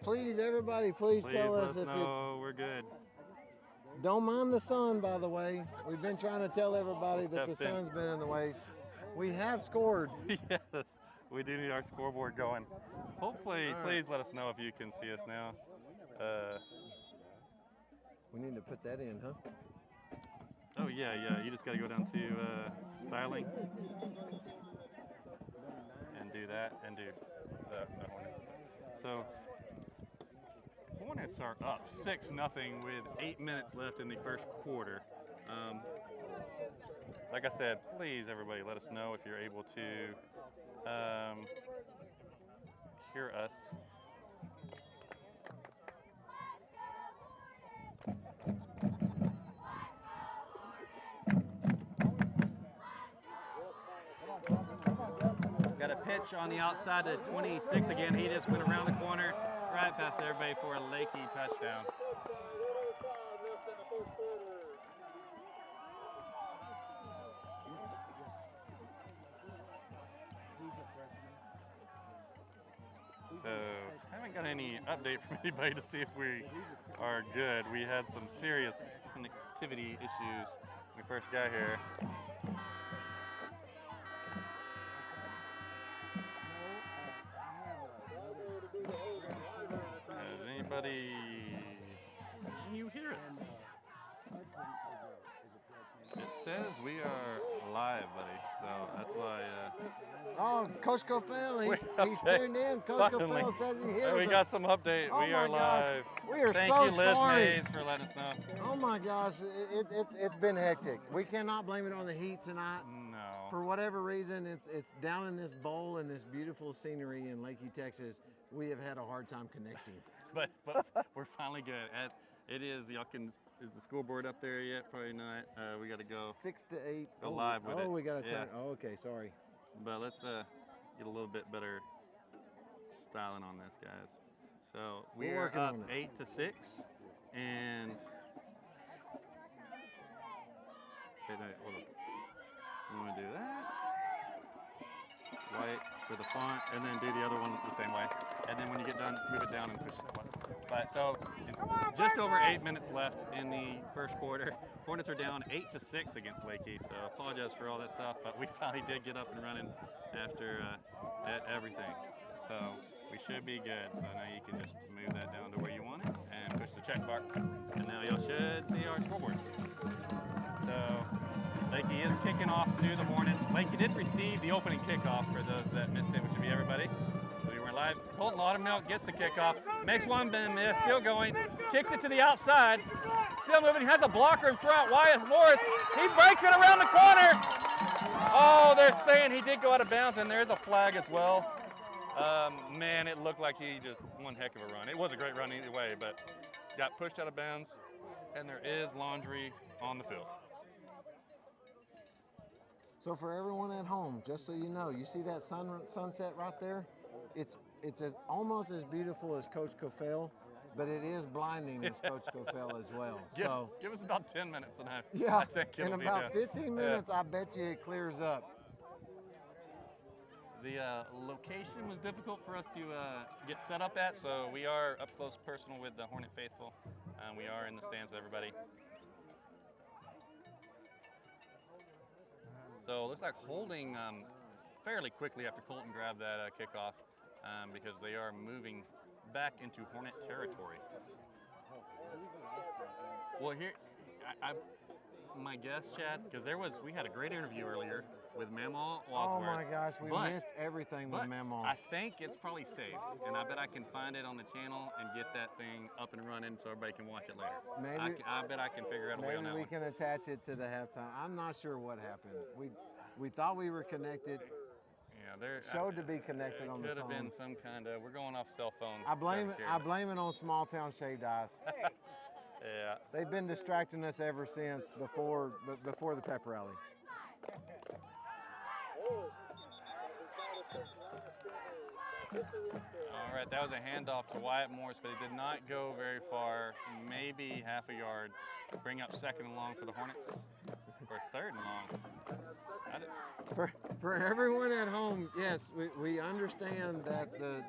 Please, everybody, please tell let us if know we're good. Don't mind the sun, by the way. We've been trying to tell everybody that the sun's been in the way. We have scored. Yes, we do need our scoreboard going. Hopefully, please let us know if you can see us now. We need to put that in, huh? Oh, yeah. You just got to go down to styling and do that and do the Hornets. So, Hornets are up 6-0 with 8 minutes left in the first quarter. Like I said, please, everybody, let us know if you're able to hear us. Got a pitch on the outside to 26 again. He just went around the corner, right past everybody for a Leakey touchdown. So, I haven't got any update from anybody to see if we are good. We had some serious connectivity issues when we first got here. Is anybody, can you hear us? It says we are live, buddy, so that's why. Oh, Coach Cofell, he's tuned in. Coach Cofell says he hears us. We got some update. Oh we are live. We are Thank so you, Liz sorry. Mays, for letting us know. Oh my gosh, it's been hectic. We cannot blame it on the heat tonight. No. For whatever reason, it's down in this bowl and this beautiful scenery in Leakey, Texas. We have had a hard time connecting. but we're finally good. It is, y'all can, is the scoreboard up there yet? Probably not. We got to go 6 to 8. Go live with it. Oh, we got to turn. Oh, okay, sorry. But let's get a little bit better styling on this, guys. So we're up 8-6, and hold up. I'm gonna do that. White for the font, and then do the other one the same way. And then when you get done, move it down and push it one. But so it's just over 8 minutes left in the first quarter. Hornets are down 8-6 against Leakey, so I apologize for all that stuff, but we finally did get up and running after everything. So we should be good. So now you can just move that down to where you want it and push the check mark. And now y'all should see our scoreboard. So Leakey is kicking off to the Hornets. Leakey did receive the opening kickoff for those that missed it, which would be everybody. So we weren't live. Colton Laudermilk gets the kickoff, makes one miss, still going, kicks it to the outside, still moving, he has a blocker in front, Wyatt Morris, he breaks it around the corner. Oh, they're saying he did go out of bounds, and there's a flag as well. Man, it looked like he just one heck of a run. It was a great run either way, but got pushed out of bounds, and there is laundry on the field. So for everyone at home, just so you know, you see that sunset right there? It's almost as beautiful as Coach Cofell, but it is blinding as Coach Cofell as well. Give us about 10 minutes and I think in about 15 minutes, I bet you it clears up. The location was difficult for us to get set up at, so we are up close personal with the Hornet faithful. We are in the stands with everybody. So it looks like holding fairly quickly after Colton grabbed that kickoff because they are moving back into Hornet territory. Well, here, my guess, Chad, because we had a great interview earlier with Mamaw Wadsworth. Oh my gosh, we missed everything with Mamaw. I think it's probably saved, and I bet I can find it on the channel and get that thing up and running so everybody can watch it later. Maybe I bet I can figure out a way on that. Maybe we can attach it to the halftime. I'm not sure what happened. We thought we were connected. Yeah, showed to be connected on the phone. Could have been some kind of. We're going off cell phone. I blame it on small town shaved ice. Yeah. They've been distracting us ever since before the pep rally. All right, that was a handoff to Wyatt Morris, but it did not go very far, maybe half a yard. Bring up second and long for the Hornets, or third and long. For everyone at home, yes, we understand that the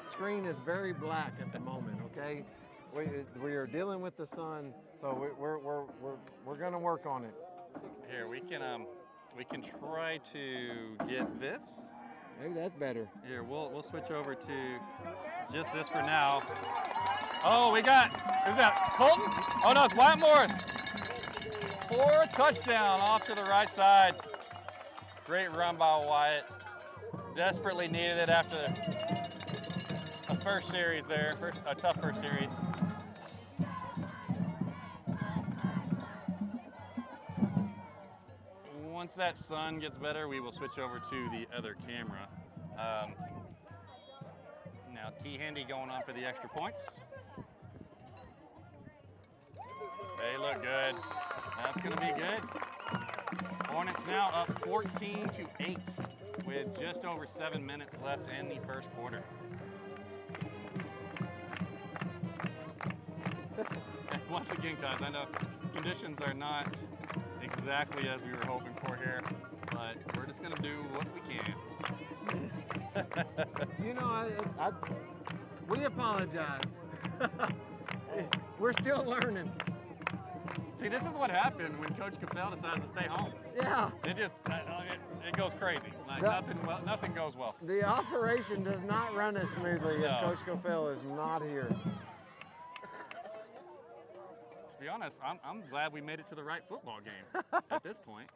screen is very black at the moment. Okay, we are dealing with the sun, so we're going to work on it. Here we can try to get this. Maybe that's better. Here we'll switch over to just this for now. Oh, we got, who's that? Colton? Oh no, it's Wyatt Morris. 4th touchdown off to the right side. Great run by Wyatt. Desperately needed it after the first series there, a tough first series. Once that sun gets better, we will switch over to the other camera. Now T-Handy going on for the extra points. They look good. That's going to be good. Hornets now up 14-8 with just over 7 minutes left in the first quarter. And once again, guys, I know conditions are not exactly as we were hoping for here, but we're just going to do what we can. You know, we apologize. We're still learning. See, this is what happened when Coach Capel decides to stay home. Yeah. It just, it goes crazy. Like nothing goes well. The operation does not run as smoothly if Coach Capel is not here. To be honest, I'm glad we made it to the right football game at this point.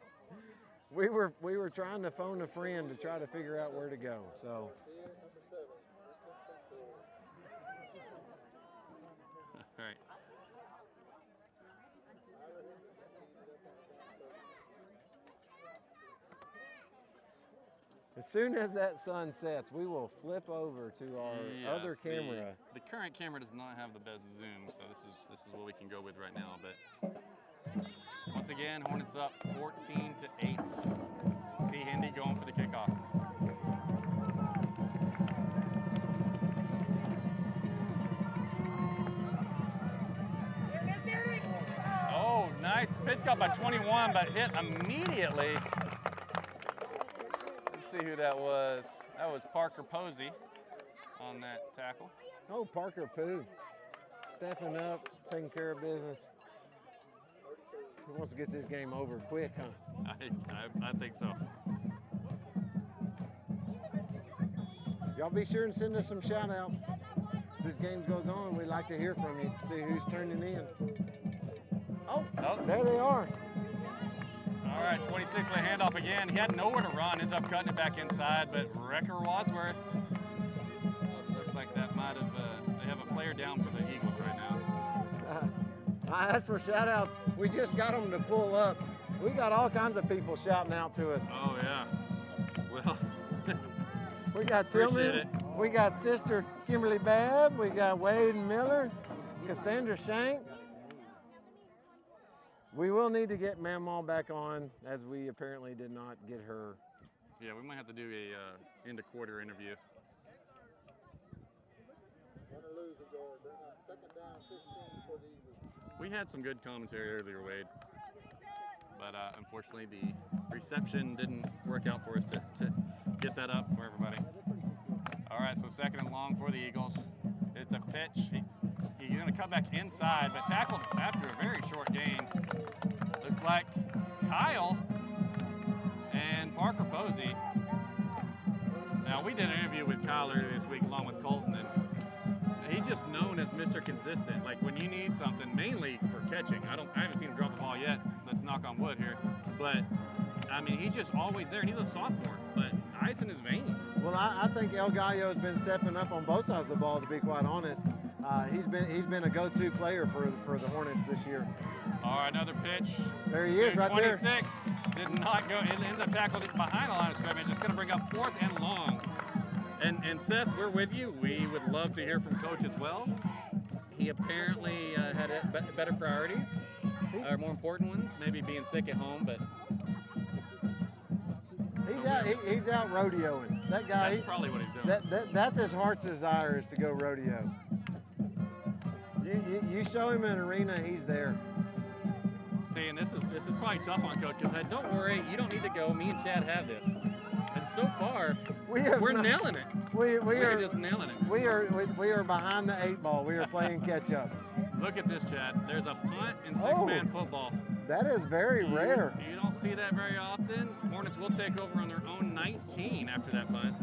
We were trying to phone a friend to try to figure out where to go. So. All right. As soon as that sun sets, we will flip over to our other camera. The current camera does not have the best zoom, so this is what we can go with right now. But once again, Hornets up 14-8. T-Handy going for the kickoff. Oh, nice pitch cut by 21, but hit immediately. See who that was. That was Parker Posey on that tackle. Oh, Parker Pooh. Stepping up, taking care of business. He wants to get this game over quick, huh? I think so. Y'all be sure and send us some shout outs. As this game goes on, we'd like to hear from you, see who's turning in. Oh, there they are. All right, 26-way handoff again. He had nowhere to run, ends up cutting it back inside, but Wrecker Wadsworth, looks like that might have, they have a player down for the Eagles right now. I asked for shout outs. We just got them to pull up. We got all kinds of people shouting out to us. Oh, yeah. Well, we got Tillman, we got Sister Kimberly Babb, we got Wade Miller, Cassandra Shank. We will need to get Mamaw back on, as we apparently did not get her. Yeah, we might have to do a end of quarter interview. We had some good commentary earlier, Wade, but unfortunately the reception didn't work out for us to get that up for everybody. All right, so 2nd and long for the Eagles. It's a pitch. He's going to cut back inside, but tackled after a very short gain. Looks like Kyle and Parker Posey. Now, we did an interview with Kyle earlier this week along with Colton, and he's just known as Mr. Consistent. Like when you need something, mainly for catching. I haven't seen him drop a ball yet. Let's knock on wood here. But I mean, he's just always there, and he's a sophomore, but ice in his veins. Well, I think El Gallo's been stepping up on both sides of the ball, to be quite honest. He's been a go-to player for the Hornets this year. All right, another pitch. There he is, right 26, there. did not go. It ends up tackled behind the line of scrimmage. It's going to bring up 4th and long. And Seth, we're with you. We would love to hear from Coach as well. He apparently had better priorities, or more important ones, maybe being sick at home, but he's out rodeoing. That guy. That's probably what he's doing. That's his heart's desire, is to go rodeo. You show him an arena, he's there. See, and this is probably tough on Coach, because don't worry, you don't need to go. Me and Chad have this. so far, we're nailing it. We We're are just nailing it. We are behind the 8 ball. We are playing catch up. Look at this, Chad. There's a punt in six-man football. That is very rare. You don't see that very often. Hornets will take over on their own 19 after that punt.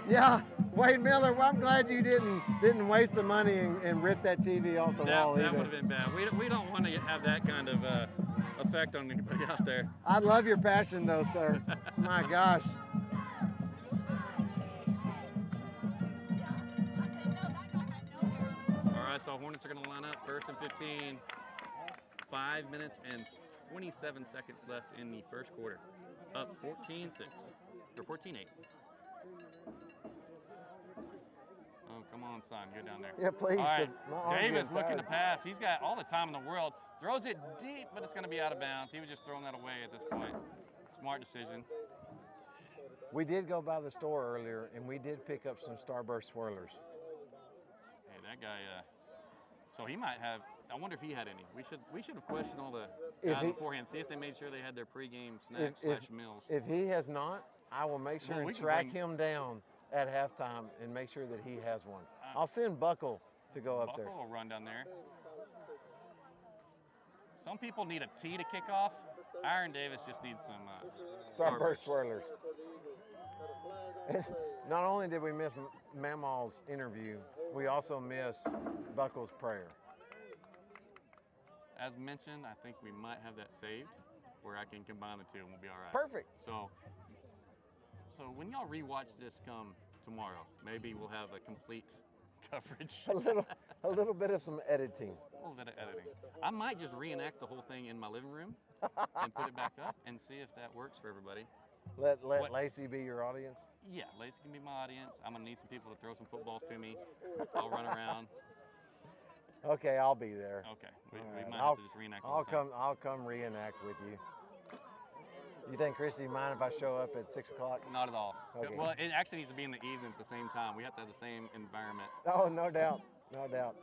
Yeah, Wade Miller. Well, I'm glad you didn't waste the money and rip that TV off the wall either. That would have been bad. We don't want to have that kind of effect on anybody out there. I love your passion, though, sir. My gosh. All right, so Hornets are going to line up first and 15. 5 minutes and 27 seconds left in the first quarter. Up 14-6 or 14-8. Oh, come on, son. Go down there. Yeah, please. All right. Davis getting looking to tired. pass. He's got all the time in the world. Throws it deep, but it's going to be out of bounds. He was just throwing that away at this point. Smart decision. We did go by the store earlier, and we did pick up some Starburst swirlers. Hey, that guy. So he might have. I wonder if he had any. We should have questioned all the guys beforehand. See if they made sure they had their pregame snacks / meals. If he has not, I will make sure and track him down at halftime and make sure that he has one. I'll send Buckle to go up there. Buckle will run down there. Some people need a tee to kick off. Aaron Davis just needs some Starburst swirlers. Not only did we miss Mamal's interview, we also missed Buckle's prayer. As mentioned, I think we might have that saved where I can combine the two and we'll be all right. Perfect. So when y'all rewatch this come tomorrow, maybe we'll have a complete coverage. a little bit of some editing. A little bit of editing. I might just reenact the whole thing in my living room and put it back up and see if that works for everybody. Let Lacey be your audience? Yeah, Lacey can be my audience. I'm going to need some people to throw some footballs to me. I'll run around. Okay, I'll be there. Okay, we might have to just reenact. I'll come reenact with you. You think Christy mind if I show up at 6 o'clock? Not at all. Okay. Well, it actually needs to be in the evening at the same time. We have to have the same environment. Oh, no doubt, no doubt.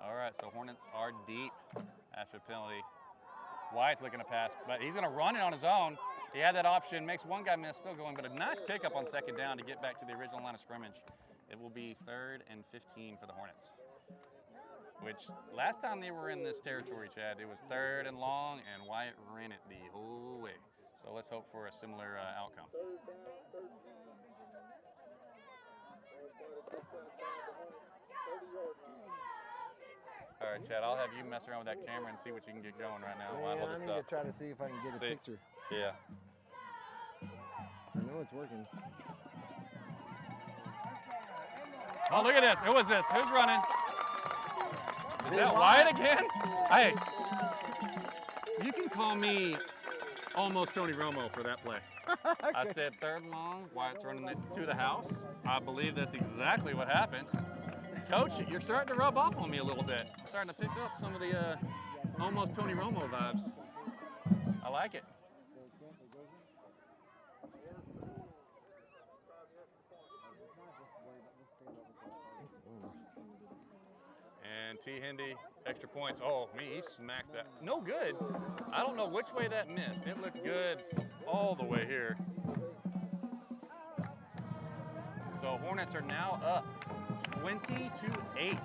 All right, so Hornets are deep after penalty. Wyatt's looking to pass, but he's going to run it on his own. He had that option, makes one guy miss, still going, but a nice pickup on second down to get back to the original line of scrimmage. It will be 3rd and 15 for the Hornets, which last time they were in this territory, Chad, it was 3rd and long, and Wyatt ran it the whole way. So let's hope for a similar outcome. All right, Chad, I'll have you mess around with that camera and see what you can get going right now. Man, I need to try to see if I can get a picture. Yeah. I know it's working. Oh, look at this. Who was this? Who's running? Is that Wyatt again? Hey, you can call me almost Tony Romo for that play. Okay. I said 3rd and long. Wyatt's running it to the house. I believe that's exactly what happened. Coach, you're starting to rub off on me a little bit. I'm starting to pick up some of the almost Tony Romo vibes. I like it. And T. Hindy, extra points. Oh, he smacked that. No good. I don't know which way that missed. It looked good all the way here. So Hornets are now up 20-8.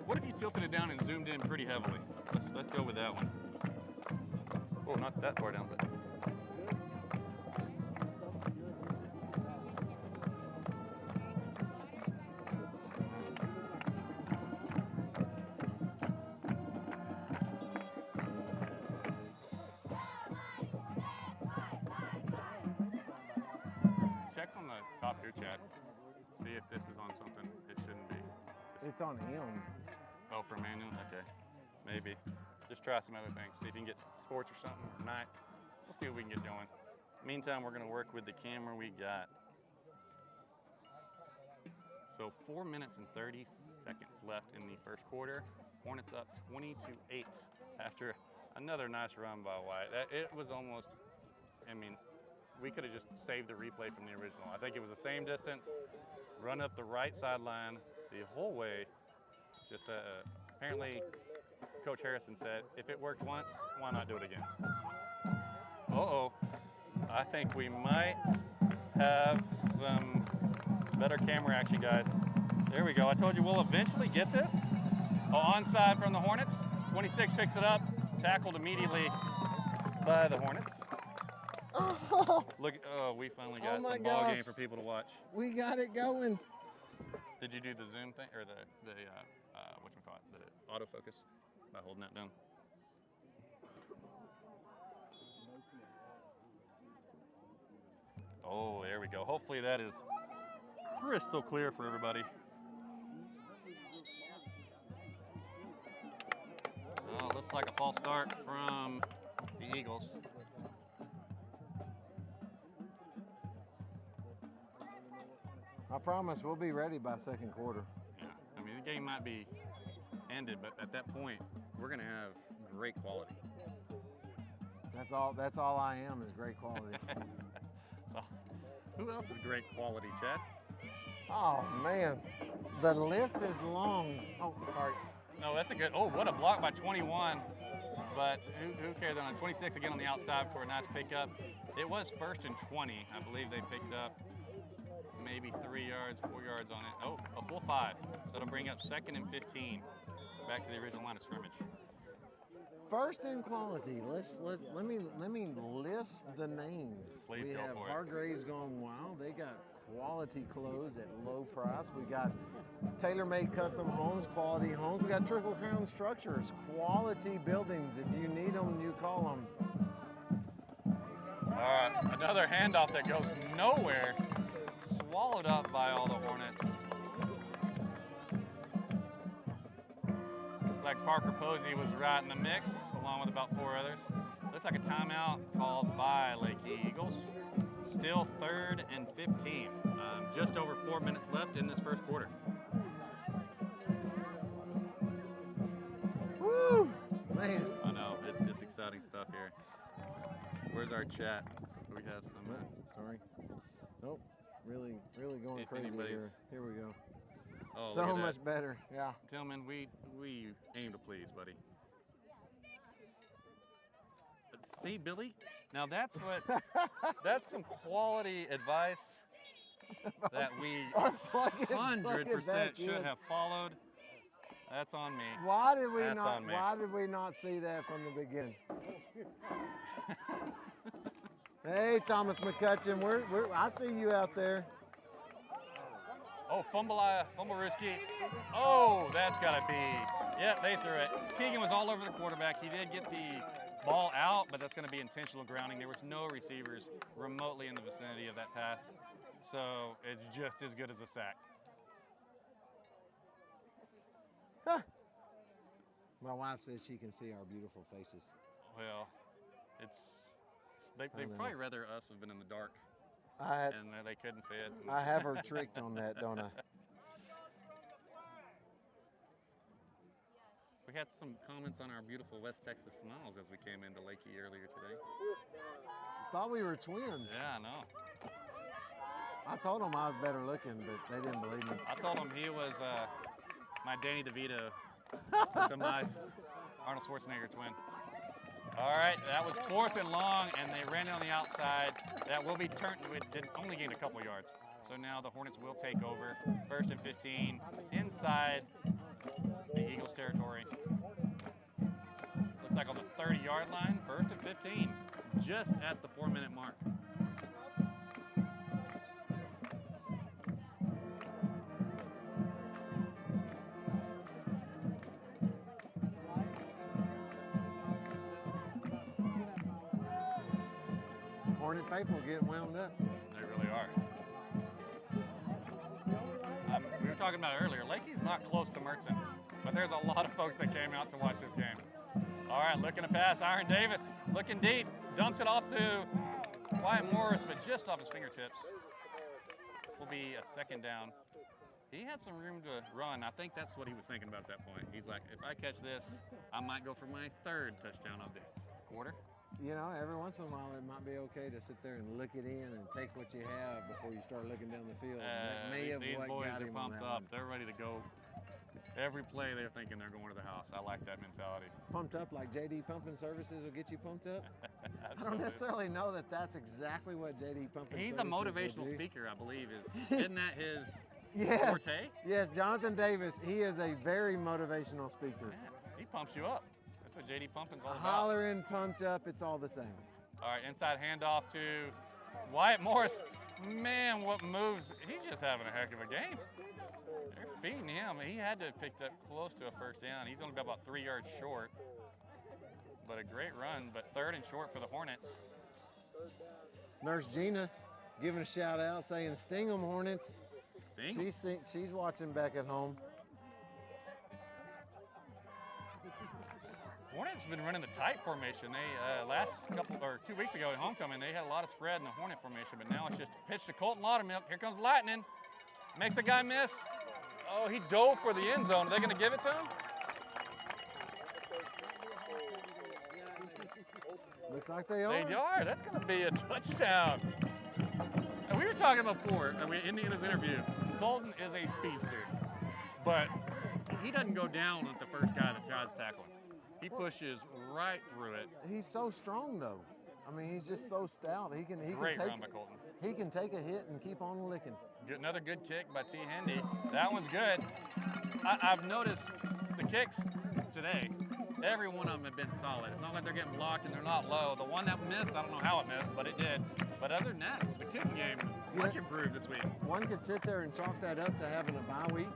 What if you tilted it down and zoomed in pretty heavily? Let's go with that one. Oh, not that far down, but. Check on the top here, Chad. See if this is on something it shouldn't be. It's on him. Oh, for manual? Okay. Maybe. Just try some other things. See if you can get sports or something or night. We'll see what we can get going. Meantime, we're going to work with the camera we got. So 4 minutes and 30 seconds left in the first quarter. Hornets up 20-8 after another nice run by Wyatt. It was almost, I mean, we could have just saved the replay from the original. I think it was the same distance, run up the right sideline the whole way. Just a Apparently, Coach Harrison said, if it worked once, why not do it again? Uh-oh. I think we might have some better camera action, guys. There we go. I told you we'll eventually get this. Oh, onside from the Hornets. 26 picks it up, tackled immediately by the Hornets. Oh, Look, oh, we finally got my some ball gosh. game for people to watch. we got it going. Did you do the zoom thing or the whatchamacallit, the autofocus by holding that down? Oh, there we go. Hopefully that is crystal clear for everybody. Oh, looks like a false start from the Eagles. I promise we'll be ready by second quarter. Yeah, I mean, the game might be ended, but at that point, we're going to have great quality. That's all I am is great quality. So, who else is great quality, Chad? Oh man, the list is long. Oh, sorry. No, that's a good. Oh, what a block by 21. But who cares? On 26 again on the outside for a nice pickup. It was 1st and 20. I believe they picked up maybe 3 yards, 4 yards on it. Oh, a full 5. So it'll bring up 2nd and 15. Back to the original line of scrimmage. First in quality. Let me list the names. Please we go have for it. Hargraves going wild. They got quality clothes at low price. We got tailor-made custom homes, quality homes. We got Triple Crown Structures, quality buildings. If you need them, you call them. All right, another handoff that goes nowhere. Swallowed up by all the Hornets. Looks like Parker Posey was right in the mix, along with about 4 others. Looks like a timeout called by Leakey Eagles. Still 3rd and 15. Just over 4 minutes left in this first quarter. Woo! Man. I know, it's exciting stuff here. Where's our chat? We have some. Sorry. Nope. Really going If crazy anybody's- here. Here we go. Oh, So look at much that. better. Yeah. Tillman, we aim to please, buddy. But see, Billy, now that's what that's some quality advice that we Plug it 100% back should in. have followed. That's on me. Why did we That's not? on me. Why did we not see that from the beginning? Hey, Thomas McCutcheon, I see you out there. Oh, Fumblerooski. Oh, that's got to be. Yep, they threw it. Keegan was all over the quarterback. He did get the ball out, but that's going to be intentional grounding. There was no receivers remotely in the vicinity of that pass. So it's just as good as a sack. Huh. My wife says she can see our beautiful faces. Well, they'd probably rather us have been in the dark, and they couldn't see it. I have her tricked on that, don't I? We had some comments on our beautiful West Texas smiles as we came into Leakey earlier today. Thought we were twins. Yeah, I know. I told them I was better looking, but they didn't believe me. I told him he was my Danny DeVito to my Arnold Schwarzenegger twin. All right, that was 4th and long, and they ran it on the outside. That will be turned. It only gained a couple yards. So now the Hornets will take over. 1st and 15 inside the Eagles territory. Looks like on the 30-yard line, 1st and 15, just at the 4-minute mark. Hornet faithful getting wound up. They really are. We were talking about it earlier. Leakey's not close to Mertzon, but there's a lot of folks that came out to watch this game. All right, looking to pass. Aaron Davis looking deep, dumps it off to Wyatt Morris, but just off his fingertips. Will be a 2nd down. He had some room to run. I think that's what he was thinking about at that point. He's like, if I catch this, I might go for my 3rd touchdown of the quarter. You know, every once in a while it might be okay to sit there and look it in and take what you have before you start looking down the field. That may have These what boys got are him on pumped that up. one. They're ready to go. Every play they're thinking they're going to the house. I like that mentality. Pumped up like JD Pumping Services will get you pumped up? I Absolutely. don't necessarily know that that's exactly what JD Pumping He's a Services will motivational do. speaker, I believe. Isn't that his Yes. forte? Yes, Jonathan Davis, he is a very motivational speaker. Man, he pumps you up. That's what JD Pumping's all about. Hollering, pumped up, it's all the same. All right, inside handoff to Wyatt Morris. Man, what moves. He's just having a heck of a game. They're feeding him. He had to have picked up close to a first down. He's only about 3 yards short. But a great run, but 3rd and short for the Hornets. Nurse Gina giving a shout out saying, "Sting 'em, Hornets." Sting 'em. She's watching back at home. Hornets been running the tight formation. They last couple or 2 weeks ago at homecoming, they had a lot of spread in the Hornet formation, but now it's just a pitch to Colton Laudermilk. Here comes Lightning. Makes the guy miss. Oh, he dove for the end zone. Are they going to give it to him? Looks like they are. They are. That's going to be a touchdown. And we were talking before, in his interview, Colton is a speedster, but he doesn't go down with the first guy that tries to tackle him. He pushes right through it. He's so strong though. I mean, he's just so stout. He can Great run by Colton. He can take a hit and keep on licking. Another good kick by T. Hendy. That one's good. I've noticed the kicks today, every one of them have been solid. It's not like they're getting blocked and they're not low. The one that missed, I don't know how it missed, but it did. But other than that, the kicking game much improved this week. One could sit there and chalk that up to having a bye week.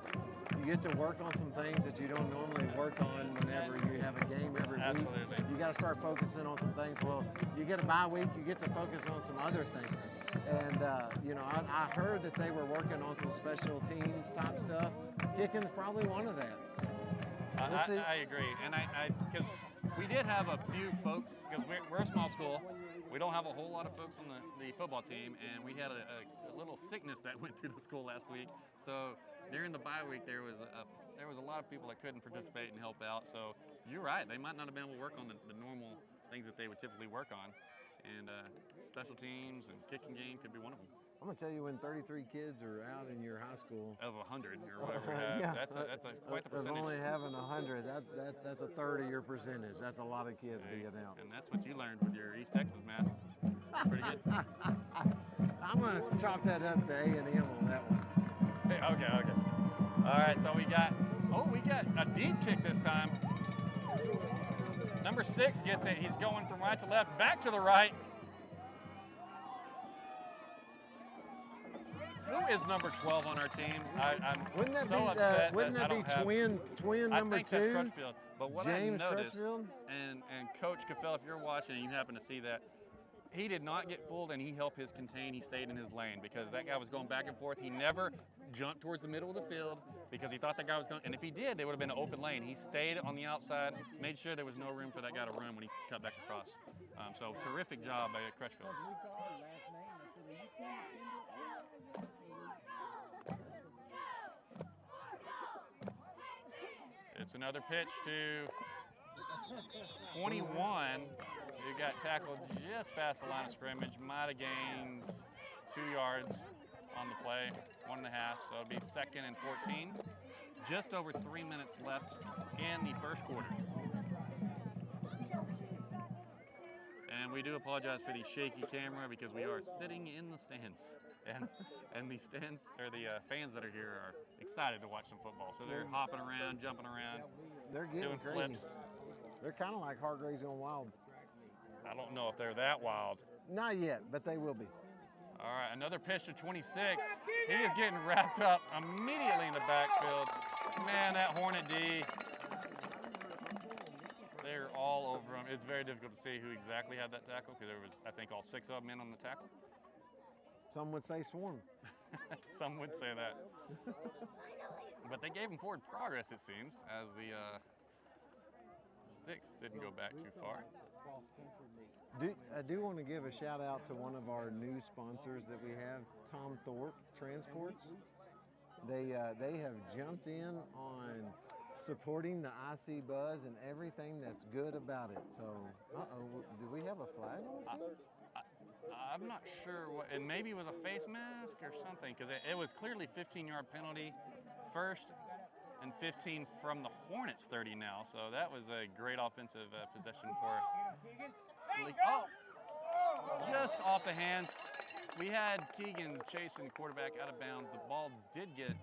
You get to work on some things that you don't normally work on whenever you have a game every week. Absolutely. You got to start focusing on some things. Well, you get a bye week, you get to focus on some other things. And, I heard that they were working on some special teams type stuff. Kicking's probably one of that. We'll see. I agree. And because we did have a few folks, because we're a small school, we don't have a whole lot of folks on the football team, and we had a little sickness that went through the school last week. So during the bye week, there was a lot of people that couldn't participate and help out. So you're right, they might not have been able to work on the normal things that they would typically work on. And special teams and kicking game could be one of them. I'm going to tell you, when 33 kids are out in your high school. Of 100 or whatever. That's quite the Of percentage. only having 100, that's a third of your percentage. That's a lot of kids being out. And that's what you learned with your East Texas math. Pretty good. I'm going to chalk that up to A&M on that one. Hey, okay. All right, so we got a deep kick this time. Number 6 gets it. He's going from right to left, back to the right. Who is number 12 on our team? I'm Wouldn't that so be upset wouldn't that I be don't have- twin number I think 2? that's Crutchfield. But what James I noticed, Crutchfield? and Coach Caffell, if you're watching and you happen to see that, he did not get fooled and he helped his contain. He stayed in his lane because that guy was going back and forth. He never jumped towards the middle of the field because he thought that guy was going. And if he did, they would have been an open lane. He stayed on the outside, made sure there was no room for that guy to run when he cut back across. So terrific job by Crutchfield. It's another pitch to 21, who got tackled just past the line of scrimmage. Might have gained 2 yards on the play, 1.5, so it'll be 2nd and 14. Just over 3 minutes left in the first quarter. And we do apologize for the shaky camera because we are sitting in the stands. And the stands, or the fans that are here are excited to watch some football. So they're hopping around, jumping around, They're getting doing crazy. flips. They're kind of like Hargraves Gone Wild. I don't know if they're that wild. Not yet, but they will be. All right, another pitch to 26. He is getting wrapped up immediately in the backfield. Man, that Hornet D, they're all over him. It's very difficult to see who exactly had that tackle because there was, I think, all 6 of them in on the tackle. Some would say swarm. Some would say that. But they gave him forward progress, it seems, as the sticks didn't go back too far. I do want to give a shout out to one of our new sponsors that we have, Tom Thorpe Transports. They have jumped in on supporting the IC Buzz and everything that's good about it. So, do we have a flag on the field? I'm not sure what, and maybe it was a face mask or something, because it was clearly 15-yard penalty first, and 15 from the Hornets 30 now. So that was a great offensive possession for Leakey. Oh, just off the hands. We had Keegan chasing the quarterback out of bounds. The ball did get,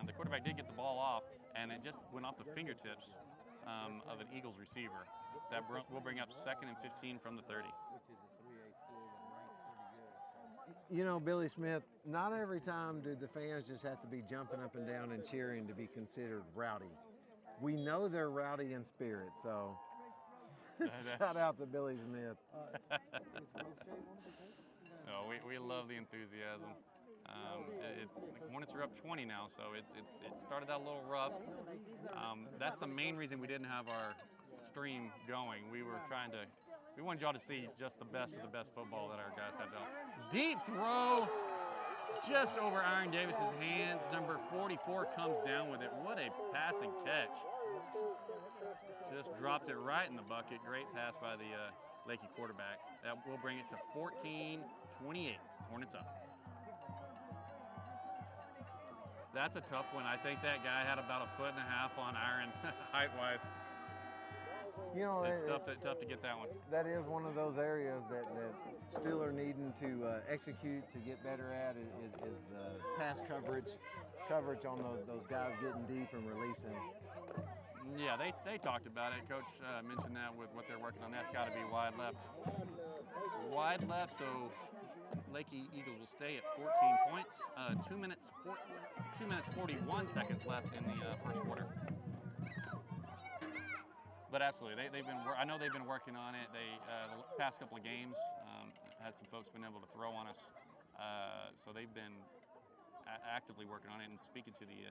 the quarterback did get the ball off, and it just went off the fingertips of an Eagles receiver. That will bring up 2nd and 15 from the 30. You know, Billy Smith, not every time do the fans just have to be jumping up and down and cheering to be considered rowdy. We know they're rowdy in spirit, so shout out to Billy Smith. No, we love the enthusiasm. The Hornets are up 20 now, so it started out a little rough. That's the main reason we didn't have our stream going. We wanted y'all to see just the best of the best football that our guys have done. Deep throw, just over Irion Davis's hands. Number 44 comes down with it. What a passing catch. Just dropped it right in the bucket. Great pass by the Leakey quarterback. That will bring it to 14-28. Hornets up. That's a tough one. I think that guy had about 1.5 feet on Irion height-wise. You know, it's tough to get that one. That is one of those areas that still are needing to execute to get better at is the pass coverage on those guys getting deep and releasing. Yeah, they talked about it. Coach mentioned that with what they're working on. That's got to be wide left. Wide left, so Leakey Eagles will stay at 14 points. 2 minutes 41 seconds left in the first quarter. But absolutely, I know they've been working on it. They the past couple of games had some folks been able to throw on us, so they've been actively working on it and speaking to the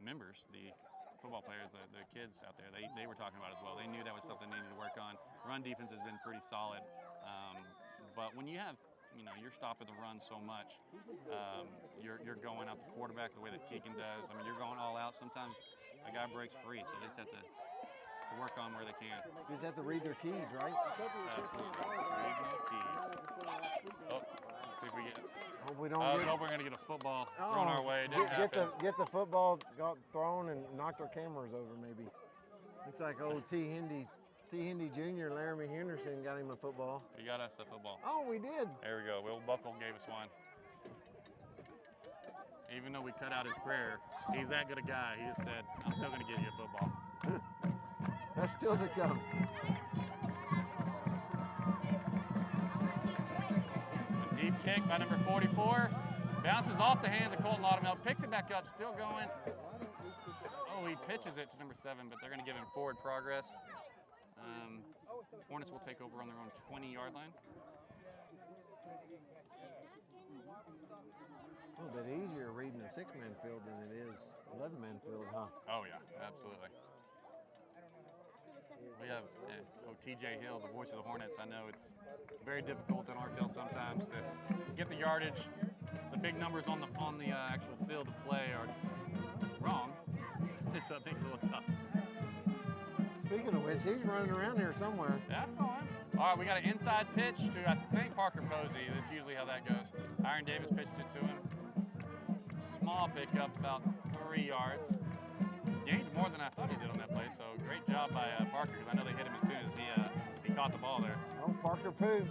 members, the football players, the kids out there. They were talking about it as well. They knew that was something they needed to work on. Run defense has been pretty solid, but when you have you're stopping the run so much, you're going out the quarterback the way that Keegan does. I mean, you're going all out. Sometimes a guy breaks free, so they just have to work on where they can. You just have to read their keys, right? Absolutely. Read those keys. Oh, let's see if we get. Hope we don't. I was hoping we're gonna get a football thrown our way. It didn't happen. Get the football got thrown and knocked our cameras over. Maybe. Looks like old T. Hindy Jr. Laramie Henderson got him a football. He got us a football. Oh, we did. There we go. Will Buckle gave us one. Even though we cut out his prayer, he's that good a guy. He just said, "I'm still gonna give you a football." That's still to come. A deep kick by number 44. Bounces off the hands of Colton Laudermilk. Picks it back up, still going. Oh, he pitches it to number 7, but they're going to give him forward progress. Hornets will take over on their own 20-yard line. A little bit easier reading a 6-man field than it is 11-man field, huh? Oh, yeah, absolutely. We have TJ Hill, the voice of the Hornets. I know it's very difficult on our field sometimes to get the yardage. The big numbers on the actual field of play are wrong, so it makes it a little tough. Speaking of which, he's running around here somewhere. Yeah, I saw him. All right, we got an inside pitch to, I think, Parker Posey. That's usually how that goes. Irion Davis pitched it to him. Small pickup, about 3 yards. Gained more than I thought he did on that play, so great job by Parker, because I know they hit him as soon as he caught the ball there. Oh, Parker Pooh.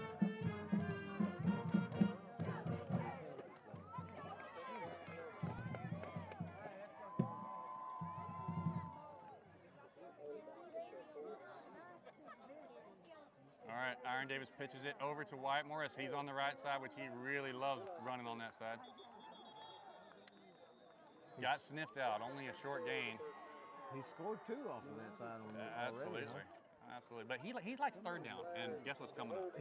All right, Irion Davis pitches it over to Wyatt Morris. He's on the right side, which he really loves running on that side. Got sniffed out, only a short gain. He scored 2 off of that side on absolutely, already, huh? Absolutely. But he likes third down, and guess what's coming up?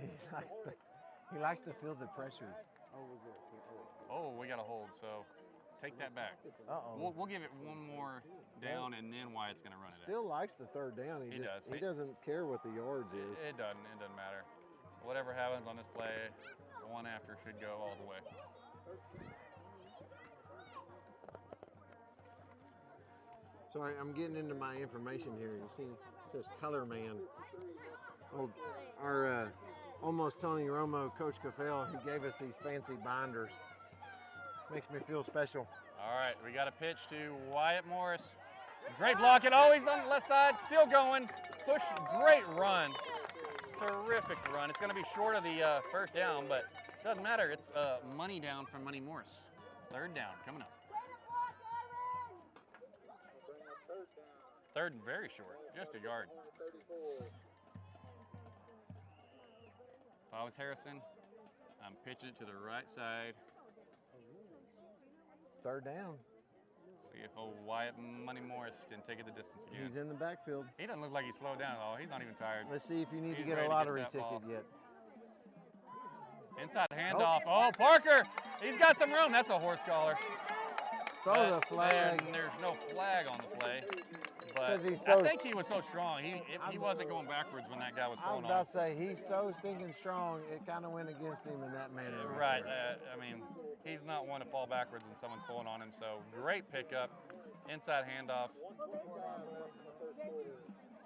He likes to feel the pressure. Oh, we got a hold, so take that back. Uh-oh. We'll give it one more down, and then Wyatt's going to run it. Still likes the third down. He doesn't care what the yards is. It doesn't matter. Whatever happens on this play, the one after should go all the way. Sorry, I'm getting into my information here. You see, it says Color Man. Oh, our almost Tony Romo, Coach Caffell, he gave us these fancy binders. Makes me feel special. All right, we got a pitch to Wyatt Morris. Great blocking. Oh, he's on the left side, still going. Push, great run. Terrific run. It's going to be short of the first down, but it doesn't matter. It's money down from Money Morris. Third down coming up. Third and very short, just a yard. If I was Harrison, I'm pitching it to the right side. Third down. See if old Wyatt Money Morris can take it the distance again. He's in the backfield. He doesn't look like he's slowed down at all. He's not even tired. Let's see if you need to He's get a ready to lottery get that ticket ball. yet. Inside handoff. Oh, Parker! He's got some room. That's a horse collar. Throw the flag. There's no flag on the play. But he's so, I think he was so strong. He wasn't going backwards when that guy was I was pulling about on. to say, he's so stinking strong, it kind of went against him in that manner. Right. I mean, he's not one to fall backwards when someone's pulling on him. So great pickup. Inside handoff.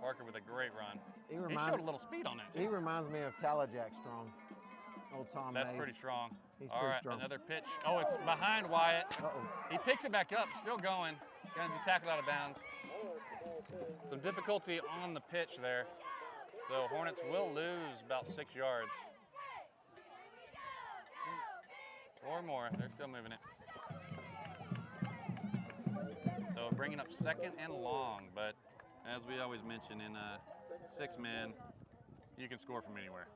Parker with a great run. He showed a little speed on that, too. He reminds me of Talajack Strong. Old Tom That's Mays. pretty strong. He's All pretty right, strong. another pitch. Oh, it's behind Wyatt. Uh-oh. He picks it back up, still going. Going to tackle out of bounds. Some difficulty on the pitch there. So Hornets will lose about 6 yards. Or more. They're still moving it. So bringing up second and long, but as we always mention, in a 6-man, you can score from anywhere.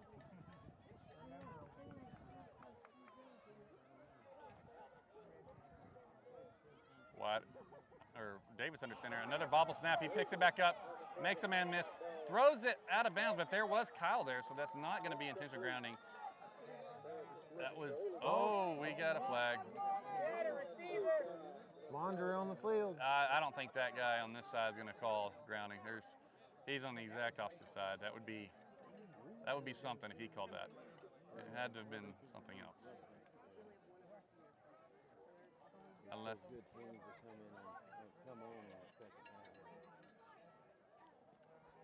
Davis under center. Another bobble snap. He picks it back up, makes a man miss, throws it out of bounds, but there was Kyle there, so that's not going to be intentional grounding. That was, oh, we got a flag. Laundry on the field. I don't think that guy on this side is going to call grounding. He's on the exact opposite side. That would be something if he called that. It had to have been something else. Unless.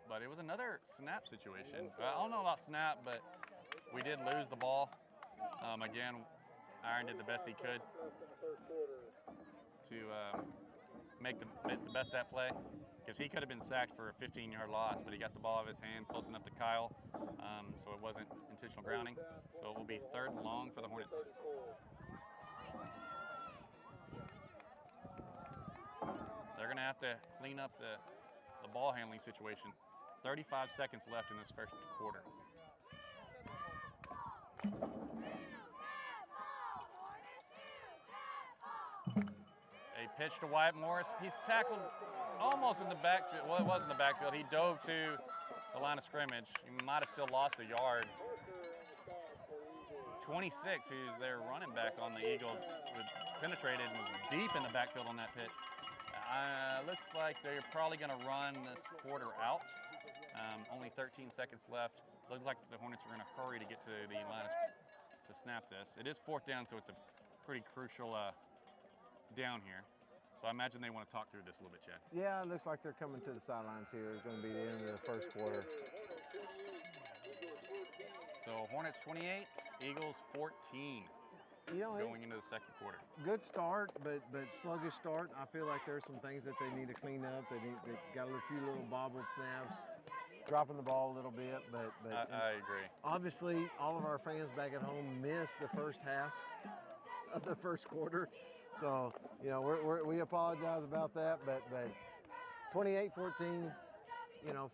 But it was another snap situation. I don't know about snap, but we did lose the ball. Again, Irion did the best he could to make the best of that play, because he could have been sacked for a 15-yard loss, but he got the ball out of his hand close enough to Kyle, so it wasn't intentional grounding. So it will be third and long for the Hornets. They're going to have to clean up the ball handling situation. 35 seconds left in this first quarter. A pitch to Wyatt Morris. He's tackled almost in the backfield. Well, it was in the backfield. He dove to the line of scrimmage. He might have still lost a yard. 26, who's their running back on the Eagles, was penetrated and was deep in the backfield on that pitch. Looks like they're probably going to run this quarter out. Only 13 seconds left. Looks like the Hornets are in a hurry to get to the line to snap this. It is fourth down, so it's a pretty crucial down here. So I imagine they want to talk through this a little bit, Chad. Yeah, it looks like they're coming to the sidelines here. It's going to be the end of the first quarter. So Hornets 28, Eagles 14. Going into the second quarter. Good start, but sluggish start. I feel like there's some things that they need to clean up. They got a few little bobbled snaps, dropping the ball a little bit. But I agree. Obviously, all of our fans back at home missed the first half of the first quarter, so we apologize about that. But 28-14,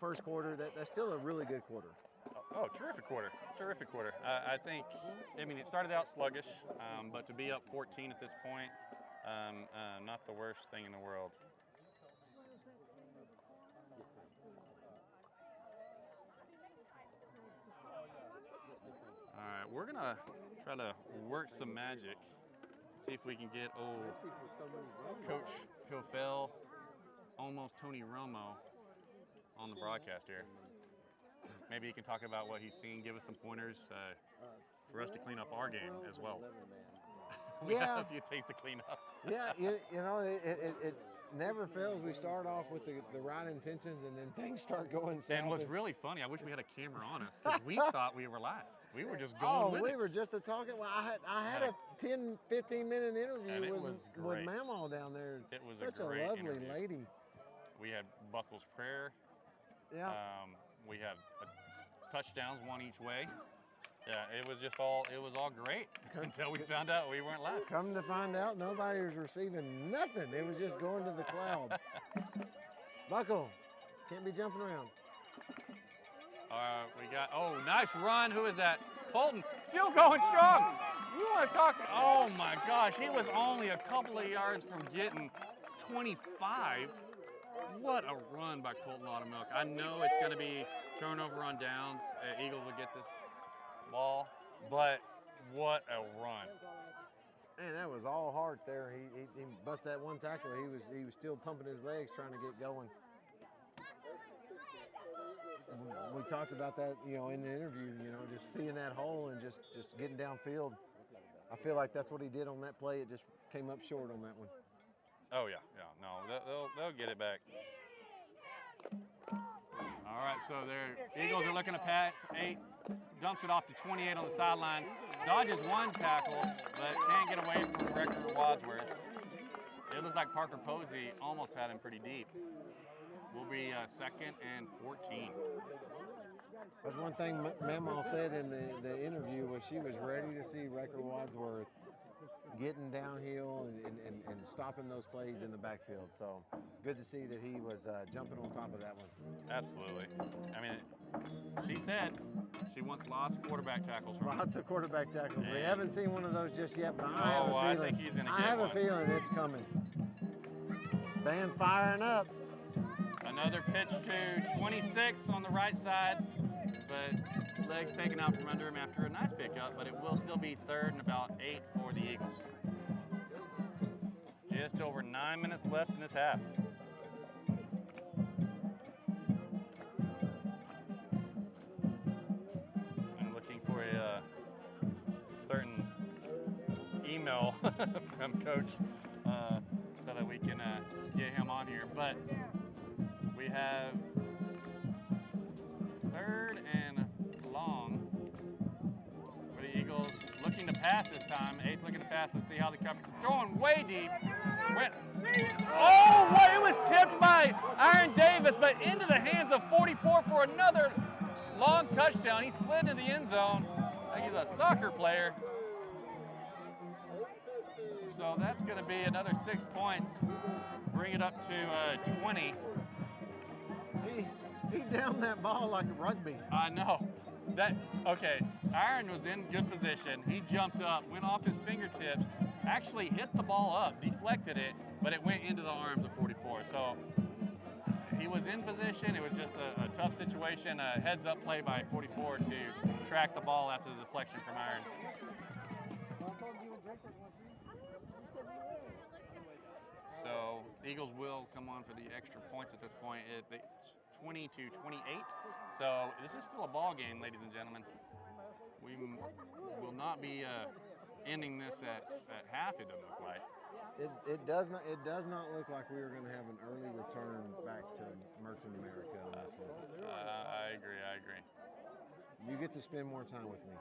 first quarter. That's still a really good quarter. Oh, terrific quarter. Terrific quarter. I think, it started out sluggish, but to be up 14 at this point, not the worst thing in the world. All right, we're going to try to work some magic, see if we can get Coach Cofell, almost Tony Romo, on the broadcast here. Maybe he can talk about what he's seen, give us some pointers for us to clean up our game as well. We have a few things to clean up. Yeah, it never fails. We start off with the right intentions, and then things start going south. And what's really funny, I wish we had a camera on us, because we thought we were live. We were just going with it. We were just talking. Well, I had a 10, 15-minute interview with Mamaw down there. It was such a great lovely interview. lady. We had Buckles Prayer. Yeah. We had touchdowns, one each way. Yeah, it was all great until we found out we weren't live. Come to find out, nobody was receiving nothing. It was just going to the cloud. Buckle, can't be jumping around. We got, nice run. Who is that? Colton, still going strong. You want to talk? Oh my gosh, he was only a couple of yards from getting 25. What a run by Colton Laudermilk. I know it's going to be turnover on downs. Eagles will get this ball, but what a run. Man, that was all heart there. He bust that one tackle. He was still pumping his legs trying to get going. We talked about that, in the interview, just seeing that hole and just getting downfield. I feel like that's what he did on that play. It just came up short on that one. Oh, yeah. No, they'll get it back. All right, so the Eagles are looking to pass 8, dumps it off to 28 on the sidelines, dodges one tackle, but can't get away from Rector Wadsworth. It looks like Parker Posey almost had him pretty deep. We'll be 2nd and 14. That's one thing Mamaw said in the interview was she was ready to see Rector Wadsworth getting downhill and stopping those plays in the backfield. So good to see that he was jumping on top of that one. Absolutely. I mean, she said she wants lots of quarterback tackles from him. Lots of quarterback tackles. We haven't seen one of those just yet, but I think he's going to get one. I have a feeling it's coming. Band's firing up. Another pitch to 26 on the right side, but legs taken out from under him after a nice pickup, but it will still be 3rd and about 8 for the Eagles. Just over 9 minutes left in this half. I'm looking for a certain email from Coach so that we can get him on here, but we have 3rd and long for the Eagles, looking to pass this time. Ace looking to pass. Let's see how the cover. Going way deep. It was tipped by Aaron Davis, but into the hands of 44 for another long touchdown. He slid into the end zone like he's a soccer player. So that's going to be another 6 points. Bring it up to 20. He downed that ball like a rugby. I know. Aaron was in good position. He jumped up, went off his fingertips, actually hit the ball up, deflected it, but it went into the arms of 44. So he was in position. It was just a tough situation, a heads-up play by 44 to track the ball after the deflection from Aaron. So the Eagles will come on for the extra points at this point. It's 20 to 28. So this is still a ball game, ladies and gentlemen. We will not be ending this at half. It doesn't look like. It does not look like we are going to have an early return back to Merchant America on this one. I agree. You get to spend more time with me.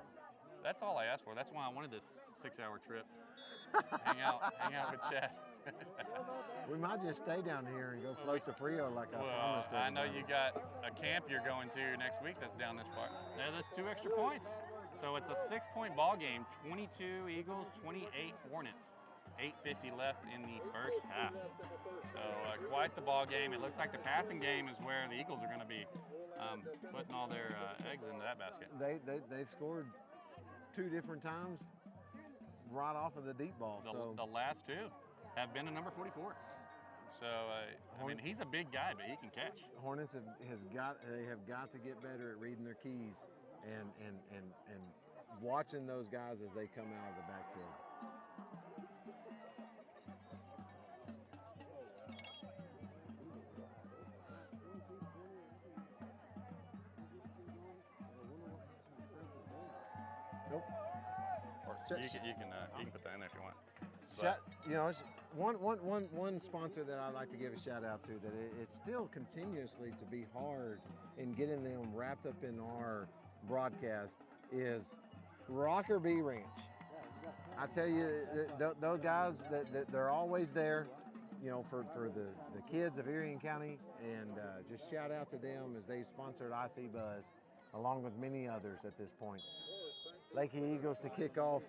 That's all I asked for. That's why I wanted this 6-hour trip. hang out with Chad. We might just stay down here and go float the Frio like I promised. I know you got a camp you're going to next week that's down this part. There's 2 extra points. So it's a 6-point ball game. 22 Eagles, 28 Hornets. 8:50 left in the first half. So quite the ball game. It looks like the passing game is where the Eagles are going to be putting all their eggs into that basket. They've scored 2 different times right off of the deep ball. The last 2 have been to number 44. So he's a big guy, but he can catch. Hornets have got to get better at reading their keys and watching those guys as they come out of the backfield. Nope. Or you can put that in there if you want. It's one sponsor that I'd like to give a shout out to that it's still continuously to be hard in getting them wrapped up in our broadcast is Rocker Bee Ranch. I tell you, those guys, they're always there. you know, for the kids of Irion County, and just shout out to them as they sponsored IC Buzz, along with many others at this point. Leakey Eagles to kick off.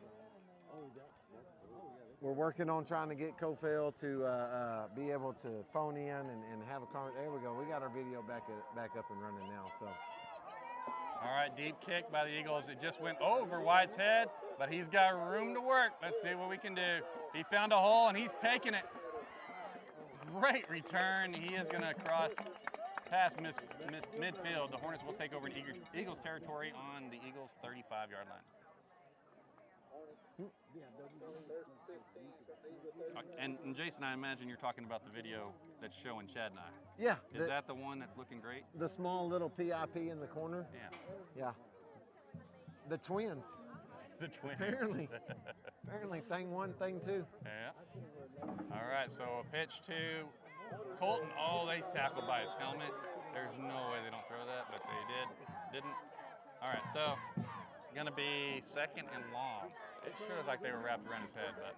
We're working on trying to get Cofell to be able to phone in and have a conversation. There we go. We got our video back up and running now. So. All right, deep kick by the Eagles. It just went over White's head, but he's got room to work. Let's see what we can do. He found a hole, and he's taking it. Great return. He is going to cross past midfield. The Hornets will take over in Eagles territory on the Eagles' 35-yard line. And Jason, I imagine you're talking about the video that's showing Chad and I. Yeah. Is that the one that's looking great? The small little PIP in the corner? Yeah. Yeah. The twins. The twins. Apparently. Apparently, thing one, thing two. Yeah. All right, so a pitch to Colton. Oh, he's tackled by his helmet. There's no way they don't throw that, but they didn't. All right, so gonna be second and long. It sure looks like they were wrapped around his head, but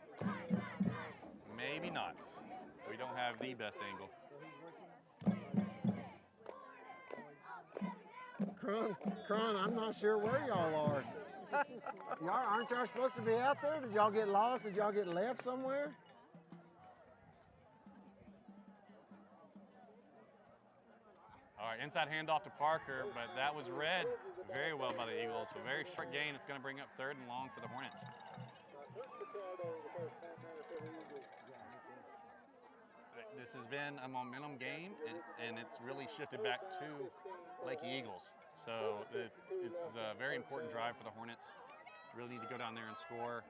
maybe not. We don't have the best angle. Cron, I'm not sure where y'all are. Aren't y'all supposed to be out there? Did y'all get lost? Did y'all get left somewhere? All right, inside handoff to Parker, but that was read very well by the Eagles. So very short gain. It's going to bring up third and long for the Hornets. This has been a momentum game, and it's really shifted back to Leakey Eagles. So it's a very important drive for the Hornets. Really need to go down there and score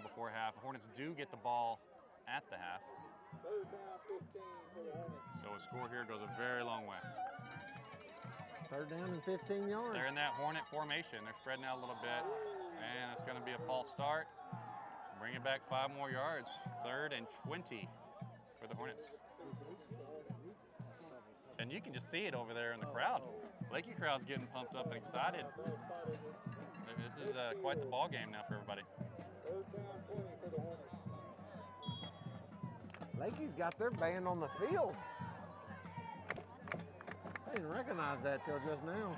before half. Hornets do get the ball at the half. So a score here goes a very long way. Third down and 15 yards. They're in that Hornet formation. They're spreading out a little bit, and it's going to be a false start. Bring it back 5 more yards. 3rd and 20 for the Hornets. And you can just see it over there in the crowd. Leakey crowd's getting pumped up and excited. This is quite the ball game now for everybody. Leakey's got their band on the field. I didn't recognize that till just now.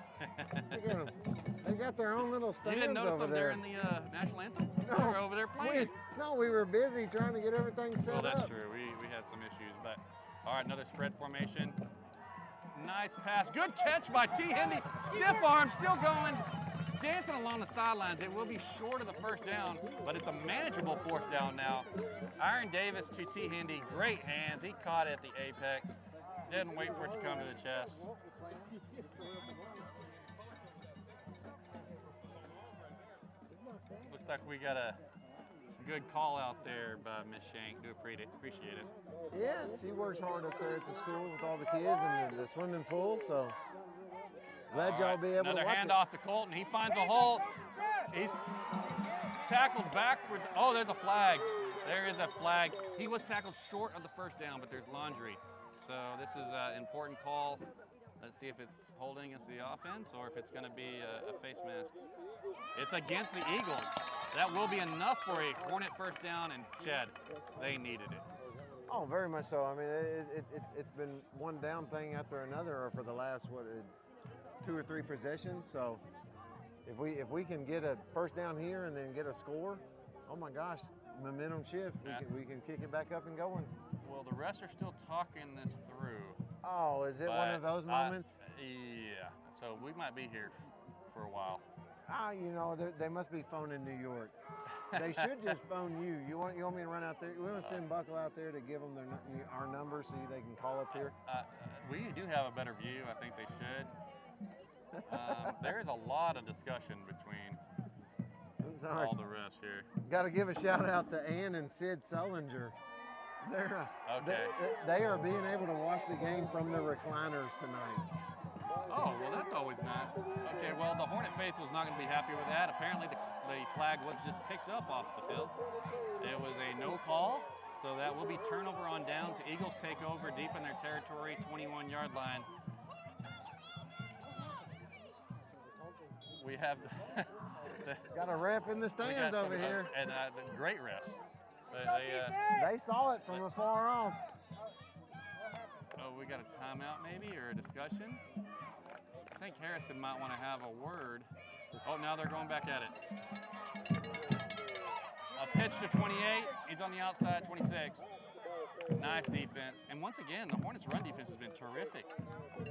They got their own little stands over there. You didn't notice them during the national anthem? No, they were over there playing. We were busy trying to get everything set up. Well, that's true. We had some issues, but all right, another spread formation. Nice pass. Good catch by T. Hendy. Stiff arm, still going. Dancing along the sidelines. It will be short of the first down, but it's a manageable 4th down now. Irion Davis to T. Hendy. Great hands. He caught it at the apex. Didn't wait for it to come to the chest. Looks like we got a good call out there by Miss Shank. Do appreciate it. Yes, she works hard up there at the school with all the kids and the swimming pool, so glad y'all be able to watch it. Another handoff to Colton. He finds a hole. He's tackled backwards. Oh, there's a flag. There is a flag. He was tackled short of the first down, but there's laundry. So this is an important call. Let's see if it's holding against the offense or if it's going to be a face mask. It's against the Eagles. That will be enough for a Hornet first down, and Chad, they needed it. Oh, very much so. I mean, it's been one down thing after another for the last, 2 or 3 possessions. So if we can get a first down here and then get a score, oh my gosh, momentum shift. We can kick it back up and going. Well, the refs are still talking this through. Oh, is it one of those moments? Yeah. So we might be here for a while. They must be phoning New York. They should just phone you. You want me to run out there? We want to send Buckle out there to give them our number so they can call up here? We do have a better view. I think they should. There is a lot of discussion between all the refs here. Got to give a shout out to Ann and Sid Sullinger. They are being able to watch the game from their recliners tonight. Oh, well, that's always nice. Okay, well, the Hornet faithful is not going to be happy with that. Apparently, the flag was just picked up off the field. It was a no call, so that will be turnover on downs. The Eagles take over deep in their territory, 21-yard line. We have got a ref in the stands over here. And great refs. They saw it from afar off. we got a timeout maybe, or a discussion. I think Harrison might want to have a word. Oh, now they're going back at it. A pitch to 28. He's on the outside, 26. Nice defense. And once again, the Hornets' run defense has been terrific.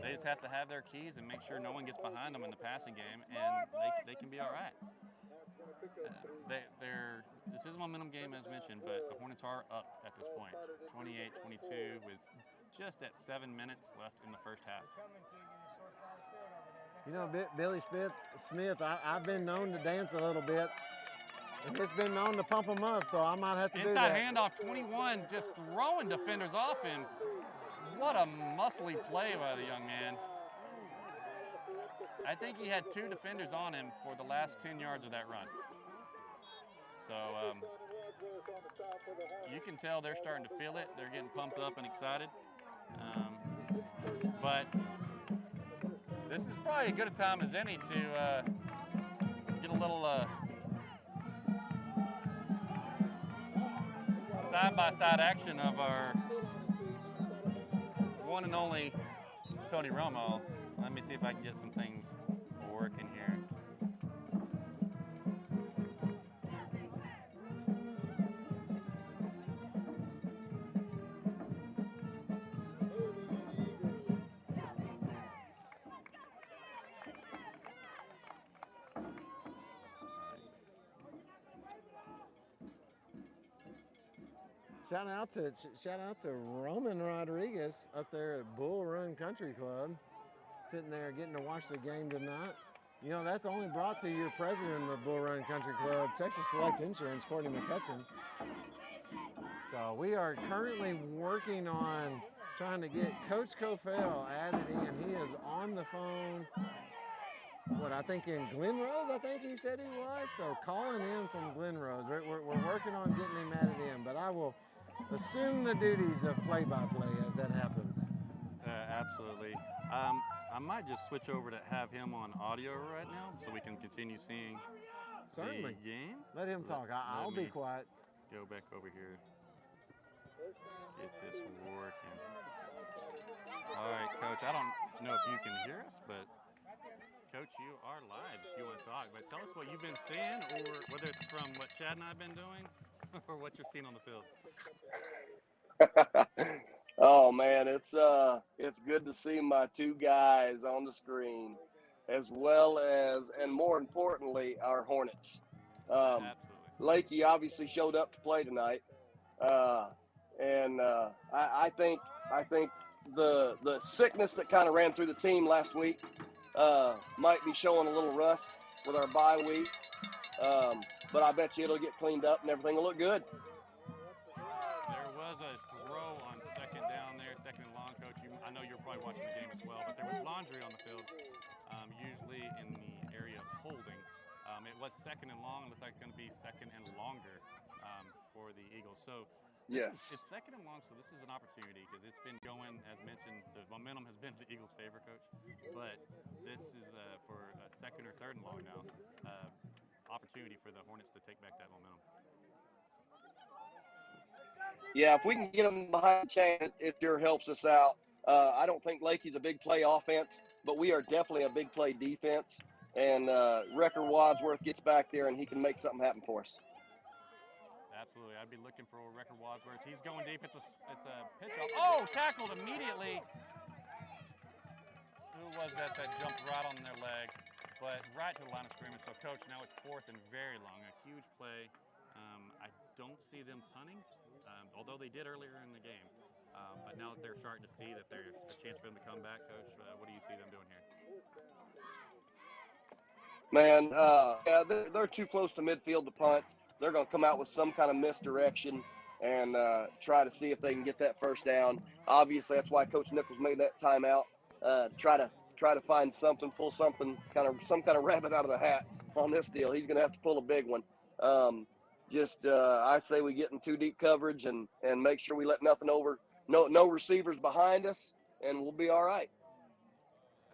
They just have to have their keys and make sure no one gets behind them in the passing game, and they can be all right. This is a momentum game, as mentioned, but the Hornets are up at this point, 28-22, with just at 7 minutes left in the first half. You know, Billy Smith, I've been known to dance a little bit, and it's been known to pump them up, so I might have to do that. Inside handoff, 21, just throwing defenders off him. What a muscly play by the young man. I think he had 2 defenders on him for the last 10 yards of that run. So you can tell they're starting to feel it. They're getting pumped up and excited. But this is probably as good a time as any to get a little side-by-side action of our one and only Tony Romo. Let me see if I can get some things working here. Shout out to Roman Rodriguez up there at Bull Run Country Club, sitting there getting to watch the game tonight. You know, that's only brought to your president of the Bull Run Country Club, Texas Select Insurance, Courtney McCutcheon. So we are currently working on trying to get Coach Cofell added in. He is on the phone, I think in Glen Rose, I think he said he was. So calling in from Glen Rose. We're working on getting him added in, but I will assume the duties of play-by-play as that happens. Absolutely. I might just switch over to have him on audio right now so we can continue seeing Certainly. the game. Let him talk. I'll be quiet. Go back over here. Get this working. All right, Coach, I don't know if you can hear us, but Coach, you are live if you want to talk. But tell us what you've been seeing, or whether it's from what Chad and I have been doing, or what you're seeing on the field. Oh man, it's good to see my 2 guys on the screen, as well as, and more importantly, our Hornets. Absolutely. Leakey obviously showed up to play tonight, and I think the sickness that kind of ran through the team last week might be showing a little rust with our bye week, but I bet you it'll get cleaned up and everything will look good. There was a throw on second down there, second and long, Coach. I know you're probably watching the game as well, but there was laundry on the field, usually in the area of holding. It was second and long. It looks like it's going to be second and longer for the Eagles. So yes, it's second and long, so this is an opportunity because it's been going, as mentioned, the momentum has been the Eagles' favor, Coach. But this is for a second or third and long now, opportunity for the Hornets to take back that momentum. Yeah, if we can get them behind the chain, it sure helps us out. I don't think Leakey's a big play offense, but we are definitely a big play defense. And Wrecker Wadsworth gets back there, and he can make something happen for us. Absolutely. I'd be looking for Wrecker Wadsworth. He's going deep. It's a pitch off. Oh, tackled immediately. Who was that jumped right on their leg? But right to the line of scrimmage. So, Coach, now it's 4th and very long. A huge play. I don't see them punting, although they did earlier in the game. But now that they're starting to see that there's a chance for them to come back, Coach, what do you see them doing here? Man, yeah, they're too close to midfield to punt. They're going to come out with some kind of misdirection and try to see if they can get that first down. Obviously, that's why Coach Nichols made that timeout. Try to find something, pull something, some kind of rabbit out of the hat on this deal. He's going to have to pull a big one. I'd say we get in too deep coverage and make sure we let nothing over, no receivers behind us, and we'll be all right.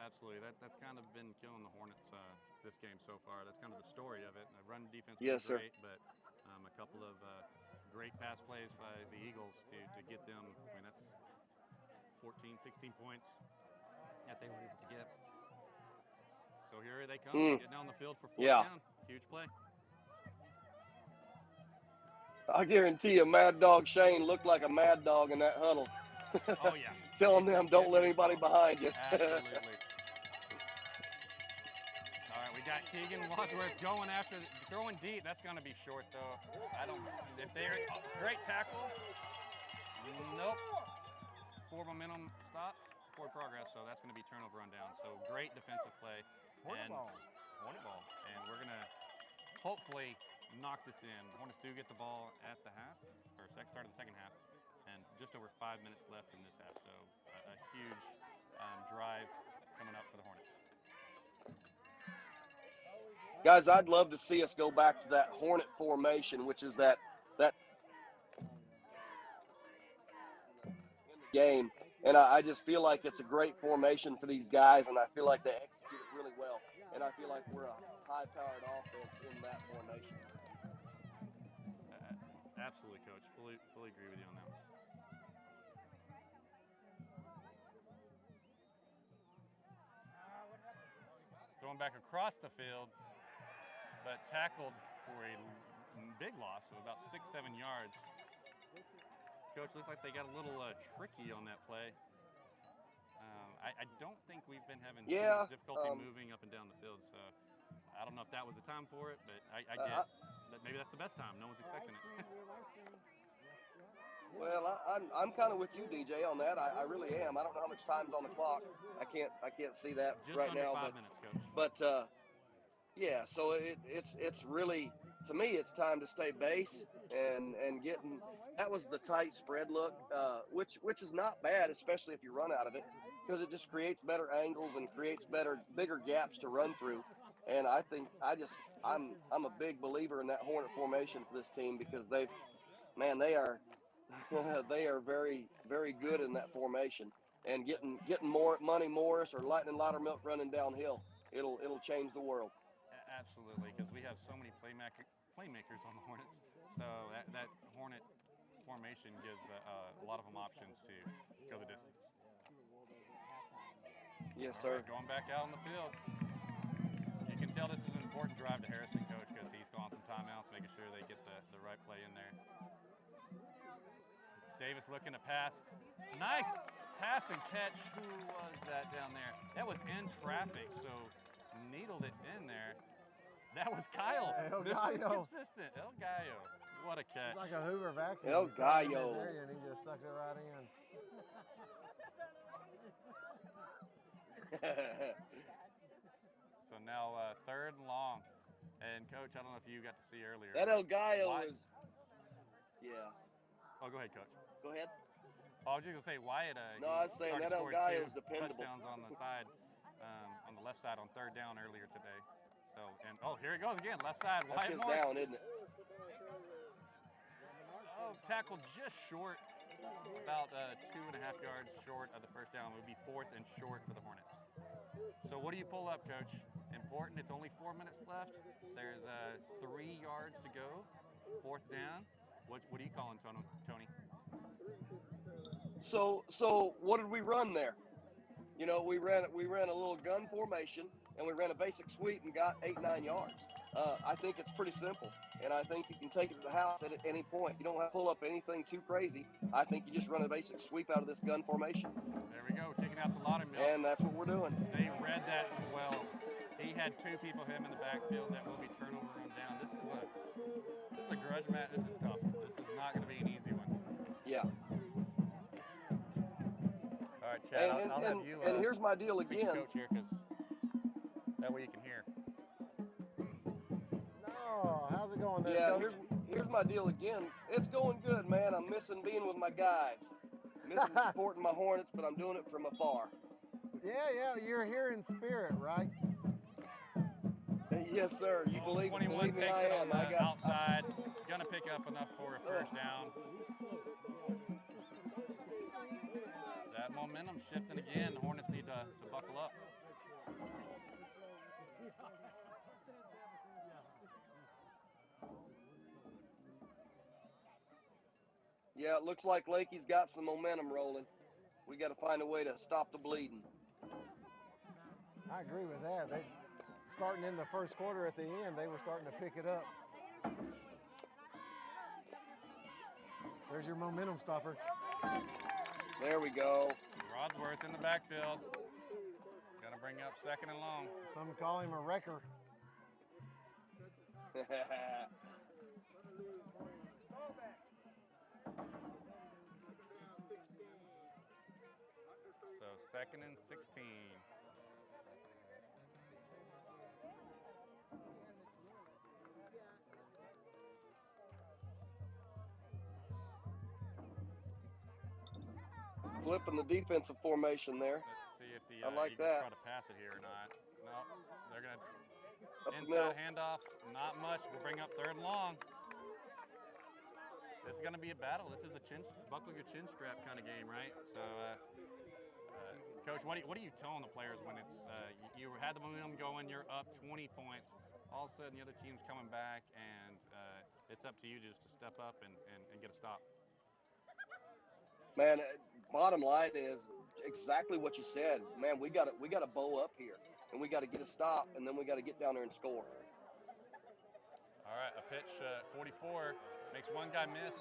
Absolutely. That's kind of been killing the Hornets this game so far. That's kind of the story of it. The run defense was great, but a couple of great pass plays by the Eagles to get them. I mean, 14, 16 points that they were able to get. So here they come, getting down the field for 4th down. Huge play. I guarantee you, Mad Dog Shane looked like a mad dog in that huddle. Oh, yeah. Telling them, don't let anybody behind you. Absolutely. All right, we got Keegan Wadsworth going after, throwing deep. That's going to be short, though. If they're, great tackle. Nope. Forward momentum stops, forward progress, so that's going to be turnover on down. So great defensive play. Hornet ball. And we're going to hopefully knock this in. Hornets do get the ball at the half, or start of the second half, and just over 5 minutes left in this half. So a huge drive coming up for the Hornets. Guys, I'd love to see us go back to that Hornet formation, which is that in the game. And I just feel like it's a great formation for these guys, and I feel like they execute it really well. And I feel like we're a high-powered offense in that formation. Absolutely, Coach. Fully agree with you on that one. Throwing back across the field, but tackled for a big loss of about 6-7 yards. Coach, looked like they got a little tricky on that play. I don't think we've been having too much difficulty moving up and down the field, so I don't know if that was the time for it, but I get that maybe that's the best time. No one's expecting it. Well, I'm kind of with you, DJ, on that. I really am. I don't know how much time's on the clock. I can't see that Just right under now. 5 minutes, Coach. But yeah, so it's really, to me, it's time to stay base and getting. That was the tight spread look, which is not bad, especially if you run out of it, because it just creates better angles and creates bigger gaps to run through. And I think I'm a big believer in that Hornet formation for this team, because they are they are very, very good in that formation. And getting more Money Morris or Lightning Loudermilk running downhill, it'll change the world. Absolutely, because we have so many playmakers on the Hornets. So that Hornet formation gives a lot of them options to go the distance. Yes, All sir. right, going back out on the field. You can tell this is an important drive to Harrison, Coach, because he's calling some timeouts, making sure they get the right play in there. Davis looking to pass. Nice pass and catch. Who was that down there? That was in traffic, so needled it in there. That was Kyle. El Mr. Gallo. Consistent. El Gallo. What a catch. It's like a Hoover vacuum. El You throw it in his Gallo. area and he just sucks it right in. So now 3rd and long. And Coach, I don't know if you got to see earlier. That El Gallo is, yeah. Oh, go ahead, Coach. Go ahead. Oh, I was just going to say, Wyatt. No, I was saying that El Gallo is dependable. Touchdowns on the side, on the left side on 3rd down earlier today. So, and here it goes again, left side. That's Wyatt his Morris. down, isn't it? Oh, tackled just short, about 2.5 yards short of the 1st down. It would be 4th and short for the Hornets. So what do you pull up, Coach? Important, it's only 4 minutes left. There's 3 yards to go, 4th down. What are you calling, Tony? So what did we run there? You know, we ran a little gun formation, and we ran a basic sweep and got 8-9 yards. I think it's pretty simple, and I think you can take it to the house at any point. You don't have to pull up anything too crazy. I think you just run a basic sweep out of this gun formation. There we go, kicking out the Loudermilk. And that's what we're doing. They read that well. He had 2 people him in the backfield. That will be turnover on down. This is a grudge match. This is tough. This is not going to be an easy one. Yeah. All right, Chad, I'll have you. And here's my deal speak again. to Coach here, because that way you can hear. No, how's it going there, Yeah, Coach? here's my deal again. It's going good, man. I'm missing being with my guys. Missing supporting my Hornets, but I'm doing it from afar. Yeah, you're here in spirit, right? Yes, sir. You believe 21 me, takes I it am. on the outside. Gonna pick up enough for a 1st down. That momentum shifting again. The Hornets need to buckle up. Yeah, it looks like Leakey's got some momentum rolling. We got to find a way to stop the bleeding. I agree with that. They starting in the first quarter at the end, they were starting to pick it up. There's your momentum stopper. There we go. Brodsworth in the backfield. Got to bring up 2nd and long. Some call him a wrecker. So 2nd and 16. Flipping the defensive formation there. Let's see if the I like Eagles that. try to pass it here or not. No, they're going to Up the middle. inside handoff. Not much. We'll bring up 3rd and long. This is going to be a battle. This is a buckle your chin strap kind of game, right? So, Coach, what are you telling the players when it's you had the momentum going, you're up 20 points, all of a sudden the other team's coming back, and it's up to you just to step up and get a stop? Man, bottom line is exactly what you said. Man, we got to bow up here, and we got to get a stop, and then we got to get down there and score. All right, a pitch, 44, makes one guy miss.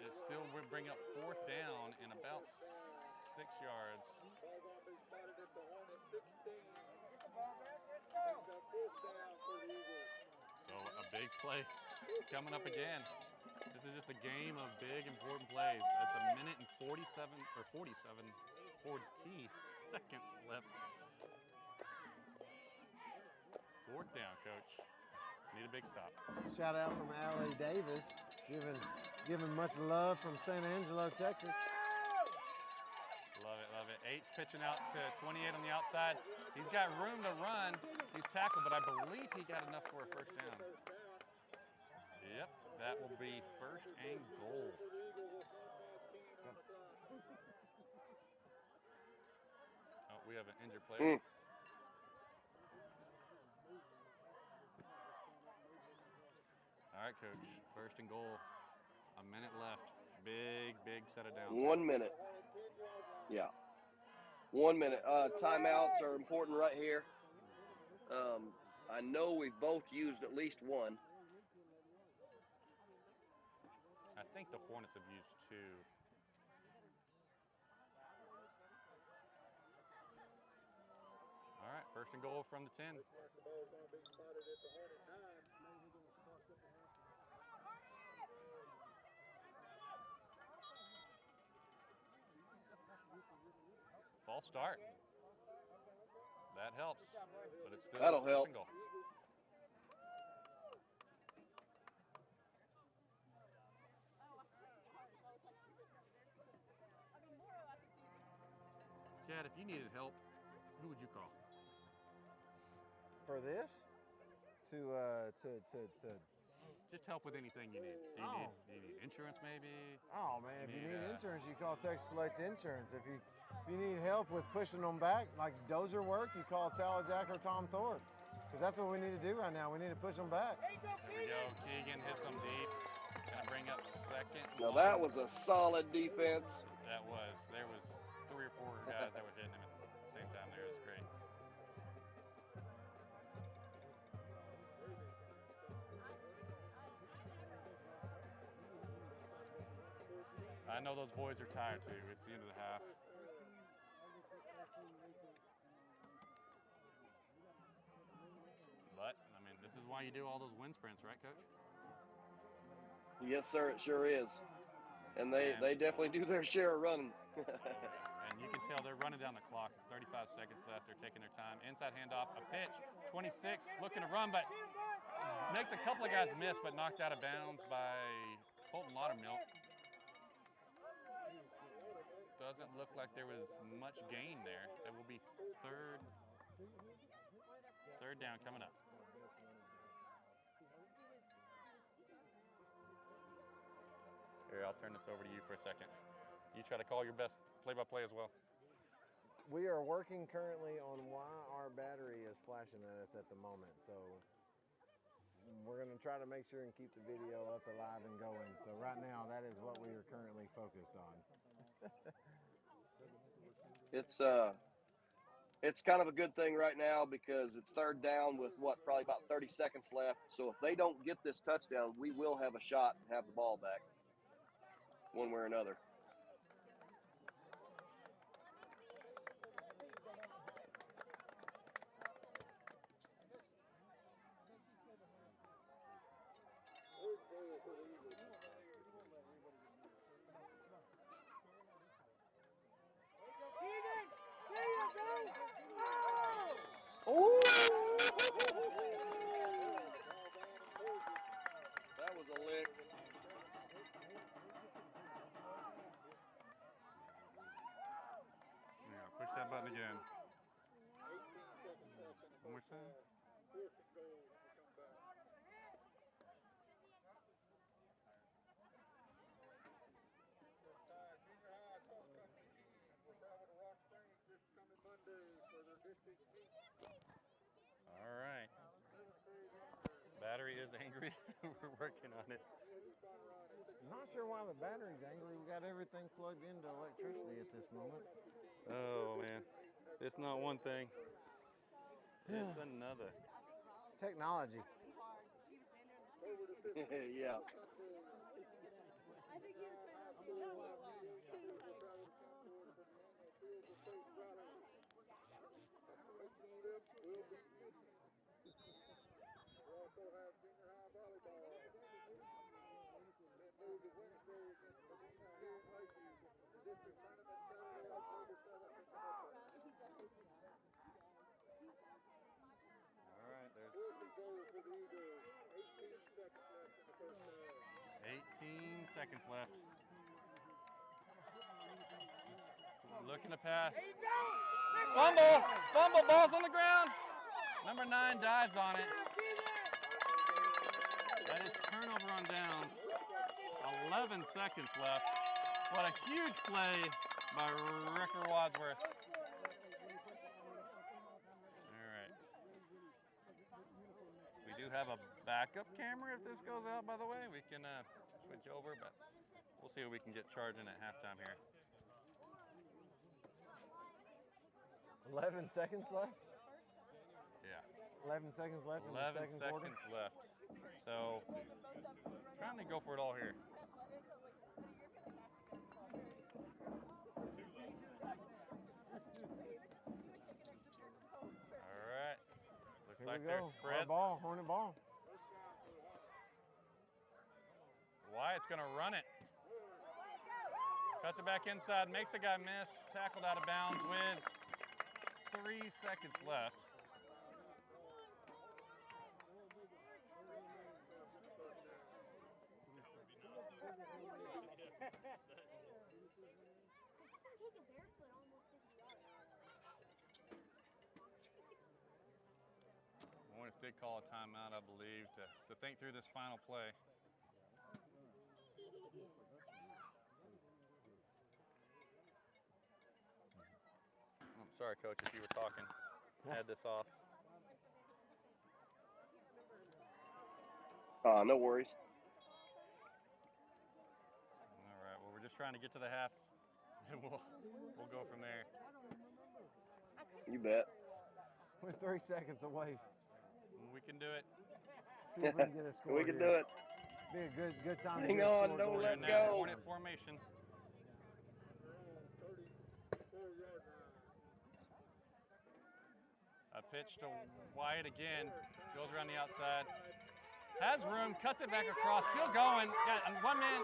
It still will bring up 4th down and about 6 yards. So a big play coming up again. This is just a game of big, important plays. It's a minute and 40 seconds left. 4th down, Coach. Need a big stop. Shout out from Allie Davis, giving much love from San Angelo, Texas. Love it, love it. 8's pitching out to 28 on the outside. He's got room to run. He's tackled, but I believe he got enough for a 1st down. Yep, that will be 1st and goal. Oh, we have an injured player. All right, Coach, 1st and goal. A minute left. Big set of downs. 1 minute. Yeah. 1 minute. Timeouts are important right here. I know we've both used at least one. I think the Hornets have used 2. All right, 1st and goal from the 10. False start. That helps, but it's still That'll help. Goal. Chad, if you needed help, who would you call? For this? To Just help with anything you need. Do you need insurance maybe? Oh man, if you need insurance, you call Texas Select Insurance. If you need help with pushing them back, like dozer work, you call Jack or Tom Thorpe. Because that's what we need to do right now. We need to push them back. There we go. Keegan hits them deep. Gonna bring up 2nd. Now that was a solid defense. That was. There was 3 or 4 guys that were hitting him at the same time there. It was great. I know those boys are tired too. It's the end of the half. But, I mean, this is why you do all those wind sprints, right, Coach? Yes, sir, it sure is. And they definitely do their share of running. And you can tell they're running down the clock. It's 35 seconds left. They're taking their time. Inside handoff, a pitch. 26, looking to run, but makes a couple of guys miss, but knocked out of bounds by Colton Laudermilk. Doesn't look like there was much gain there. It will be third down coming up. Here, I'll turn this over to you for a second. You try to call your best play-by-play as well. We are working currently on why our battery is flashing at us at the moment. So we're going to try to make sure and keep the video up alive and going. So right now, that is what we are currently focused on. It's kind of a good thing right now because it's third down with probably about 30 seconds left. So if they don't get this touchdown, we will have a shot and have the ball back one way or another. Oh! That was a lick. Yeah, push that button again. One more time. All right. Battery is angry. We're working on it. Not sure why the battery's angry. We got everything plugged into electricity at this moment. Oh man, it's not one thing. It's another. Technology. Yeah. All right, there's 18 seconds left. Looking to pass. Fumble! Fumble, ball's on the ground. Number 9 dives on it. That is turnover on downs. 11 seconds left. What a huge play by Ricker Wadsworth. All right. We do have a backup camera if this goes out, by the way. We can switch over, but we'll see what we can get charging at halftime here. 11 seconds left? Yeah. 11 seconds left in the 11 second quarter? seconds left. So, trying to go for it all here. All right. Looks Here like we they're go. spread. Our ball, Hornet ball. Wyatt's going to run it. Cuts it back inside, makes the guy miss. Tackled out of bounds with 3 seconds left. Hornets did call a timeout, I believe, to think through this final play. I'm sorry, Coach, if you were talking. I had this off. No worries. All right, well, we're just trying to get to the half, and we'll go from there. You bet. We're 3 seconds away. We can do it. See if we can get a score. We can here. do it. Be a good time to Hang get a on, score don't going. let Now, go. Hornet formation. A pitch to Wyatt again. Goes around the outside. Has room, cuts it back across. Still going. Got one man.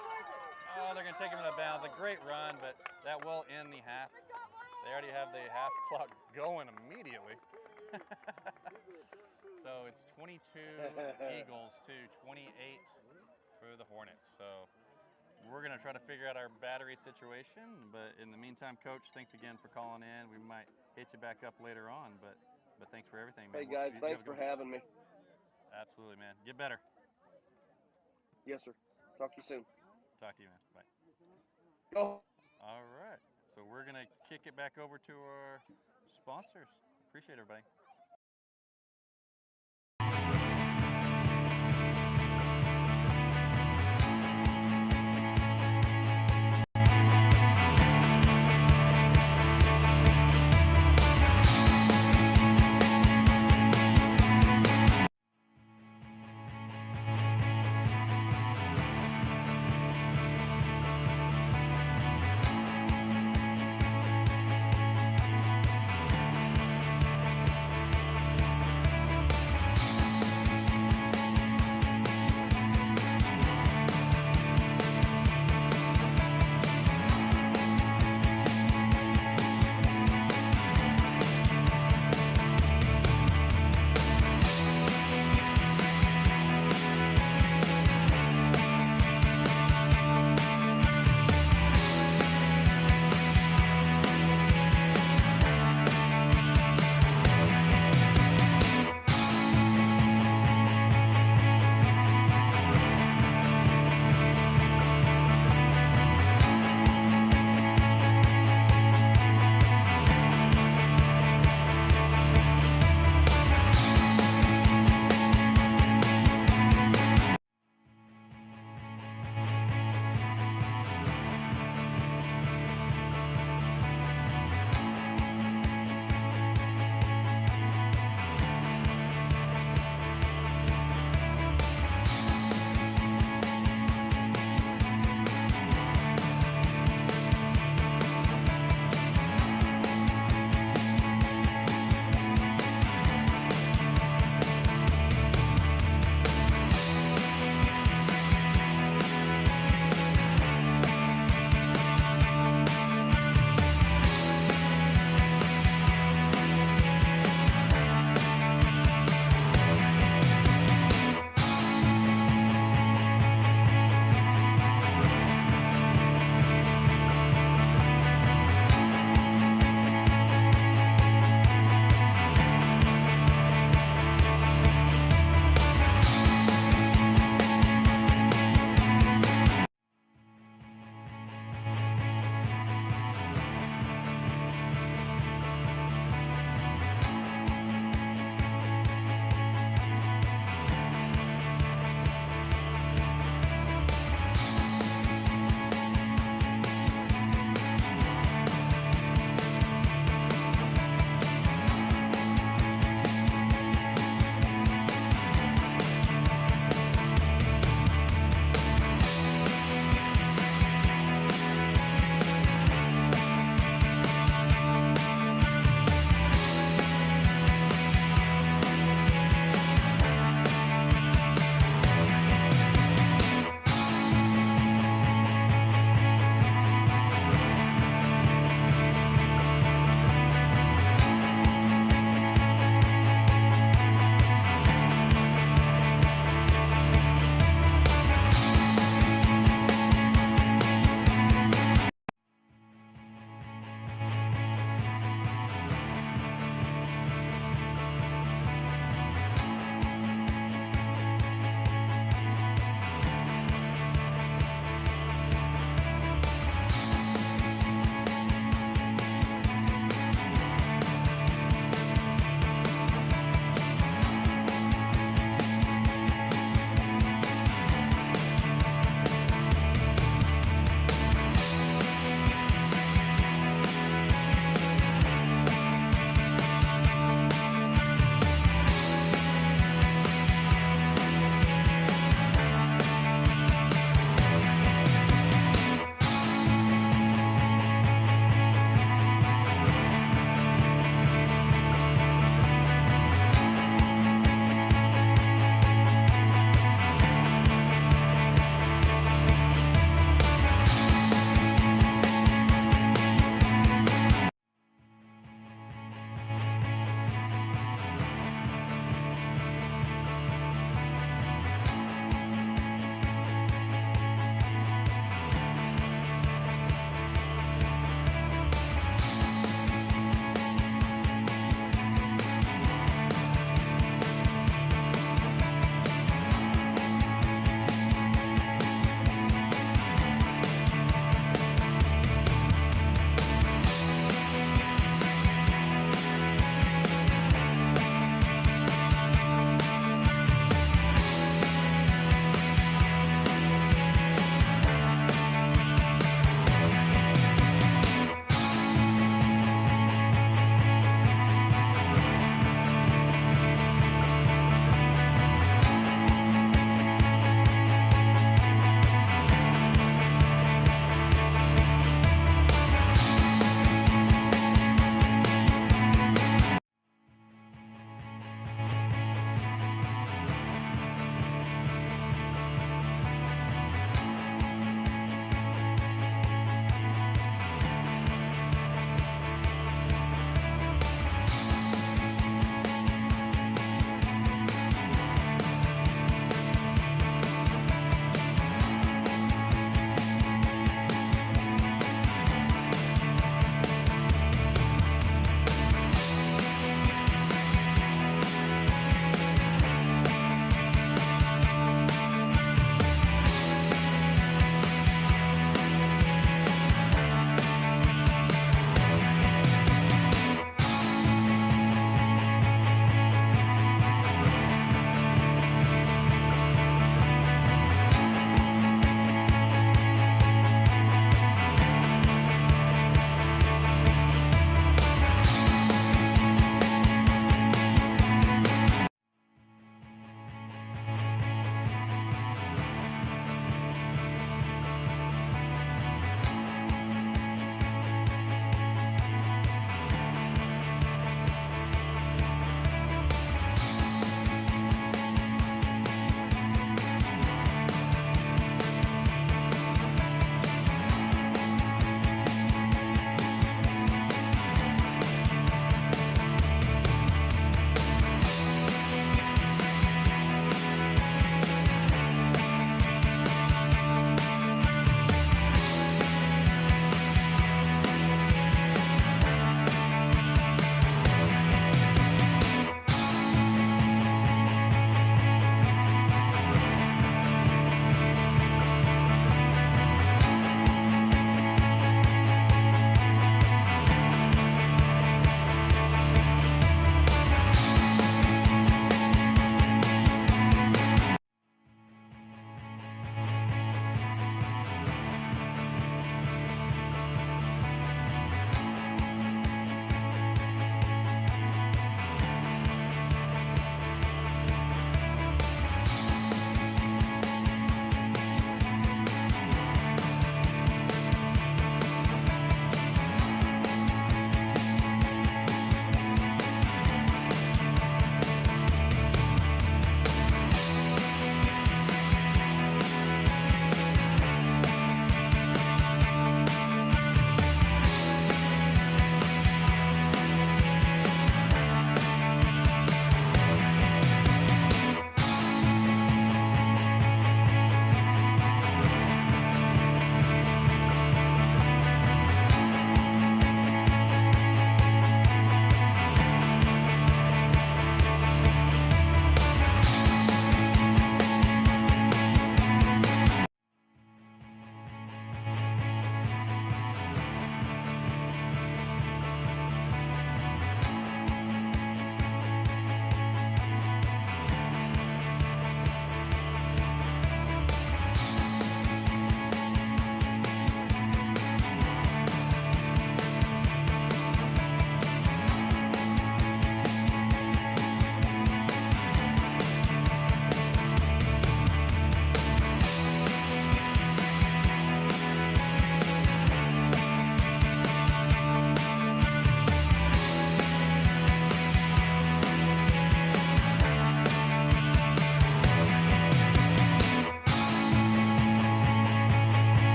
Oh, they're going to take him out of bounds. A great run, but that will end the half. They already have the half clock going immediately. So it's 22 Eagles to 28 for the Hornets. So we're going to try to figure out our battery situation. But in the meantime, Coach, thanks again for calling in. We might hit you back up later on, but thanks for everything, man. Hey, guys, thanks for having me. Absolutely, man. Get better. Yes, sir. Talk to you soon. Talk to you, man. Bye. Go. All right. So we're going to kick it back over to our sponsors. Appreciate everybody.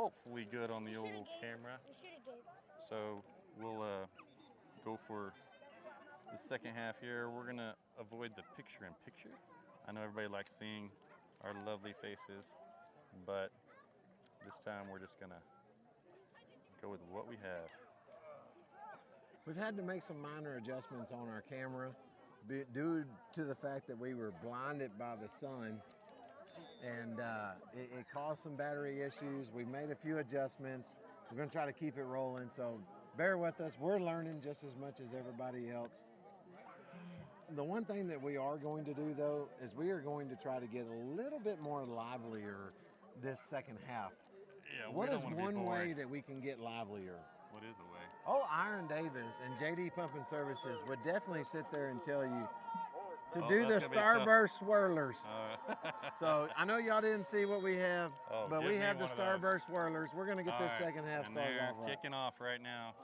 hopefully good on the old camera. So we'll go for the second half here. We're gonna avoid the picture-in-picture. I know everybody likes seeing our lovely faces, but this time we're just gonna go with what we have. We've had to make some minor adjustments on our camera due to the fact that we were blinded by the sun, and it caused some battery issues. We've made a few adjustments. We're going to try to keep it rolling, so bear with us. We're learning just as much as everybody else. The one thing that we are going to do, though, is we are going to try to get a little bit more livelier this second half. Yeah, what is one way that we can get livelier? What is a way? Oh, Irion Davis and JD Pumping Services would definitely sit there and tell you to do the Starburst swirlers. So I know y'all didn't see what we have, but we have the Starburst swirlers. We're going to get this second half started off right. Kicking off right now.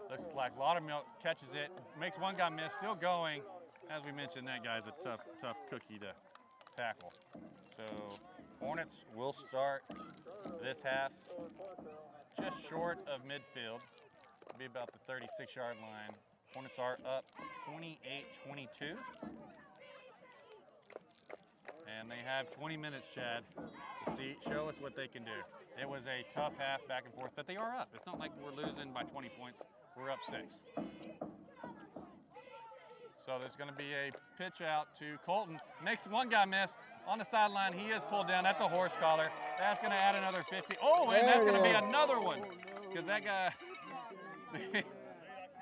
Looks like Laudermilk catches it, makes one guy miss, still going. As we mentioned, that guy's a tough cookie to tackle. So Hornets will start this half just short of midfield. It'll be about the 36-yard line. Hornets are up 28-22. And they have 20 minutes, Chad, to show us what they can do. It was a tough half back and forth, but they are up. It's not like we're losing by 20 points. We're up 6. So there's going to be a pitch out to Colton. Makes one guy miss. On the sideline, he is pulled down. That's a horse collar. That's going to add another 50. Oh, and that's going to be another one. Because that guy,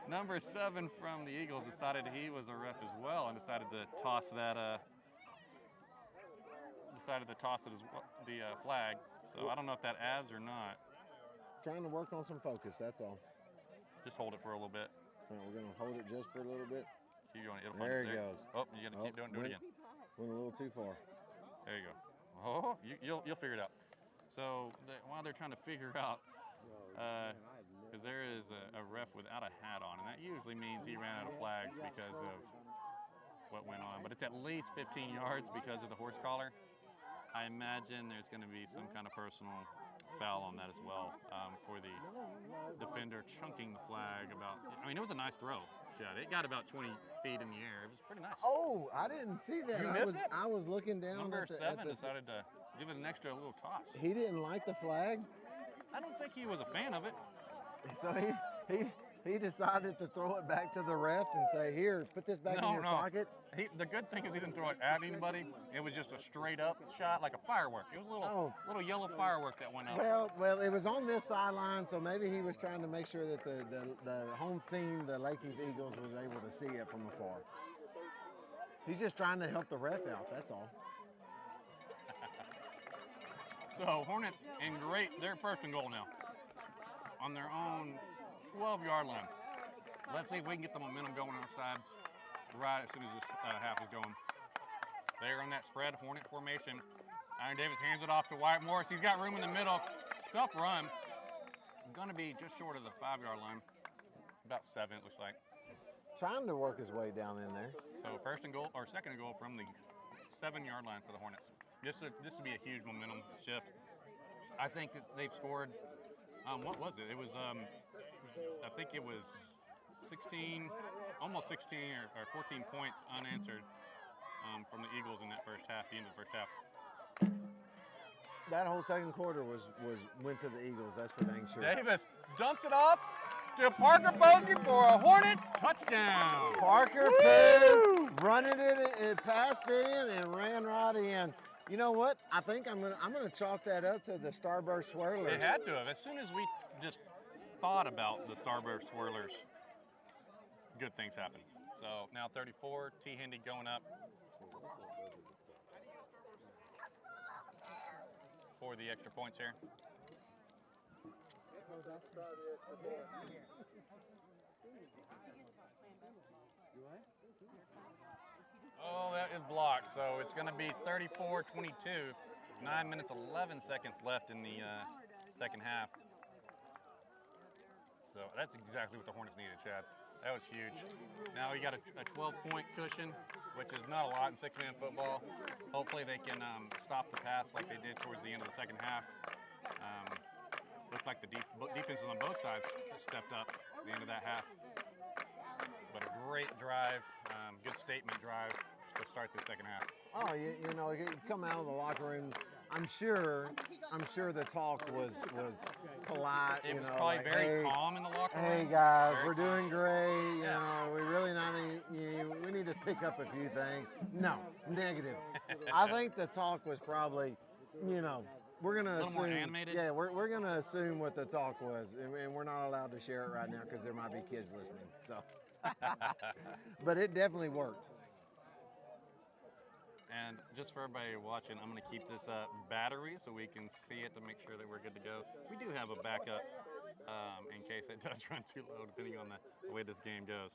number 7 from the Eagles, decided he was a ref as well and decided to toss that, the flag. So I don't know if that adds or not. Trying to work on some focus, that's all. Just hold it for a little bit. Right, we're going to hold it just for a little bit. Keep going. It'll there it goes. Oh, you got to keep doing it again. Went a little too far. There you go. Oh, you'll figure it out. So while they're trying to figure out, because there is a ref without a hat on, and that usually means he ran out of flags because of what went on. But it's at least 15 yards because of the horse collar. I imagine there's going to be some kind of personal foul on that as well for the defender chunking the flag about. I mean, it was a nice throw, Chad. It got about 20 feet in the air. It was pretty nice. Oh, I didn't see that. I was looking down. Number 7 decided to give it an extra little toss. He didn't like the flag? I don't think he was a fan of it. So he decided to throw it back to the ref and say, here, put this back in your pocket? The good thing is he didn't throw it at anybody. It was just a straight up shot, like a firework. It was a little yellow firework that went up. Well, it was on this sideline, so maybe he was trying to make sure that the home team, the Leakey Eagles, was able to see it from afar. He's just trying to help the ref out, that's all. So Hornets they're first and goal now on their own 12-yard line. Let's see if we can get the momentum going on our side right as soon as this half is going. They're on that spread Hornet formation. Irion Davis hands it off to Wyatt Morris. He's got room in the middle. Tough run. Going to be just short of the 5-yard line. About 7, it looks like. Trying to work his way down in there. So second and goal from the 7-yard line for the Hornets. This would be a huge momentum shift. I think that they've scored. What was it? It was. I think it was 16, almost 16 or 14 points unanswered from the Eagles in that first half. The end of the first half. That whole second quarter went to the Eagles. That's for dang sure. Davis dumps it off to Parker Posey for a Hornet touchdown. Parker Posey running it passed in and ran right in. You know what? I think I'm gonna chalk that up to the Starburst swirlers. It had to have. As soon as we just thought about the Starburst swirlers, good things happen. So now 34, T. Hendy going up for the extra points here. Oh, that is blocked. So it's going to be 34-22. 9 minutes, 11 seconds left in the second half. So that's exactly what the Hornets needed, Chad. That was huge. Now we got a 12-point cushion, which is not a lot in 6-man football. Hopefully they can stop the pass like they did towards the end of the second half. defenses on both sides stepped up at the end of that half. But a great drive, good statement drive to start the second half. Oh, you know, you come out of the locker room. I'm sure the talk was polite. It was know, probably like, very hey, calm in the locker room. Hey guys, Very we're calm. doing great. You Yeah. know, we really not. We need to pick up a few things. No, negative. I think the talk was probably, you know, we're gonna A little assume. more animated? Yeah, we're gonna assume what the talk was, and we're not allowed to share it right now because there might be kids listening. So, but it definitely worked. And just for everybody watching, I'm going to keep this battery so we can see it to make sure that we're good to go. We do have a backup in case it does run too low, depending on the way this game goes.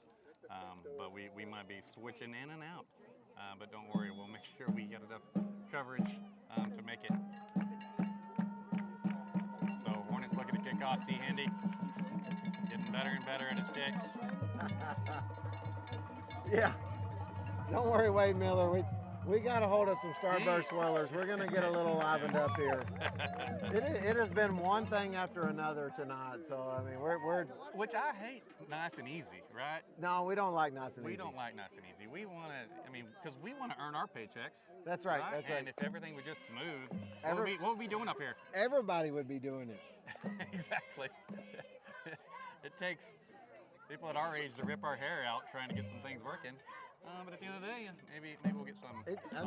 But we might be switching in and out. But don't worry, we'll make sure we get enough coverage to make it. So Hornets looking to kick off. T-Handy getting better and better at his kicks. Yeah. Don't worry, Wade Miller. We got a hold of some Starburst swellers. We're going to get a little livened up here. It has been one thing after another tonight. So, I mean, we're Which I hate nice and easy, right? no, we don't like nice and easy. We don't like nice and easy. We want to, I mean, because we want to earn our paychecks. That's right. That's right. And if everything was just smooth, what would we be doing up here? Everybody would be doing it. Exactly. It takes people at our age to rip our hair out trying to get some things working. But at the end of the day, maybe we'll get some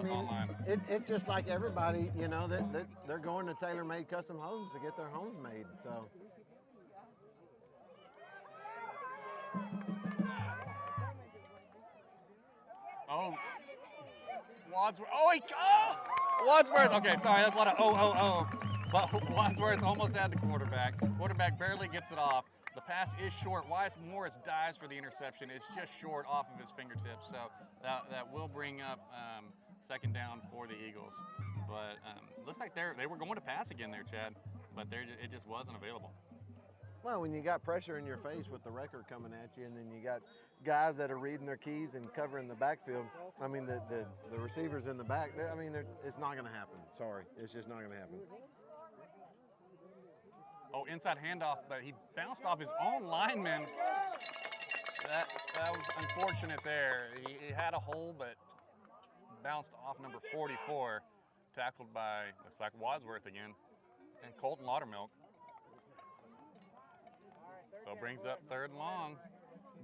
online. It's just like everybody, you know, that they're going to tailor-made custom homes to get their homes made. So. Oh, Wadsworth. Wadsworth. Okay, sorry, that's a lot of But Wadsworth almost had the quarterback. Quarterback barely gets it off. The pass is short. Wyatt Morris dives for the interception. It's just short off of his fingertips. So that will bring up second down for the Eagles. But looks like they were going to pass again there, Chad. But it just wasn't available. Well, when you got pressure in your face with the record coming at you, and then you got guys that are reading their keys and covering the backfield, I mean, the receivers in the back, I mean, it's not going to happen. Sorry, it's just not going to happen. Oh, inside handoff, but he bounced off his own lineman. That was unfortunate there. He had a hole, but bounced off number 44, tackled by, looks like Wadsworth again, and Colton Laudermilk. So it brings up third and long.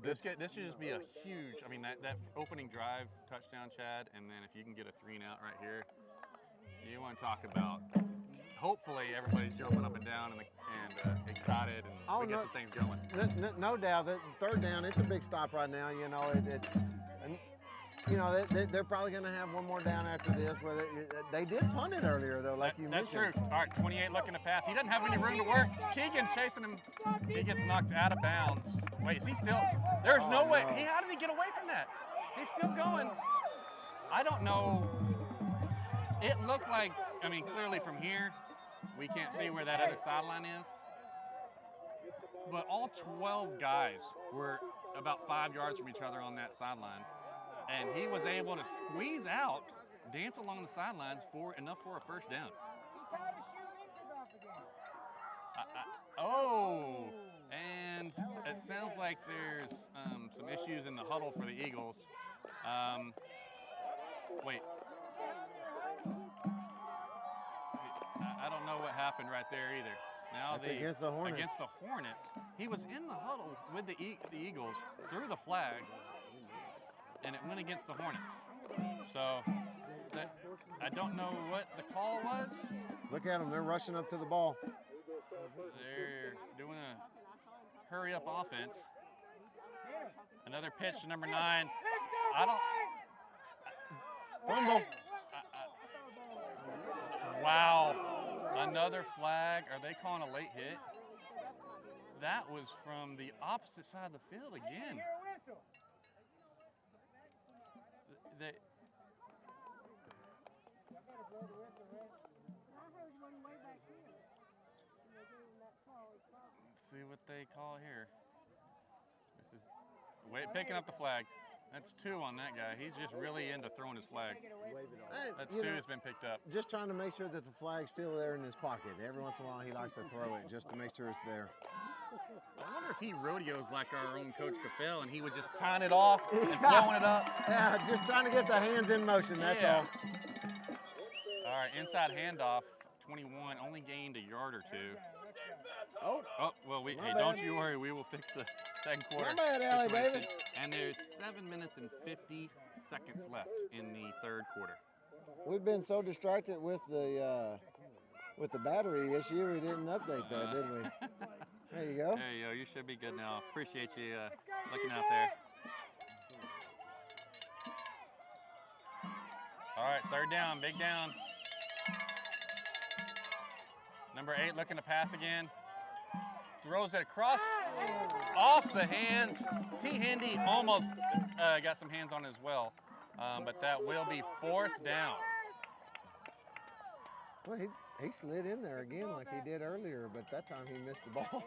This should just be a huge, I mean, that opening drive touchdown, Chad, and then if you can get a 3-and-out right here, you want to talk about, hopefully everybody's jumping up and down and excited and we get some things going. No doubt that third down, it's a big stop right now. You know, they're probably going to have one more down after this. Where they did punt it earlier, though, like you mentioned. That's true. All right, 28 looking to pass. He doesn't have any room to work. Keegan chasing him. He gets knocked out of bounds. Wait, is he still? There's no way. No. How did he get away from that? He's still going. I don't know. It looked like, I mean, clearly from here, we can't see where that other sideline is. But all 12 guys were about 5 yards from each other on that sideline. And he was able to squeeze out, dance along the sidelines for enough for a first down. And it sounds like there's some issues in the huddle for the Eagles. Wait. I don't know what happened right there either. Now That's against the Hornets. Against the Hornets. He was in the huddle with the Eagles, threw the flag, and it went against the Hornets. So I don't know what the call was. Look at them. They're rushing up to the ball. They're doing a hurry-up offense. Another pitch to number 9. Fumble. Wow. Another flag. Are they calling a late hit? That was from the opposite side of the field again. Let's see what they call here. This is picking up the flag. That's 2 on that guy. He's just really into throwing his flag. That's 2 that's been picked up. Just trying to make sure that the flag's still there in his pocket. Every once in a while, he likes to throw it just to make sure it's there. I wonder if he rodeos like our own Coach Caffell, and he was just tying it off and throwing it up. Yeah, just trying to get the hands in motion, that's all. All right, inside handoff, 21, only gained a yard or 2. Oh, well, hey, bad. don't you worry, we will fix the second quarter. My bad, Allie Davis. And there's 7 minutes and 50 seconds left in the third quarter. We've been so distracted with the battery issue, we didn't update that, did we? There you go. There you go. You should be good now. Appreciate you looking out there. All right, third down, big down. Number 8 looking to pass again. Throws it across, off the hands. T. Handy almost got some hands on it as well, but that will be 4th down. Well, he slid in there again like he did earlier, but that time he missed the ball.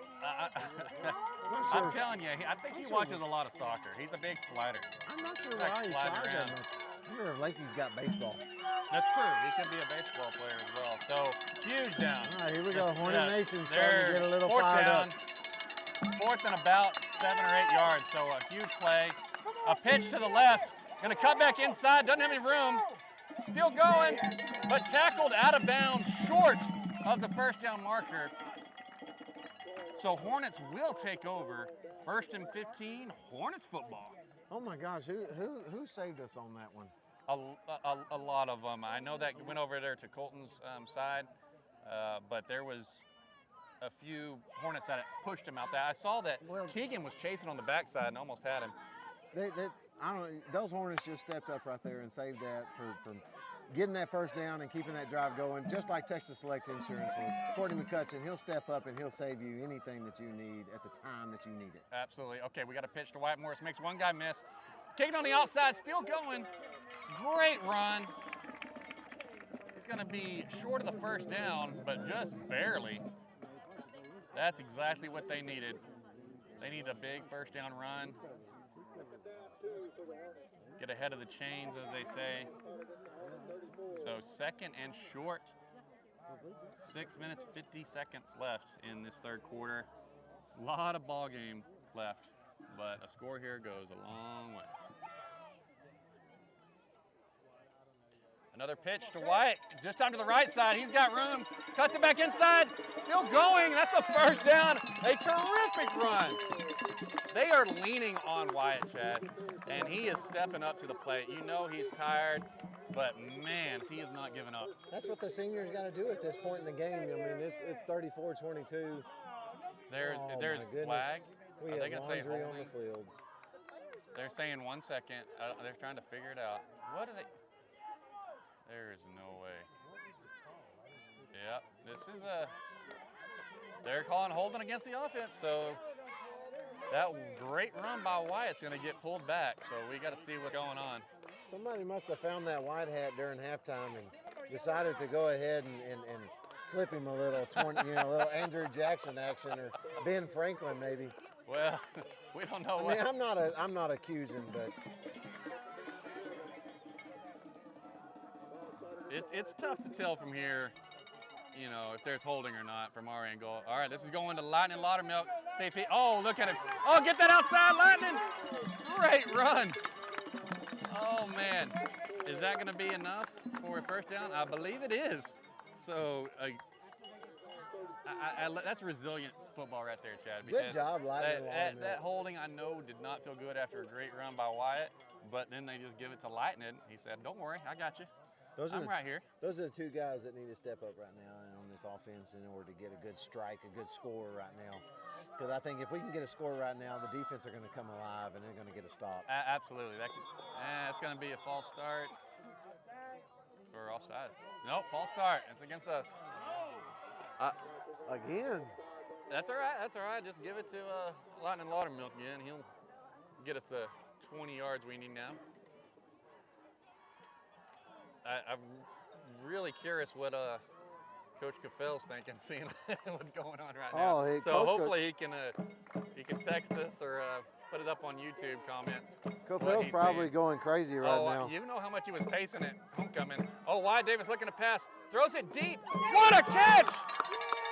I'm telling you, I think he watches a lot of soccer. He's a big slider. I'm not sure why he slides that much. I wonder if Leakey's got baseball. That's true. He could be a baseball player as well. So, huge down. All right, here we go. Hornet Nation starting to get a little 4th fired down. up. 4th and about 7 or 8 yards. So, a huge play. A pitch to the left. Going to cut back inside. Doesn't have any room. Still going, but tackled out of bounds short of the 1st down marker. So, Hornets will take over. 1st and 15, Hornets football. Oh my gosh, who saved us on that one? A lot of them. I know that went over there to Colton's side, but there was a few Hornets that pushed him out there. I saw that Keegan was chasing on the backside and almost had him. I don't know, those Hornets just stepped up right there and saved that from getting that 1st down and keeping that drive going, just like Texas Select Insurance will. Courtney McCutcheon, he'll step up and he'll save you anything that you need at the time that you need it. Absolutely. Okay, we got a pitch to Wyatt Morris. Makes one guy miss. Kicking on the outside, still going. Great run. He's going to be short of the 1st down, but just barely. That's exactly what they needed. They need a big 1st down run. Get ahead of the chains, as they say. So 2nd and short. 6 minutes, 50 seconds left in this third quarter. A lot of ball game left, but a score here goes a long way. Another pitch to White, just time to the right side. He's got room, cuts it back inside, still going. That's a 1st down. A terrific run. They are leaning on Wyatt, Chad, and he is stepping up to the plate. You know he's tired, but man, he is not giving up. That's what the seniors got to do at this point in the game. I mean, it's 34-22. There's flag. We Are they have going to say laundry on holding? the field. They're saying 1 second. They're trying to figure it out. What are they? There is no way. Yep, this is they're calling holding against the offense, so that great run by Wyatt's going to get pulled back, so we got to see what's going on. Somebody must have found that white hat during halftime and decided to go ahead and slip him a little, a little Andrew Jackson action or Ben Franklin maybe. Well, we don't know I mean, I'm not accusing, but it's tough to tell from here, if there's holding or not from our angle. All right, this is going to Lightning Laudermilk. Safety. Oh, look at it. Oh, get that outside, Lightning. Great run. Oh, man. Is that going to be enough for a 1st down? I believe it is. So, that's resilient football right there, Chad. Good job, Lightning. That holding, I know, did not feel good after a great run by Wyatt, but then they just give it to Lightning. He said, don't worry, I got you. I'm right here. Those are the 2 guys that need to step up right now on this offense in order to get a good strike, a good score right now. Because I think if we can get a score right now, the defense are going to come alive and they're going to get a stop. Absolutely. It's going to be a false start or offside. Nope, false start. It's against us. Again. That's all right. That's all right. Just give it to Lightning Laudermilk again. He'll get us the 20 yards we need now. I'm really curious what Coach Cafel's thinking, seeing what's going on right Oh, now. hey, So Coach hopefully he can text us or put it up on YouTube comments. Cofel's probably going crazy right now. You know how much he was pacing at homecoming. Oh, wide Davis looking to pass. Throws it deep. What a catch!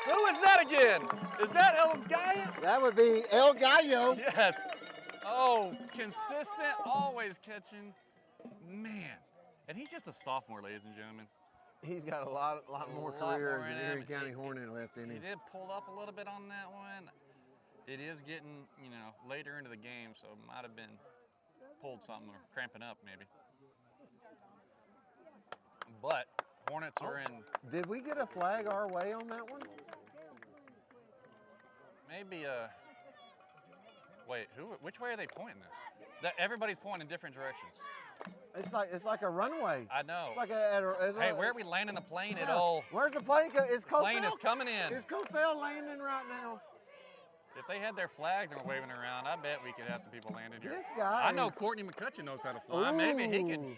Who is that again? Is that El Gallo? That would be El Gallo. Yes. Oh, consistent, always catching. Man. And he's just a sophomore, ladies and gentlemen. He's got a lot more career as an Erie County Hornet left in him. He did pull up a little bit on that one. It is getting, later into the game, so it might have been pulled something or cramping up maybe. But Hornets are in. Did we get a flag our way on that one? Maybe wait, which way are they pointing this? Everybody's pointing in different directions. It's like a runway. I know. It's like hey, where are we landing the plane at all? Where's the plane? Is Cofell? Plane is coming in. Is Cofell landing right now? If they had their flags and were waving around, I bet we could have some people landing here. This guy. I know Courtney McCutcheon knows how to fly. Maybe he can.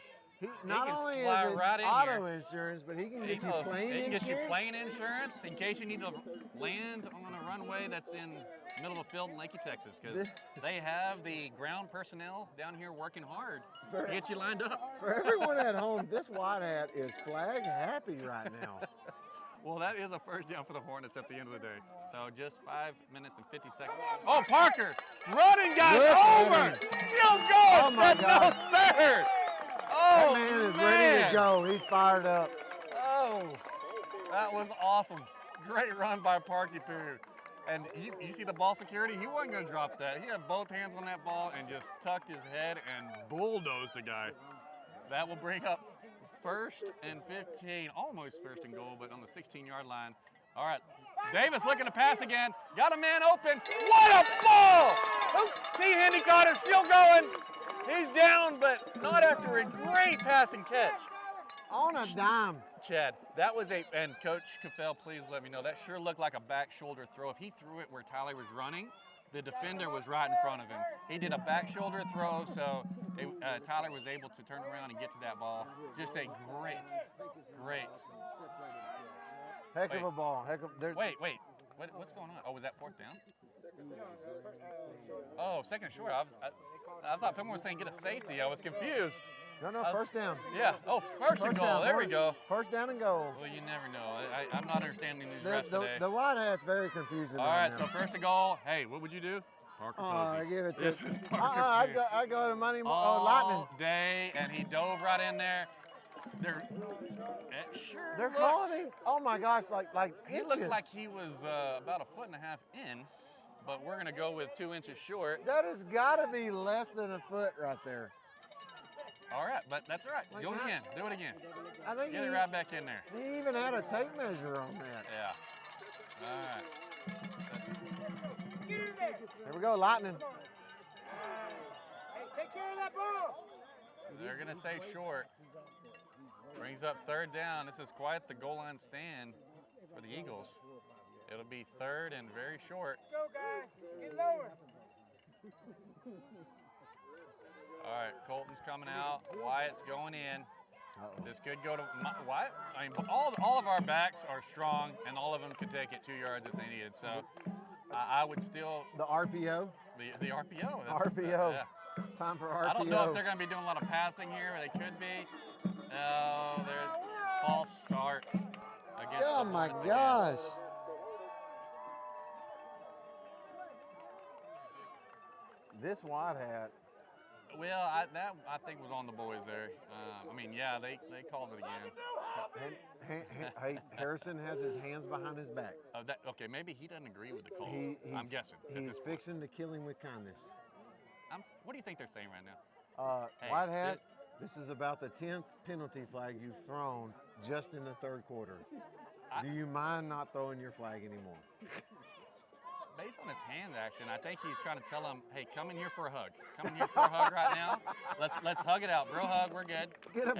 Not only is it auto insurance, but he can get you plane insurance. He can get you plane insurance in case you need to land on a runway that's in the middle of a field in Leakey, Texas, because they have the ground personnel down here working hard to get you lined up. For everyone at home, this white hat is flag happy right now. Well, that is a first down for the Hornets at the end of the day. So just 5 minutes and 50 seconds. Oh, Parker running guys over. Still going. Oh my God. No, sir. Oh, that man is ready to go. He's fired up. Oh, that was awesome. Great run by Parky Poo. And you see the ball security? He wasn't going to drop that. He had both hands on that ball and just tucked his head and bulldozed the guy. That will bring up 1st and 15, almost 1st and goal, but on the 16-yard line. All right, Davis looking to pass again. Got a man open. What a ball! T. Hendicott is still going. He's down, but not after a great passing catch. On a dime. Chad, that was and Coach Cofell, please let me know, that sure looked like a back shoulder throw. If he threw it where Tyler was running, the defender was right in front of him. He did a back shoulder throw, so Tyler was able to turn around and get to that ball. Just a great. Heck of a ball. Wait. What's going on? Oh, was that 4th down? Oh, 2nd short. I thought someone was saying get a safety. I was confused. No, 1st down. Yeah. Oh, first and goal. There we go. 1st down and goal. Well, you never know. I'm not understanding these refs today. The white hat's very confusing. All right, so 1st and goal. Hey, what would you do? Parker I give it to Parker. I go to money. All Lightning. Day, and he dove right in there. They're calling him. Oh my gosh, like he inches. looked like he was about 1.5 feet in, but we're gonna go with 2 inches short. That has got to be less than a foot right there. All right, but that's all right. Do it again. Do it again. I think Get it right back in there. He even had a tape measure on that. Yeah. All right. Here we go, Lightning. Hey, take care of that ball. They're gonna say short. Brings up 3rd down. This is quite the goal line stand for the Eagles. It'll be 3rd and very short. Let's go, guys. Get lower. All right, Colton's coming out. Wyatt's going in. This could go to Wyatt. I mean, all of our backs are strong, and all of them could take it 2 yards if they needed. So I would still. The RPO? The RPO. RPO. Yeah. It's time for RPO. I don't know if they're going to be doing a lot of passing here, but they could be. Oh, there's false start. Oh my gosh. This white hat. Well, I think was on the boys there. I mean, yeah, they called it again. Hey, Harrison has his hands behind his back. Okay, maybe he doesn't agree with the call. I'm guessing. He's fixing to kill him with kindness. What do you think they're saying right now? Hey, white hat, this is about the 10th penalty flag you've thrown just in the 3rd quarter. Do you mind not throwing your flag anymore? Based on his hand action, I think he's trying to tell him, hey, come in here for a hug. Come in here for a hug right now. Let's hug it out. Bro hug, we're good. Get a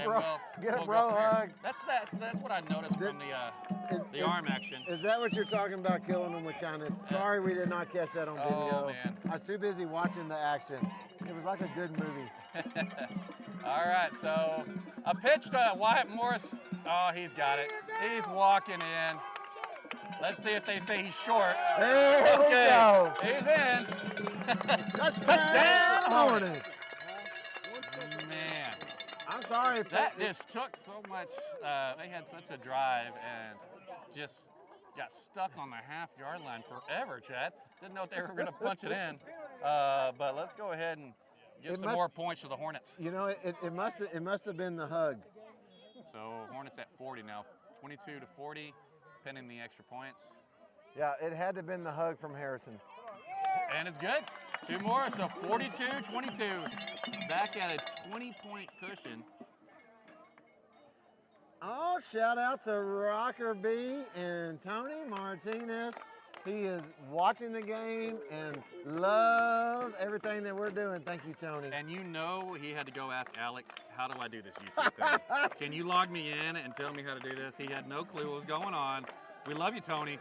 bro hug. That's what I noticed from the arm action. Is that what you're talking about, killing them with kindness? Sorry we did not catch that on video. Oh, man. I was too busy watching the action. It was like a good movie. All right, so a pitch to Wyatt Morris. Oh, he's got it. He's walking in. Let's see if they say he's short. There we go. He's in. Touchdown, Hornets. Man. I'm sorry if That just took so much. They had such a drive and just got stuck on the half-yard line forever, Chad. Didn't know if they were going to punch it in. But let's go ahead and give some more points to the Hornets. You know, it must have been the hug. So Hornets at 40 now, 22 to 40, pending the extra points. Yeah, it had to have been the hug from Harrison. And it's good. 2 more, so 42-22. Back at a 20-point cushion. Oh, shout out to Rocker B and Tony Martinez. He is watching the game and love everything that we're doing. Thank you, Tony. And you know he had to go ask Alex, how do I do this YouTube thing? Can you log me in and tell me how to do this? He had no clue what was going on. We love you, Tony,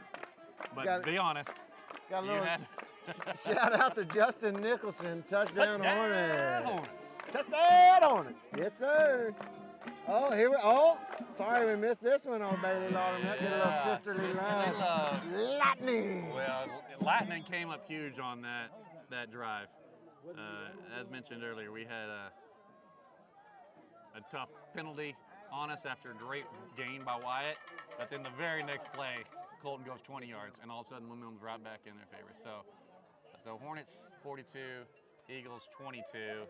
but be honest. Got a little shout out to Justin Nicholson. Touchdown Hornets. Touchdown Hornets. Yes, sir. Oh, sorry we missed this one on Bailey Lawton. Get a little sisterly love. Lightning. Well, Lightning came up huge on that drive. As mentioned earlier, we had a tough penalty on us after a great gain by Wyatt. But then the very next play, Colton goes 20 yards, and all of a sudden momentum's right back in their favor. So Hornets 42, Eagles 22.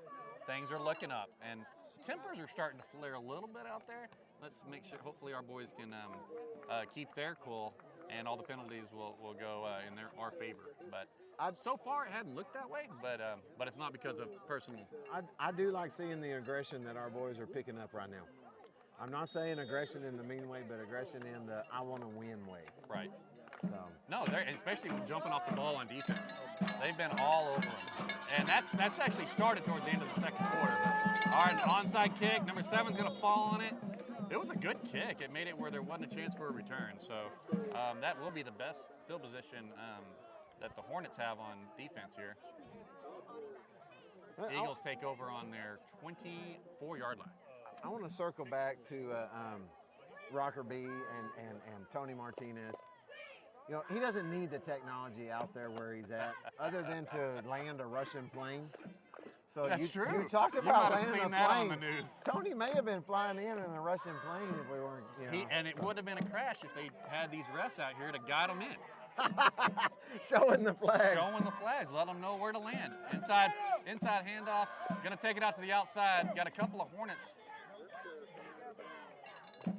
Things are looking up, and tempers are starting to flare a little bit out there. Let's make sure, hopefully our boys can keep their cool, and all the penalties will go in our favor. But so far it hadn't looked that way, but it's not because of personal. I do like seeing the aggression that our boys are picking up right now. I'm not saying aggression in the mean way, but aggression in the I want to win way. Right. So. No, especially jumping off the ball on defense. They've been all over them. And that's actually started towards the end of the second quarter. All right, onside kick. Number 7's going to fall on it. It was a good kick. It made it where there wasn't a chance for a return. So that will be the best field position that the Hornets have on defense here. Eagles take over on their 24-yard line. I want to circle back to Rocker B and Tony Martinez. You know, he doesn't need the technology out there where he's at, other than to land a Russian plane. So That's true. You talked about landing landing a that plane. on the news. Tony may have been flying in a Russian plane if we weren't, you know. And it would have been a crash if they had these refs out here to guide them in. Showing the flags. Showing the flags, let them know where to land. Inside handoff, gonna take it out to the outside. Got a couple of Hornets.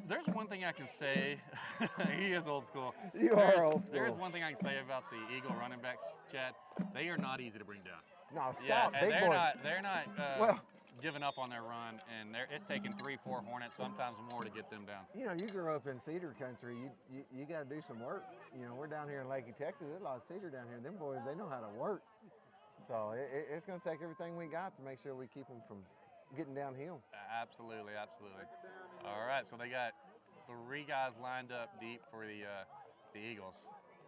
There's one thing I can say. He is old school. You are old school. There's one thing I can say about the Eagle running backs, Chad. They are not easy to bring down. No, stop, big they're boys. They're not giving up on their run, and it's taking 3-4 Hornets, sometimes more, to get them down. You know, you grew up in cedar country. You got to do some work. You know, we're down here in Leakey, Texas. There's a lot of cedar down here. Them boys, they know how to work. So it's going to take everything we got to make sure we keep them from getting downhill. Absolutely, absolutely. All right, so they got 3 guys lined up deep for the Eagles.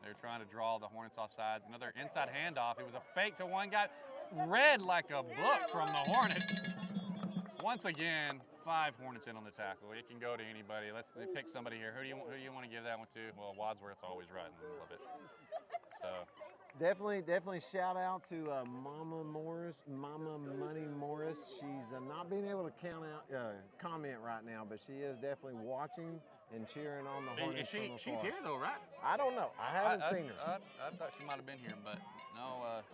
They're trying to draw the Hornets off sides. Another inside handoff. It was a fake to one guy. Read like a book from the Hornets. Once again, 5 Hornets in on the tackle. It can go to anybody. Let's pick somebody here. Who do you want to give that one to? Well, Wadsworth's always right in the middle of it. So definitely shout out to Mama Money Morris. She's not being able to comment right now, but she is definitely watching and cheering on the Hornets from afar. She's here though, right? I don't know. I haven't seen her. I thought she might have been here, but no.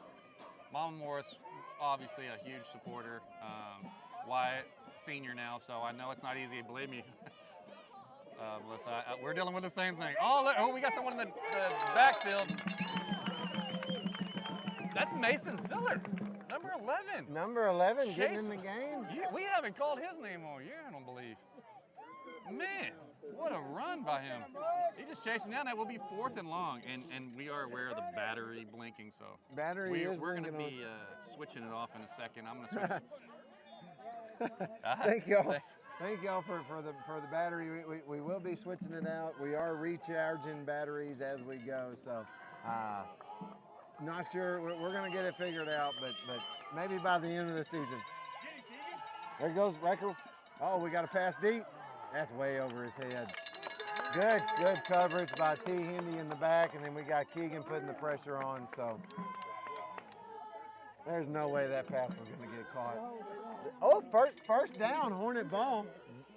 Mama Morris, obviously a huge supporter. Wyatt, senior now, so I know it's not easy. Believe me, Melissa, we're dealing with the same thing. Oh, we got someone in the backfield. That's Mason Siller, number 11. Number 11 getting in the game? We haven't called his name all year, I don't believe. Man, what a run by him. He's just chasing down. That will be 4th and long, and we are aware of the battery blinking, so we're going to be switching it off in a second. I'm going to switch. Thank y'all. Thank y'all for the battery. We will be switching it out. We are recharging batteries as we go, so not sure. We're going to get it figured out, but maybe by the end of the season. There goes Riker. Oh, we got a pass deep. That's way over his head. Good coverage by T. Hindy in the back, and then we got Keegan putting the pressure on, so there's no way that pass was going to get caught. Oh, first down, Hornet ball.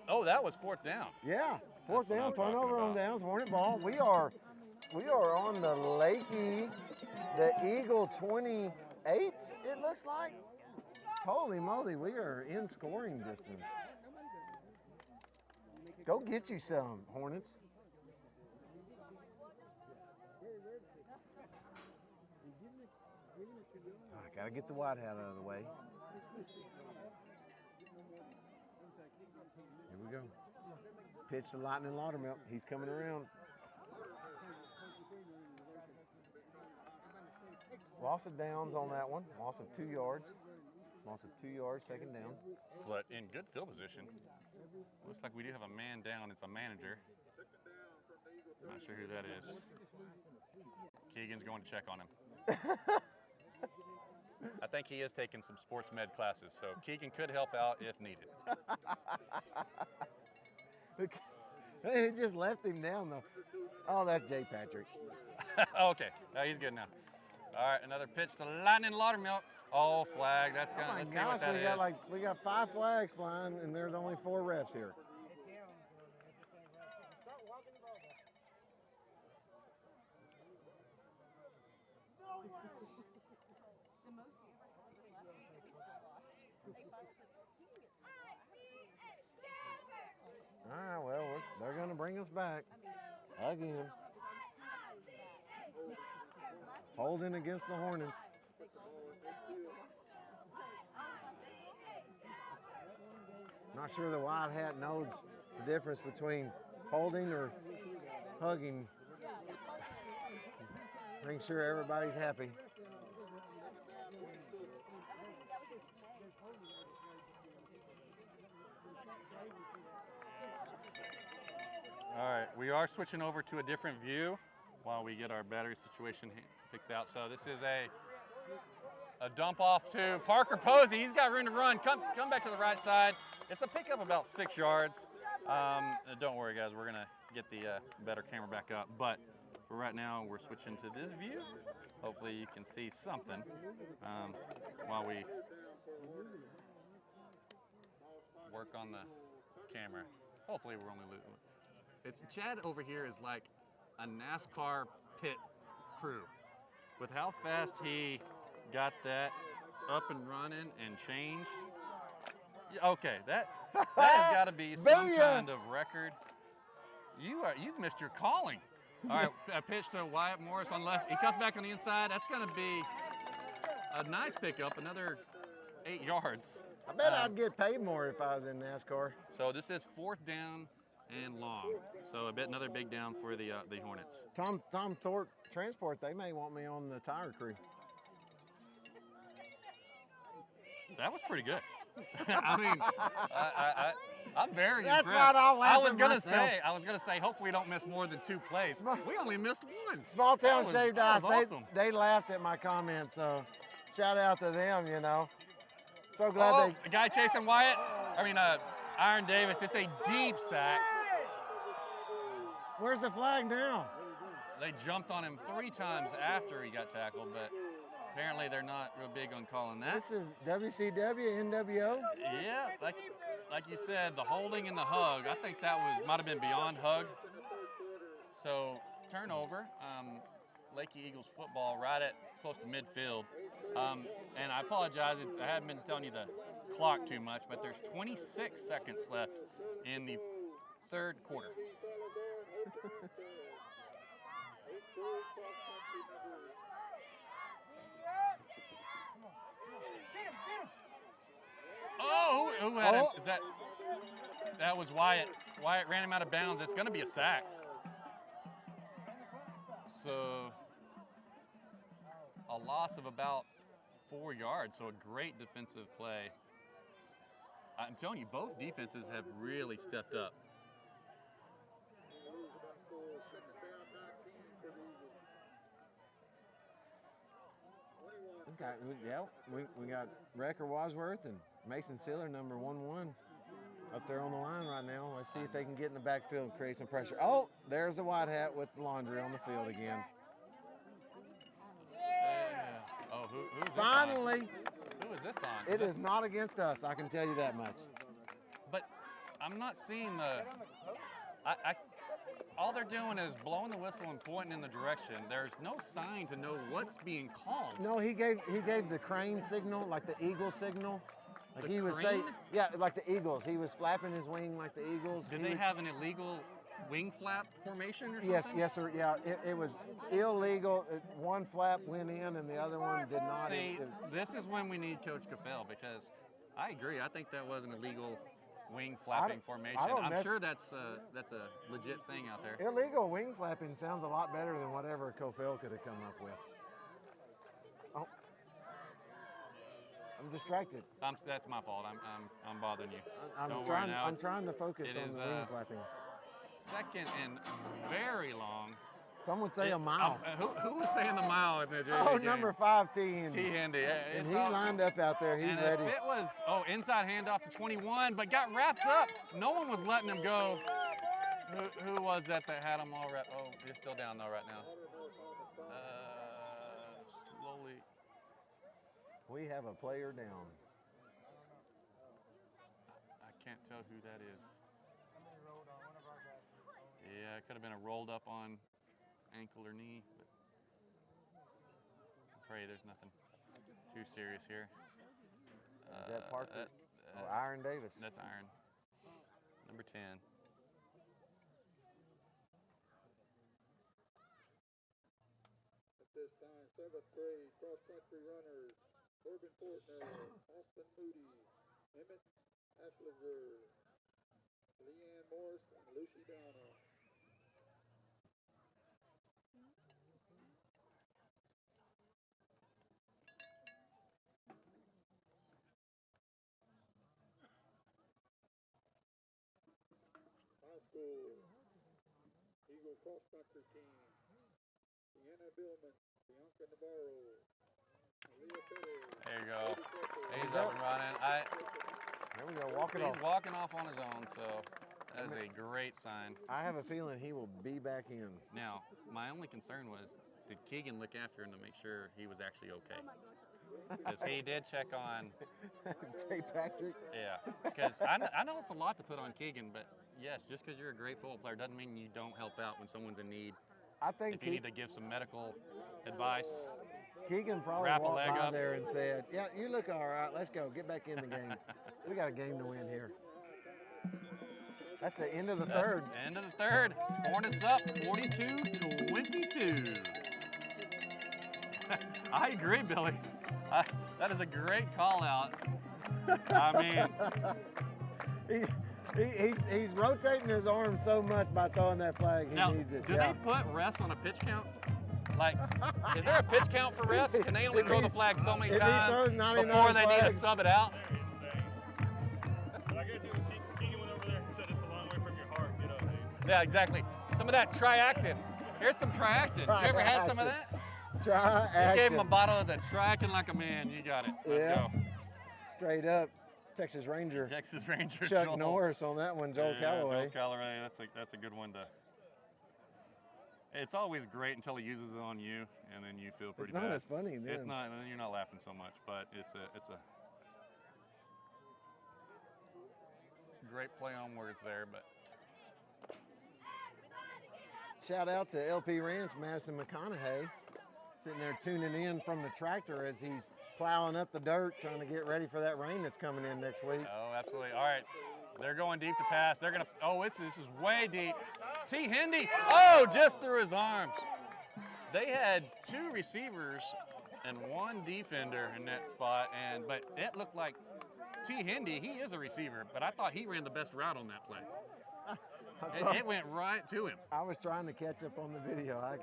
Oh, that was fourth down. Yeah, fourth That's what down, I'm talking turnover on about. downs, Hornet ball. We are on the Leakey, the Eagle 28, it looks like. Holy moly, we are in scoring distance. Go get you some, Hornets. I gotta get the white hat out of the way. Here we go. Pitch to Lightning Laudermilk. He's coming around. Loss of downs on that one. Loss of 2 yards. Loss of 2 yards, second down. But in good field position. Looks like we do have a man down. It's a manager. Not sure who that is. Keegan's going to check on him. I think he is taking some sports med classes, so Keegan could help out if needed. They just left him down, though. Oh, that's Jay Patrick. Okay, no, he's good now. All right, another pitch to Lightning Laudermilk. Oh, flag. That's gonna. Oh my Let's see gosh, what that is. we got 5 flags flying, and there's only 4 refs here. All right, well, they're going to bring us back again. Holding against the Hornets. Not sure the white hat knows the difference between holding or hugging. Making sure everybody's happy. All right, we are switching over to a different view while we get our battery situation fixed out. So this is a dump off to Parker Posey. He's got room to run. Come back to the right side. It's a pickup about 6 yards. Don't worry, guys. We're gonna get the better camera back up. But for right now, we're switching to this view. Hopefully, you can see something while we work on the camera. Hopefully, we're only losing. It's Chad over here is like a NASCAR pit crew. With how fast he got that up and running and changed. Okay, that has got to be some kind of record. You've missed your calling. All right, a pitch to Wyatt Morris on left. He cuts back on the inside. That's going to be a nice pickup, another 8 yards. I bet I'd get paid more if I was in NASCAR. So this is 4th down and long. So another big down for the Hornets. Tom Tort Transport, they may want me on the tire crew. That was pretty good. I mean, I'm very That's impressed. right, I'll laugh I was at gonna myself. say, hopefully we don't miss more than 2 plays. We only missed 1. Small Town That Shaved was Ice, awesome. they laughed at my comments, so shout out to them, you know. So glad The guy chasing Wyatt, Iron Davis, it's a deep sack. Where's the flag now? They jumped on him 3 times after he got tackled, but apparently they're not real big on calling that. This is WCW, NWO. Yeah, like you said, the holding and the hug. I think that might have been beyond hug. So turnover, Leakey Eagles football right at close to midfield. And I apologize, I haven't been telling you the clock too much, but there's 26 seconds left in the 3rd quarter. Oh, who had him? Is that was Wyatt. Wyatt ran him out of bounds. It's going to be a sack. So a loss of about 4 yards. So a great defensive play. I'm telling you, both defenses have really stepped up. We got Wrecker Wadsworth and Mason Siller, number 11. up there on the line right now. Let's see if they can get in the backfield and create some pressure. Oh, there's the white hat with laundry on the field again. Yeah. Oh, who's this Finally. on? Who is this on? It is not against us, I can tell you that much. But I'm not seeing the. All they're doing is blowing the whistle and pointing in the direction. There's no sign to know what's being called. No, he gave the crane signal, like the eagle signal. Like The he would say, crane? yeah, like the eagles. He was flapping his wing like the eagles. Did He they was- have an illegal wing flap formation or something? Yes, sir. Yeah, it was illegal. One flap went in and the other one did not. See, this is when we need Coach Cafell, because I agree. I think that was an illegal wing flapping formation. I don't I'm mess- sure that's a legit thing out there. Illegal wing flapping sounds a lot better than whatever Cofell could have come up with. Oh, I'm distracted. That's my fault. I'm bothering you. I'm Don't worry trying. now. I'm trying to focus it on is, the wing flapping. Second and very long. Some would say a mile. Who was saying the mile in the JV Oh, game? number 5, T. Hendy. T. Hendy. And he's lined up out there. He's and ready. If it was, inside handoff to 21, but got wrapped up. No one was letting him go. Who was that had him all wrapped? Oh, you're still down though right now. Slowly. We have a player down. I can't tell who that is. Yeah, it could have been a rolled up on ankle or knee, but pray there's nothing too serious here. Is that Parker? Irion Davis. That's Irion. Number 10. At this time, 7th grade cross-country runners, Corbin Fortner, Austin Moody, Emmett Ashliver, Leanne Morris, and Lucy Downer. High school, Eagle cross-country team, Deanna Billman, Bianca Navarro, Leah Perez. There you go. He's up and running. There we go. Walk it off. He's walking off on his own, so that is a great sign. I have a feeling he will be back in. Now, my only concern was, did Keegan look after him to make sure he was actually okay? Because he did check on. J. Patrick. Yeah, because I know it's a lot to put on Keegan, but yes, just because you're a great football player doesn't mean you don't help out when someone's in need. I think If you need to give some medical advice. Keegan probably wrap a walked leg by up. there and said, yeah, you look all right. Let's go. Get back in the game. We got a game to win here. That's the end of the third. End of the third. Hornets up 42-22. I agree, Billy. That is a great call out. I mean, He's rotating his arms so much by throwing that flag. He now, needs it. do Yeah. they put refs on a pitch count? Like, is there a pitch count for refs? Can they only throw the flag so many if he times throws 99 before they need flags? to sub it out? But I guarantee you, Keegan went over there and said it's a long way from your heart, you know. Yeah, exactly. Some of that Triactin. Here's some Triactin. You ever had some of that? Try You gave him a bottle of the Triactin like a man. You got it. Let's Yeah. go. Straight up Texas Ranger. Texas Ranger Chuck Joel. Norris on that one, Joel Yeah, Calloway. Joel Calloway, that's a good one to. It's always great until he uses it on you, and then you feel pretty It's not bad. as funny then. It's not. Then you're not laughing so much, but it's a great play on words there. But Shout out to LP Ranch, Madison McConaughey, sitting there tuning in from the tractor as he's plowing up the dirt, trying to get ready for that rain that's coming in next week. oh, absolutely. All right, they're going deep to pass. They're gonna. Oh, this is way deep. T. Hendy. Oh, just through his arms. They had two receivers and one defender in that spot, but it looked like T. Hendy. He is a receiver, but I thought he ran the best route on that play. It went right to him. I was trying to catch up on the video. I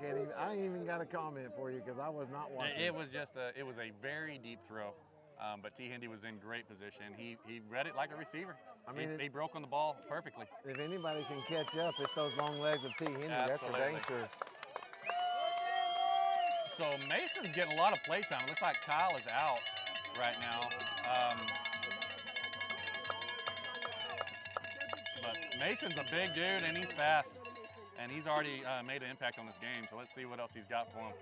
ain't even got a comment for you because I was not watching. It was a very deep throw, but T. Hendy was in great position. He read it like a receiver. I mean, he broke on the ball perfectly. If anybody can catch up, it's those long legs of T. Hendy. That's for Absolutely. dang sure. So Mason's getting a lot of play time. It looks like Kyle is out right now. But Mason's a big dude, and he's fast. And he's already made an impact on this game, so let's see what else he's got for him.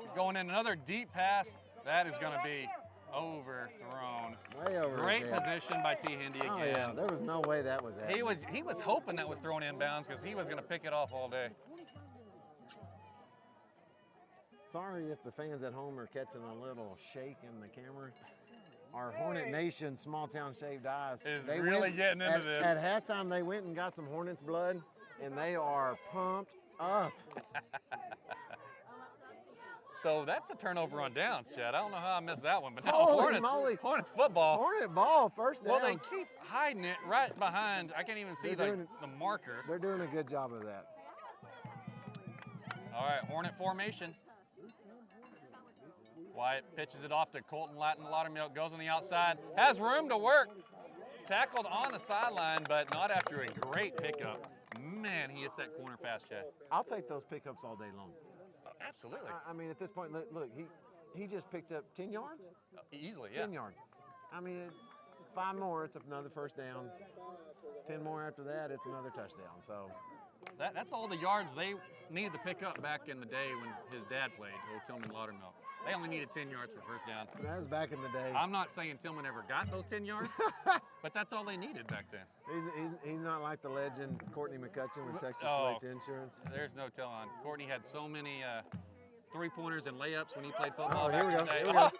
He's going in another deep pass. That is going to be overthrown. Way over. Great position by T. Hindy again. Oh, yeah, there was no way that was happening. He was hoping that was thrown inbounds because he was going to pick it off all day. Sorry if the fans at home are catching a little shake in the camera. Our Hornet Nation small town shaved ice Is really getting into this. At halftime, they went and got some Hornets blood, and they are pumped up. So that's a turnover on downs, Chad. I don't know how I missed that one, but now Holy moly. Hornets football. Hornet ball, first down. Well, they keep hiding it right behind. I can't even see the marker. They're doing a good job of that. All right, Hornet formation. Wyatt pitches it off to Colton Laudermilk, goes on the outside, has room to work. Tackled on the sideline, but not after a great pickup. Man, he hits that corner fast, Chad. I'll take those pickups all day long. Absolutely. I mean, at this point, look, he just picked up 10 yards? Easily, yeah. 10 yards. I mean, 5 more, it's another first down. 10 more after that, it's another touchdown. So that's all the yards they needed to pick up back in the day when his dad played, old Tillman Laudermilk. They only needed 10 yards for first down. that was back in the day. I'm not saying Tillman ever got those 10 yards, but that's all they needed back then. He's not like the legend Courtney McCutcheon with Texas Lakes Insurance. There's no telling. Courtney had so many three-pointers and layups when he played football. Oh, here we go. Here we go.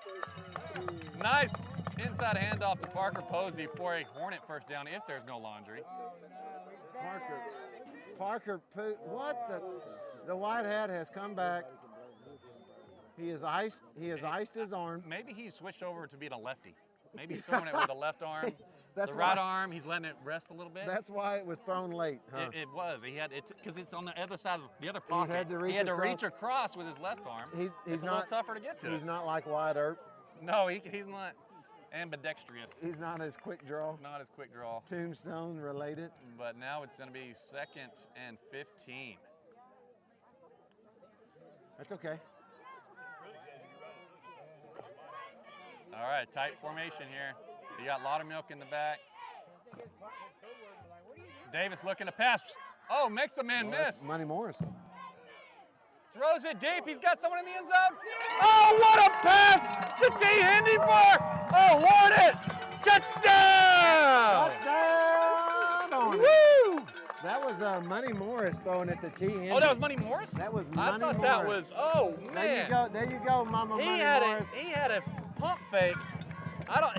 Nice inside handoff to Parker Posey for a Hornet first down if there's no laundry. What the white hat has come back. He has iced his arm. Maybe he's switched over to being a lefty. Maybe he's throwing it with the left arm. That's the right arm, he's letting it rest a little bit. That's why it was thrown late, huh? It was. He had it because it's on the other side of the other pocket. He had to reach across with his left arm. He's it's a not little tougher to get to. He's not like Wyatt Earp. No, he's not ambidextrous. He's not as quick draw. Not as quick draw. Tombstone related. But now it's going to be 2nd and 15. That's okay. All right, tight formation here. You got Laudermilk in the back. Davis looking to pass. Oh, makes a man miss. Money Morris. Throws it deep. He's got someone in the end zone. Oh, what a pass to T. Hindy for a Hornet touchdown! Touchdown on it. Woo! That was Money Morris throwing it to T. Hindy. Oh, that was Money Morris? That was I Money thought Morris. that was, oh, man. There you go, Mama Money Morris. He had a pump fake.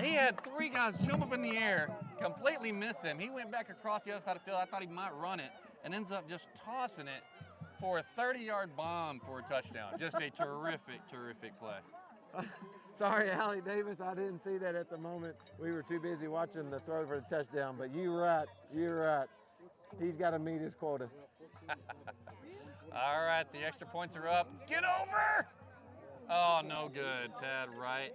He had 3 guys jump up in the air, completely miss him. He went back across the other side of the field. I thought he might run it, and ends up just tossing it for a 30-yard bomb for a touchdown. Just a terrific, terrific play. Sorry, Allie Davis, I didn't see that at the moment. We were too busy watching the throw for the touchdown, but you're right. He's got to meet his quota. All right, the extra points are up. Get over! Oh, no good, Tad Wright.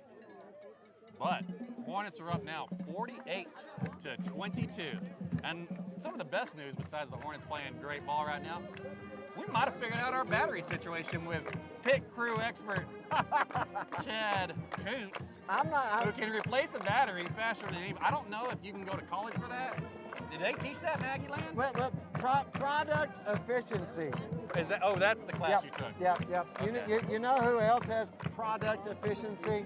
But Hornets are up now 48-22. And some of the best news, besides the Hornets playing great ball right now, we might have figured out our battery situation with pit crew expert Chad Koontz, who can replace the battery faster than anybody. I don't know if you can go to college for that. Did they teach that in Aggieland? Well, product efficiency. Is that? Oh, that's the class you took. Yep. Okay. You know who else has product efficiency?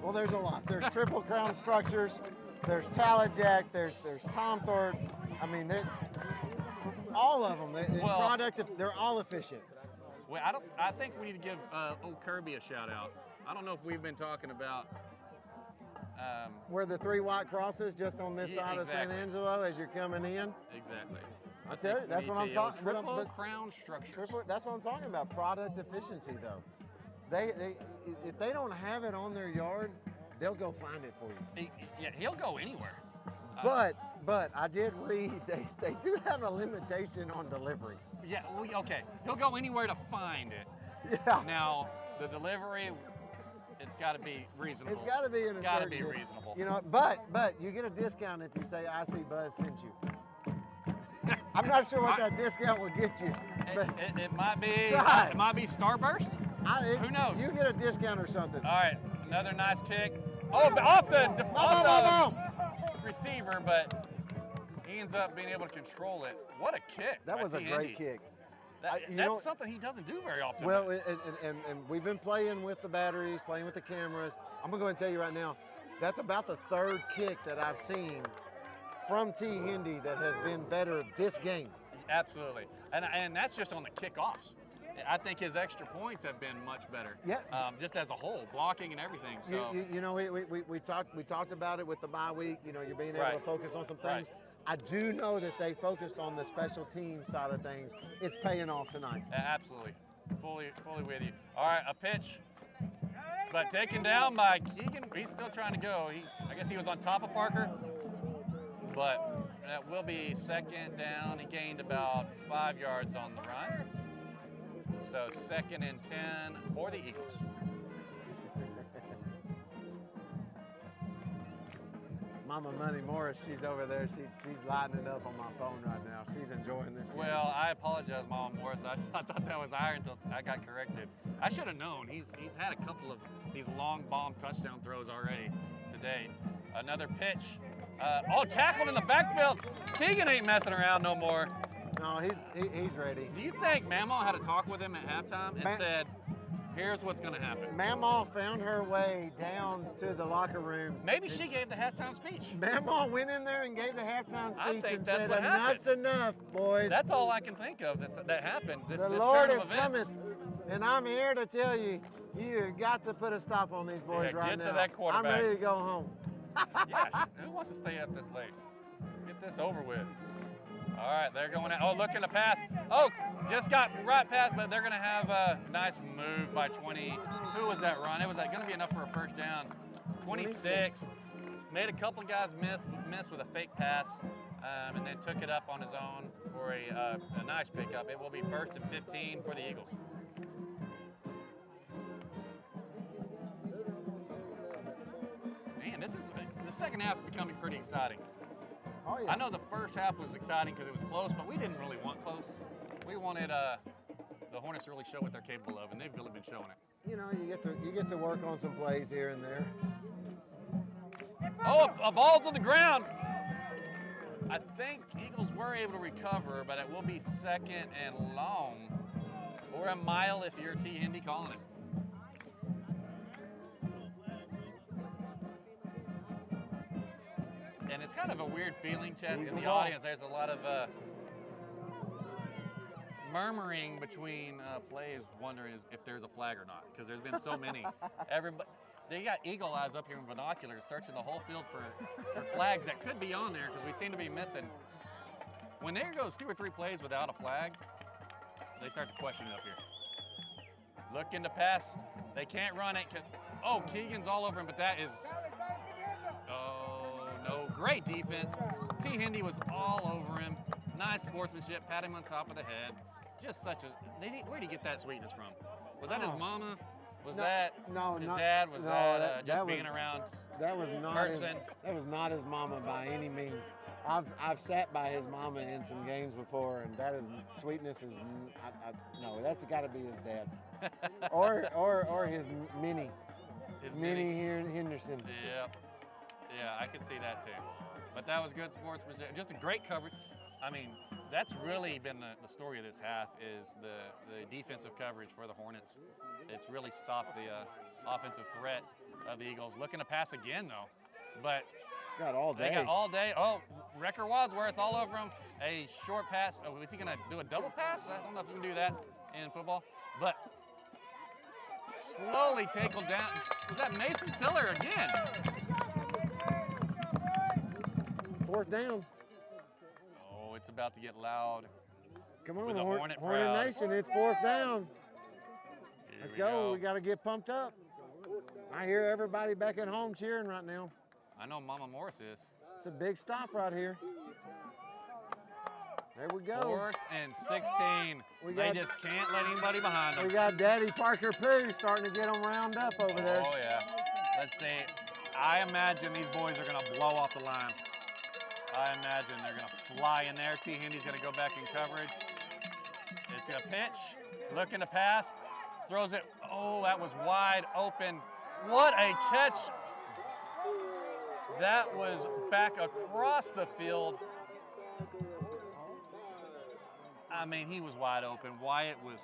Well, there's a lot. There's Triple Crown Structures, there's Talajack, there's Tom Thorpe. I mean, all of them. They're all efficient. Well, I think we need to give old Kirby a shout out. I don't know if we've been talking about. Where the 3 white crosses just on this side of San Angelo as you're coming in. Exactly. I tell you, that's what I'm talking about. Triple Crown Structures. That's what I'm talking about. Product efficiency, though. If they don't have it on their yard, they'll go find it for you. Yeah, he'll go anywhere. But I did read they do have a limitation on delivery. Yeah, okay. He'll go anywhere to find it. Yeah. Now, the delivery, it's got to be reasonable. It's got to be in a Got to certain be distance. reasonable. You know, but you get a discount if you say I see Buzz sent you. I'm not sure what that discount will get you. But it might be. Try. It might be Starburst. Who knows? You get a discount or something. All right, another nice kick. Oh, off the receiver, but he ends up being able to control it. What a kick. That by was a T. great Indy. kick. That's something he doesn't do very often. Well, and we've been playing with the batteries, playing with the cameras. I'm going to go and tell you right now, that's about the third kick that I've seen from T. Indy that has been better this game. Absolutely. And that's just on the kickoffs. I think his extra points have been much better. Yeah. Just as a whole, blocking and everything. So you know, we talked about it with the bye week. You know, you're being able to focus on some things. Right. I do know that they focused on the special team side of things. It's paying off tonight. Absolutely. Fully with you. All right, a pitch. But taken down by Keegan. He's still trying to go. I guess he was on top of Parker. But that will be second down. He gained about 5 yards on the run. So 2nd and 10 for the Eagles. Mama Money Morris, she's over there. She's lighting it up on my phone right now. She's enjoying this game. Well, I apologize, Mama Morris. I thought that was Irion until I got corrected. I should have known. He's had a couple of these long bomb touchdown throws already today. Another pitch. Tackled in the backfield. Keegan ain't messing around no more. No, he's ready. Do you think Mamaw had a talk with him at halftime and said, here's what's going to happen? Mamaw found her way down to the locker room. Maybe she gave the halftime speech. Mamaw went in there and gave the halftime I speech think and that's said, what enough's enough, boys. That's all I can think of that happened. This Lord turn is of events. coming, and I'm here to tell you, you got to put a stop on these boys right get now. to that quarterback. I'm ready to go home. Yeah, who wants to stay up this late? Get this over with. All right, they're going out. Oh, looking to pass. Oh, just got right past, but they're going to have a nice move by 20. Who was that run? It was going to be enough for a first down. 26. Made a couple guys miss with a fake pass, and then took it up on his own for a nice pickup. It will be 1st and 15 for the Eagles. Man, the second half is becoming pretty exciting. Oh, yeah. I know the first half was exciting because it was close, but we didn't really want close. We wanted the Hornets to really show what they're capable of, and they've really been showing it. You know, you get to work on some plays here and there. Oh, a ball to the ground. I think Eagles were able to recover, but it will be 2nd and long, or a mile if you're T. Indy calling it. And it's kind of a weird feeling, Chet, in the audience. There's a lot of murmuring between plays, wondering if there's a flag or not, because there's been so many. Everybody, they got eagle eyes up here in binoculars, searching the whole field for flags that could be on there, because we seem to be missing. When there goes 2 or 3 plays without a flag, they start to question it up here. Looking to pass, they can't run it. Oh, Keegan's all over him, but that is. No, great defense. T. Indy was all over him. Nice sportsmanship, pat him on top of the head. Just such a. Where did he get that sweetness from? Was that his mama? Was that his dad? Was that being around? That was not his mama by any means. I've sat by his mama in some games before, and that is sweetness is no. That's got to be his dad, or his Minnie. Minnie here in Henderson. Yeah, I can see that too. But that was good sportsmanship. Just a great coverage. I mean, that's really been the story of this half is the defensive coverage for the Hornets. It's really stopped the offensive threat of the Eagles. Looking to pass again, though. But got all day. They got all day. Oh, Wrecker Wadsworth all over him. A short pass. Oh, is he going to do a double pass? I don't know if you can do that in football. But slowly tackled down. Was that Mason Tiller again? 4th down. Oh, it's about to get loud. Come on, with the Hornet Nation, it's 4th down. Let's go. We got to get pumped up. I hear everybody back at home cheering right now. I know Mama Morris is. It's a big stop right here. There we go. 4th and 16. They just can't let anybody behind them. We got Daddy Parker Pooh starting to get them round up over there. Oh, yeah. Let's see. I imagine these boys are going to blow off the line. I imagine they're going to fly in there. T. Indy's going to go back in coverage. It's a pitch. Looking to pass. Throws it. Oh, that was wide open. What a catch. That was back across the field. I mean, he was wide open. Wyatt was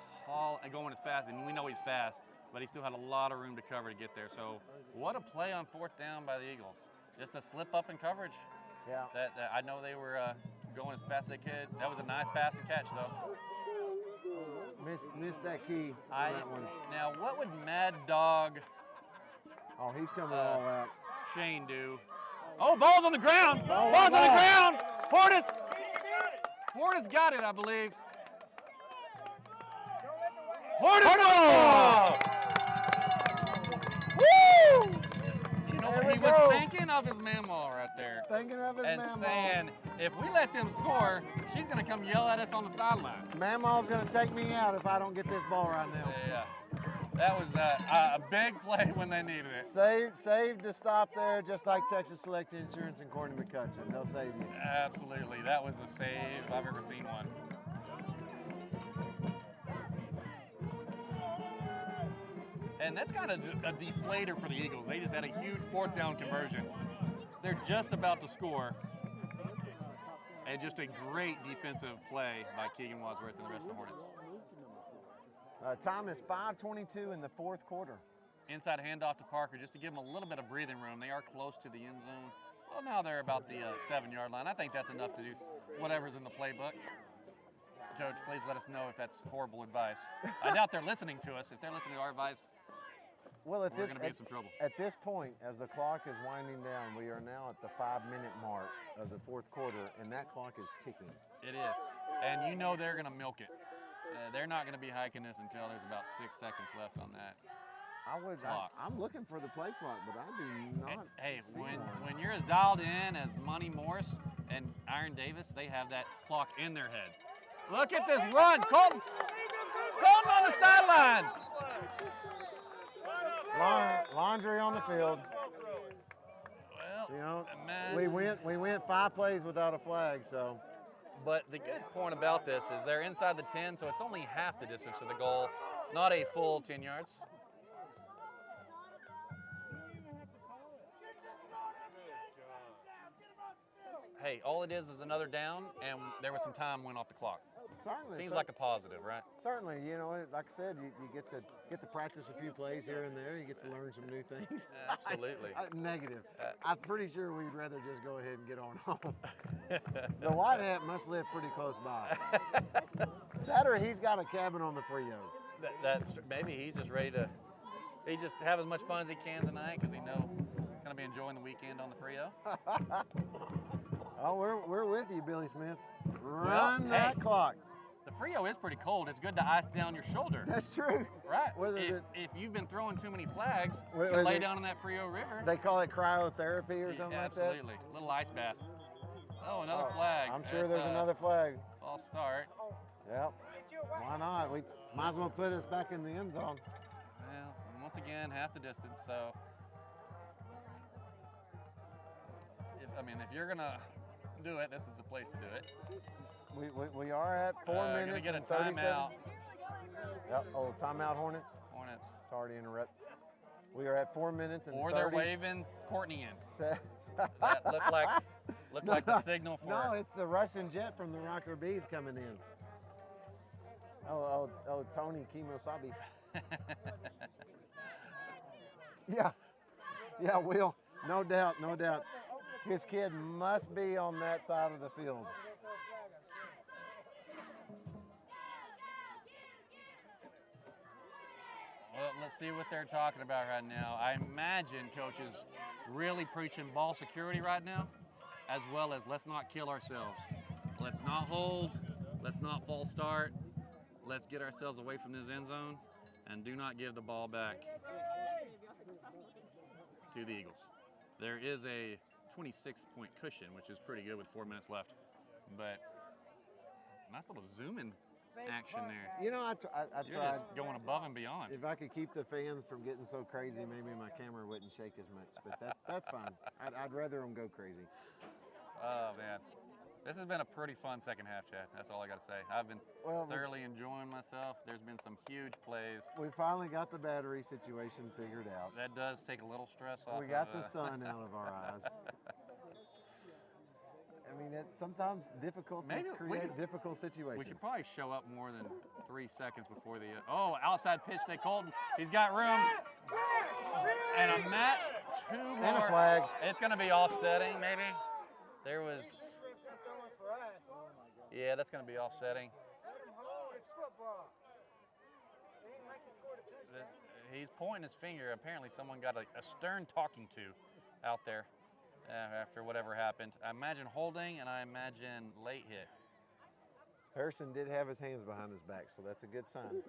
going as fast, and we know he's fast, but he still had a lot of room to cover to get there. So what a play on 4th down by the Eagles. Just a slip up in coverage. Yeah. That I know they were going as fast as they could. That was a nice pass and catch, though. Missed that key on that one. Now, what would Mad Dog Oh, he's coming all out. Shane do? Oh, ball's on the ground. Ball's on the ground. Hornets got it, I believe. Hornets ball! Woo! You know what he was thinking of his mamaw right there. Thinking of his and mamaw. saying, if we let them score, she's going to come yell at us on the sideline. Mamaw's going to take me out if I don't get this ball right now. Yeah. That was a big play when they needed it. Save the stop there, just like Texas Select Insurance and Corny McCutcheon. They'll save you. Absolutely. That was a save I've ever seen one. And that's kind of a deflator for the Eagles. They just had a huge 4th down conversion. They're just about to score. And just a great defensive play by Keegan Wadsworth and the rest of the Hornets. Time is 5:22 in the 4th quarter. Inside handoff to Parker just to give them a little bit of breathing room. They are close to the end zone. Well, now they're about the 7-yard line. I think that's enough to do whatever's in the playbook. Coach, please let us know if that's horrible advice. I doubt they're listening to us. If they're listening to our advice, well, we're going to be in some trouble. At this point, as the clock is winding down, we are now at the 5-minute mark of the 4th quarter, and that clock is ticking. It is. And you know they're going to milk it. They're not going to be hiking this until there's about 6 seconds left on that clock. I'm looking for the play clock, but I do not Hey, see one. when you're as dialed in as Money Morse and Iron Davis, they have that clock in their head. Look at this run. Colton on the sideline. Laundry on the field. Well, You know, imagine. we went 5 plays without a flag, so. But the good point about this is they're inside the 10, so it's only half the distance to the goal, not a full 10 yards. Hey, all it is another down, and there was some time went off the clock. Certainly. Seems like a positive, right? Certainly, you know, like I said, you get to practice a few plays here and there. You get to learn some new things. Absolutely. Negative. I'm pretty sure we'd rather just go ahead and get on home. The white hat must live pretty close by. That or he's got a cabin on the Frio. That's maybe he's just ready to. He just have as much fun as he can tonight because he knows he's gonna be enjoying the weekend on the Frio. Oh, we're with you, Billy Smith. Run that clock. The Frio is pretty cold. It's good to ice down your shoulder. That's true. Right. What is it? If you've been throwing too many flags, What you can is lay it? down in that Frio River. They call it cryotherapy or something like that? Absolutely. Little ice bath. Oh, another flag. I'm sure It's there's another flag. False start. Yep. Why not? We might as well put us back in the end zone. Well, once again, half the distance. So, if you're gonna do it, this is the place to do it. We are at 4 Gonna minutes get a and 37. timeout. Yep. Oh, timeout, Hornets. Hornets. Sorry to interrupt. We are at 4 minutes and Or 30 they're waving Courtney in. That looked like the signal for. No, it's the Russian jet from the Rocker Beath coming in. Oh, Tony Kimosabi. Yeah, Will. No doubt. His kid must be on that side of the field. Well, let's see what they're talking about right now. I imagine Coach is really preaching ball security right now, as well as let's not kill ourselves. Let's not hold. Let's not false start. Let's get ourselves away from this end zone and do not give the ball back to the Eagles. There is a 26-point cushion, which is pretty good with 4 minutes left. But nice little zoom-in action there. You know, I You're tried. just going above and beyond. If I could keep the fans from getting so crazy, maybe my camera wouldn't shake as much. But that's fine. I'd rather them go crazy. Oh, man. This has been a pretty fun second half, Chad. That's all I got to say. I've been thoroughly enjoying myself. There's been some huge plays. We finally got the battery situation figured out. That does take a little stress off. We got the sun out of our eyes. I mean, sometimes difficulties create difficult situations. We should probably show up more than 3 seconds before the. Outside pitch to Colton. He's got room. And a mat, 2 more. And a flag. It's going to be offsetting, maybe. There was. Yeah, that's going to be offsetting. He's pointing his finger. Apparently, someone got a stern talking to out there after whatever happened. I imagine holding, and I imagine late hit. Harrison did have his hands behind his back, so that's a good sign.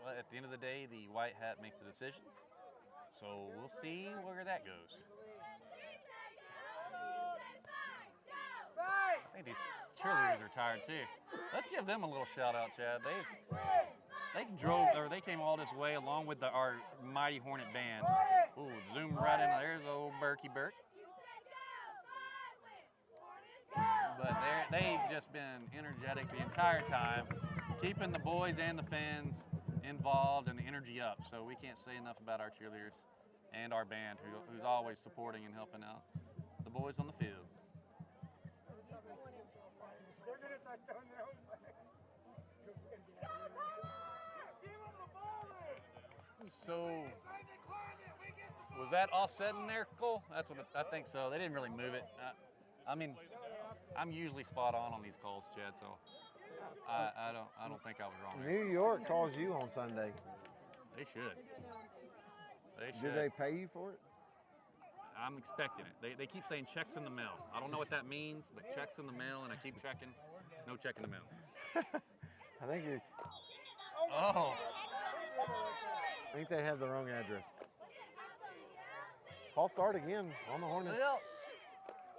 Well, at the end of the day, the white hat makes the decision. So we'll see where that goes. I think these cheerleaders are tired too. Let's give them a little shout out, Chad. They came all this way along with our mighty Hornet band. Ooh, zoom right in. There's old Berkey Burke. But they've just been energetic the entire time, keeping the boys and the fans involved and the energy up. So we can't say enough about our cheerleaders and our band, who's always supporting and helping out the boys on the field. So, was that offset in there, Cole? That's what I think so. They didn't really move it. I mean, I'm usually spot on these calls, Chad. So, I don't think I was wrong. New York calls you on Sunday. They should. They should. Do they pay you for it? I'm expecting it. They keep saying checks in the mail. I don't know what that means, but checks in the mail, and I keep checking. No check in the mail. I think you're. Oh. I think they have the wrong address. False start again on the Hornets. Well,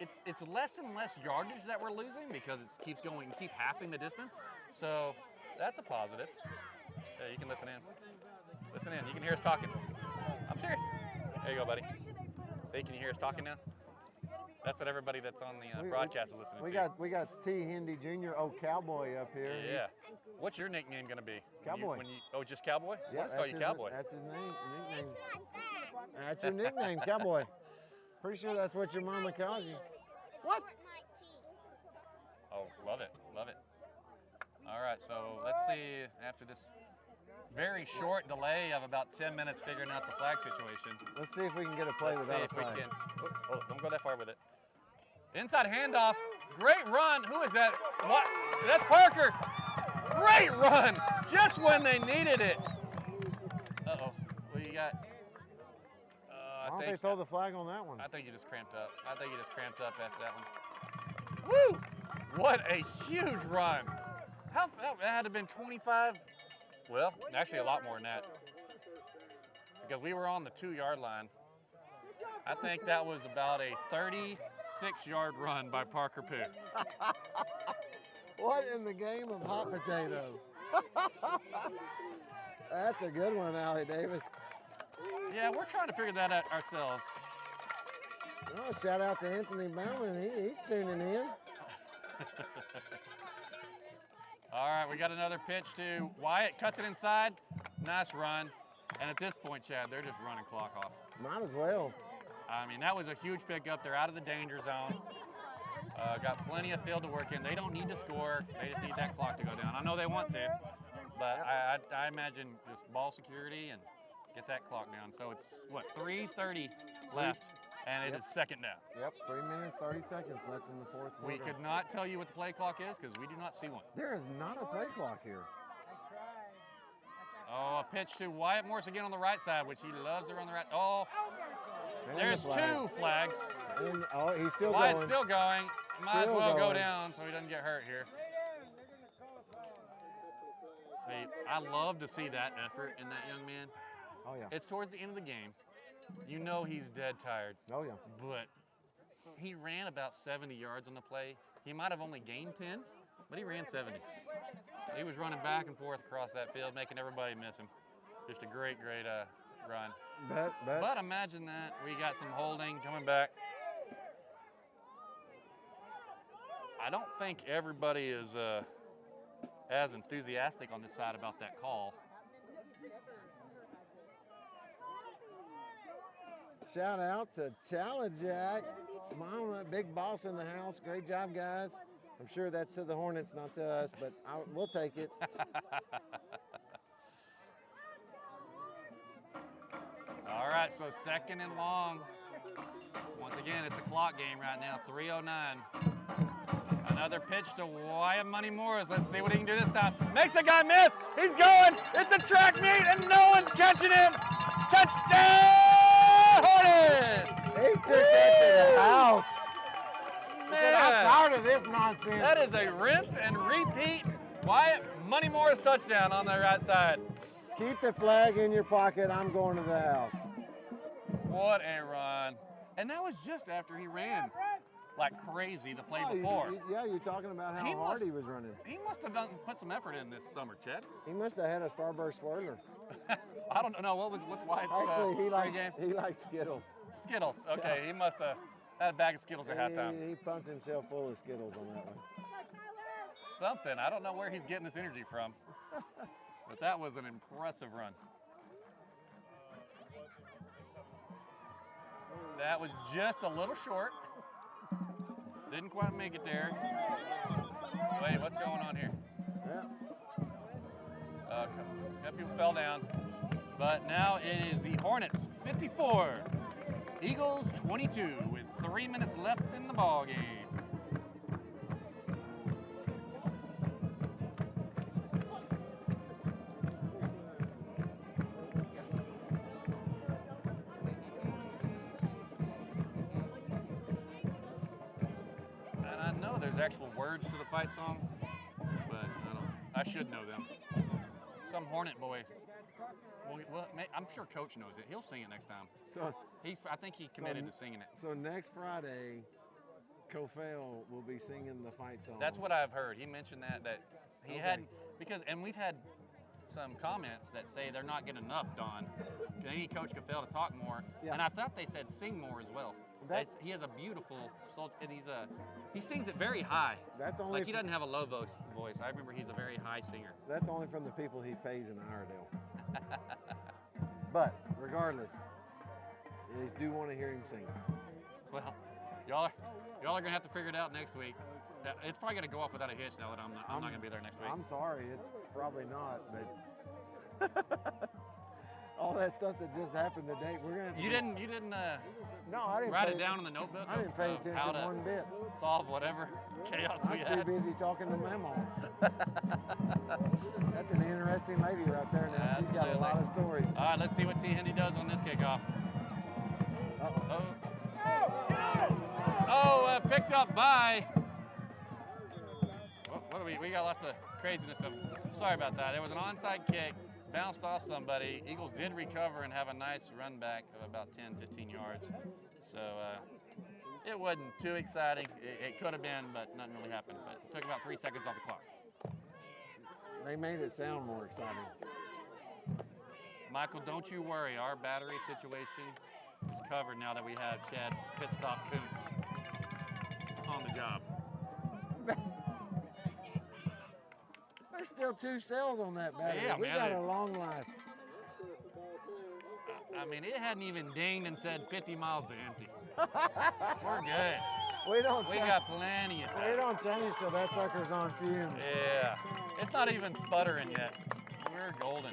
it's less and less yardage that we're losing because it keeps going, keep halving the distance. So that's a positive. Yeah, you can listen in. Listen in. You can hear us talking. I'm serious. There you go, buddy. See, can you hear us talking now? That's what everybody that's on the broadcast is listening to. We got T. Hindy Jr. Cowboy up here. Yeah. What's your nickname going to be? Cowboy. Just Cowboy? Yeah, We'll just call you Cowboy. That's his nickname. That's your nickname, Cowboy. Pretty sure that's what your mama calls you. What? Oh, love it. Love it. All right, so let's see after this very short delay of about 10 minutes figuring out the flag situation. Let's see if we can get a play without a flag. We can. Oh, don't go that far with it. Inside handoff. Great run. Who is that? What? That's Parker. Great run. Just when they needed it. Uh-oh. What do you got? Why don't they throw the flag on that one? I think you just cramped up. After that one. Woo! What a huge run. How that had to have been 25? Well, actually a lot more than that. Because we were on the 2-yard line. I think that was about a 36-yard run by Parker Pooh. What in the game of hot potato? That's a good one, Allie Davis. Yeah, we're trying to figure that out ourselves. Oh, shout out to Anthony Bauman. He's tuning in. All right, we got another pitch to Wyatt. Cuts it inside. Nice run. And at this point, Chad, they're just running clock off. Might as well. I mean, that was a huge pickup. They're out of the danger zone. Got plenty of field to work in. They don't need to score. They just need that clock to go down. I know they want to, but I imagine just ball security and get that clock down. So it's, what, 3:30 left, and it is second down. Yep, 3 minutes, 30 seconds left in the fourth quarter. We could not tell you what the play clock is because we do not see one. There is not a play clock here. Oh, a pitch to Wyatt Morris again on the right side, which he loves to run the right. Oh, there's 2 flags. And, oh, he's still Wyatt's going. Still going. Might as well go down so he doesn't get hurt here. See, I love to see that effort in that young man. Oh, yeah. It's towards the end of the game. You know he's dead tired. Oh, yeah. But he ran about 70 yards on the play. He might have only gained 10, but he ran 70. He was running back and forth across that field, making everybody miss him. Just a great, great run. But imagine that. We got some holding coming back. I don't think everybody is as enthusiastic on this side about that call. Shout out to Talajack Mama, big boss in the house. Great job, guys. I'm sure that's to the Hornets, not to us, but we'll take it. All right, so 2nd and long. Once again, it's a clock game right now, 3:09. Another pitch to Wyatt Money Morris. Let's see what he can do this time. Makes the guy miss. He's going. It's a track meet, and no one's catching him. Touchdown, Hornets! He took that to the house. He said, I'm Man, tired of this nonsense. that is a rinse and repeat Wyatt Money Morris touchdown on the right side. Keep the flag in your pocket. I'm going to the house. What a run. And that was just after he ran like crazy the play Oh, before. you're talking about how hard he was running. He must have put some effort in this summer, Chad. He must have had a Starburst swirler. I don't know what's Wyatt's Actually, he pregame? likes Skittles. Skittles. Okay, he must have had a bag of Skittles at halftime. He pumped himself full of Skittles on that one. Something. I don't know where he's getting this energy from. But that was an impressive run. That was just a little short. Didn't quite make it there. Wait, what's going on here? Yeah. Okay. A couple people fell down. But now it is the Hornets 54, Eagles 22 with 3 minutes left in the ball game. And I know there's actual words to the fight song, but I should know them. Some Hornet boys. Well, I'm sure Coach knows it. He'll sing it next time. So I think he committed to singing it. So next Friday, Kofel will be singing the fight song. That's what I've heard. He mentioned that he Okay. hadn't, and we've had some comments that say they're not getting enough, Don. They need Coach Kofel to talk more. Yeah. And I thought they said sing more as well. He has a beautiful soul, and he sings it very high. That's only Like he doesn't have a low voice. I remember he's a very high singer. That's only from the people he pays in Iredale. But regardless, they do want to hear him sing. Well, y'all are gonna have to figure it out next week. It's probably gonna go off without a hitch now that I'm not gonna be there next week. I'm sorry, it's probably not, but all that stuff that just happened today, we're gonna. You didn't. No, I didn't. Write it down in the notebook. I didn't pay of how attention to one bit. solve whatever chaos I we was too had. busy talking to Memo. That's an interesting lady right there now. She's got a lot of stories. All right, let's see what T. Hendy does on this kickoff. Picked up by. What do we got lots of craziness. Sorry about that. It was an onside kick, bounced off somebody. Eagles did recover and have a nice run back of about 10, 15 yards. So it wasn't too exciting. It could have been, but nothing really happened. But it took about 3 seconds off the clock. They made it sound more exciting. Michael, don't you worry. Our battery situation is covered now that we have Chad Pit Stop Koontz on the job. There's still 2 cells on that battery. Yeah, we man, got a long life. I mean, it hadn't even dinged and said 50 miles to empty. We're good. We got plenty of time. We don't change till that sucker's on fumes. Yeah. It's not even sputtering yet. We're golden.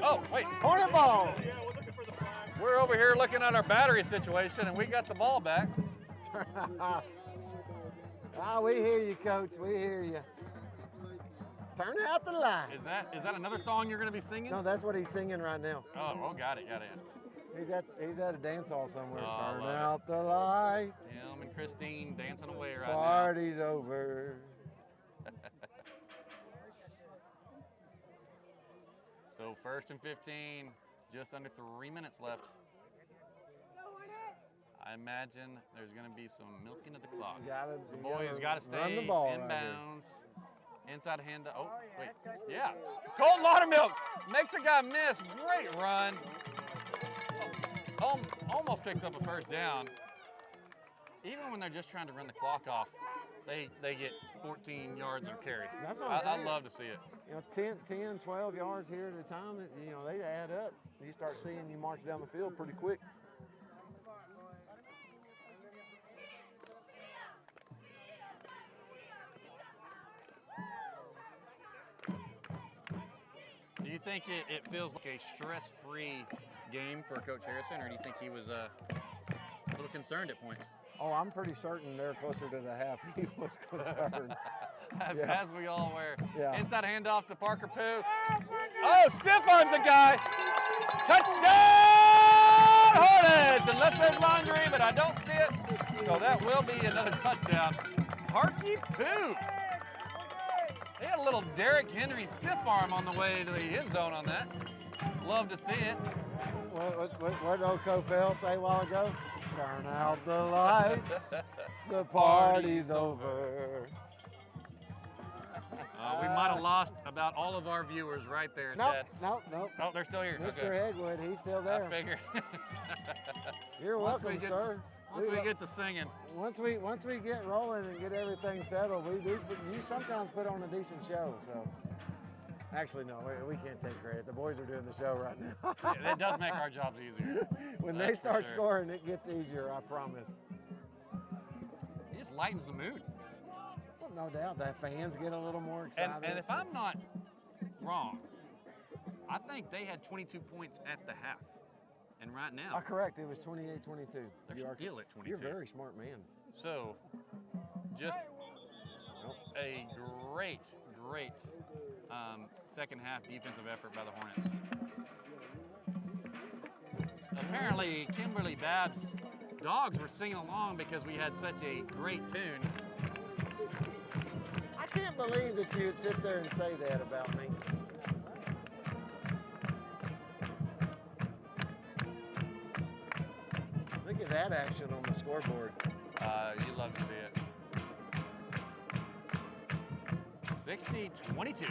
Oh, wait. Hornet ball! Yeah, we're looking for the flag. We're over here looking at our battery situation, and we got the ball back. We hear you, Coach. We hear you. Turn out the lights. Is that another song you're going to be singing? No, that's what he's singing right now. Oh, got it. He's at a dance hall somewhere. Oh, I Turn love out the lights. Him and Christine dancing away right Party's over. So 1st and 15, just under 3 minutes left. I imagine there's going to be some milking of the clock. The boys got to stay run the ball in right bounds. Inside hand. Oh, wait. Yeah. Cold Laudermilk makes the guy miss. Great run. Almost picks up a first down. Even when they're just trying to run the clock off, they get 14 yards of carry. That's what I'm I saying. love to see it. You know, 10, 12 yards here at a time, you know, they add up. You start seeing you march down the field pretty quick. Do you think it feels like a stress-free game for Coach Harrison, or do you think he was a little concerned at points? Oh, I'm pretty certain they're closer to the half. He was concerned. As we all were. Yeah. Inside handoff to Parker Pooh. Oh, stiff arms the guy. Touchdown, Hornets! And let's say laundry, but I don't see it. So that will be another touchdown. Parky Pooh. They had a little Derrick Henry stiff arm on the way to the end zone on that. Love to see it. What did Oko Fell say a while ago? Turn out the lights. The party's over. We might have lost about all of our viewers right there, Nope, Chad. nope. Oh, they're still here. Mr. Okay. Hegwood, he's still there. I figured. You're welcome, sir. Once we get to singing. Once we get rolling and get everything settled, you sometimes put on a decent show. So, actually, no, we can't take credit. The boys are doing the show right now. Yeah, it does make our jobs easier. When That's they start for sure. scoring, it gets easier. I promise. It just lightens the mood. Well, no doubt, the fans get a little more excited. And if I'm not wrong, I think they had 22 points at the half. And right now, correct. It was 28-22. they're You are still at 22. You're a very smart man. So, just a great second half defensive effort by the Hornets. Apparently, Kimberly Babb's dogs were singing along because we had such a great tune. I can't believe that you would sit there and say that about me. Look at that action on the scoreboard. You love to see it. 60-22.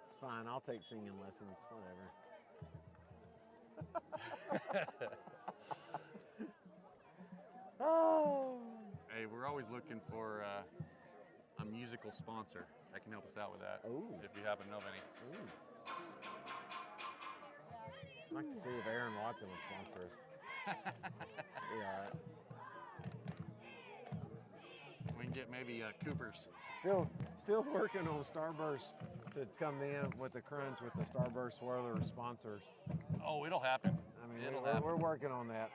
It's fine. I'll take singing lessons. Whatever. Oh. Hey, we're always looking for a musical sponsor that can help us out with that. Ooh. If you happen to know of any. Ooh. I'd like to see if Aaron Watson would sponsor us. Yeah. We can get maybe Cooper's. Still working on Starburst to come in with the crunch with the Starburst Swirler sponsors. Oh, it'll happen. I mean, It'll happen. we're working on that.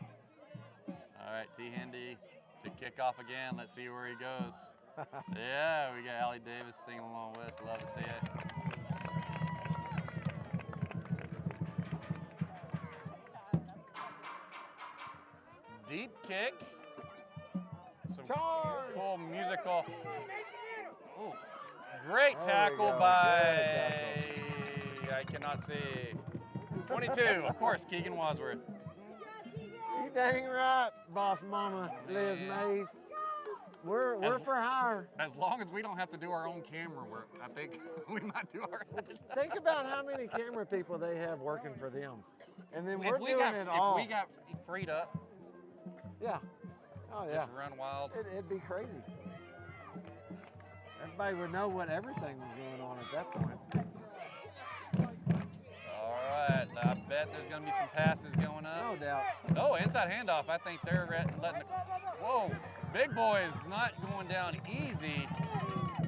All right, T. Hendy to kick off again. Let's see where he goes. Yeah, we got Allie Davis singing along with us. Love to see it. Deep kick. Some Charge! cool musical. Ooh, great There we tackle go. by, Good tackle. I cannot see. 22, of course, Keegan Wadsworth. You dang right, boss mama, Liz Man. Mays. We're for hire. As long as we don't have to do our own camera work, I think we might do our own. Think about how many camera people they have working for them. And then we're If doing it all. If we got freed up, Yeah. Oh, yeah. just run wild. It'd be crazy. Everybody would know what everything was going on at that point. All right, I bet there's going to be some passes going up. No doubt. Oh, inside handoff. I think they're letting the. Whoa, big boys not going down easy.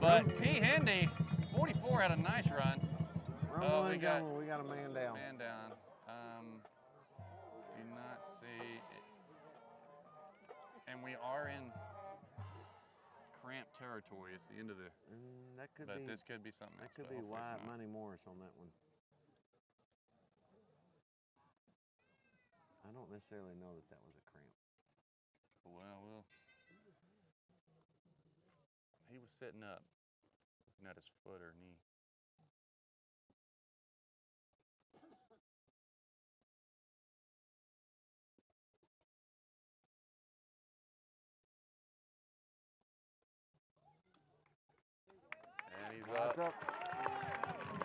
But T. Hendy, 44 had a nice run. Rumble we and got- jungle, we got a man down. Man down. Do not see it. And we are in cramped territory. It's the end of the. That could But be. this could be something That else. could but be hopefully it's Wyatt not. Money Morris on that one. I don't necessarily know that was a cramp. Well, he was sitting up, looking at his foot or knee. And he's What's up. up?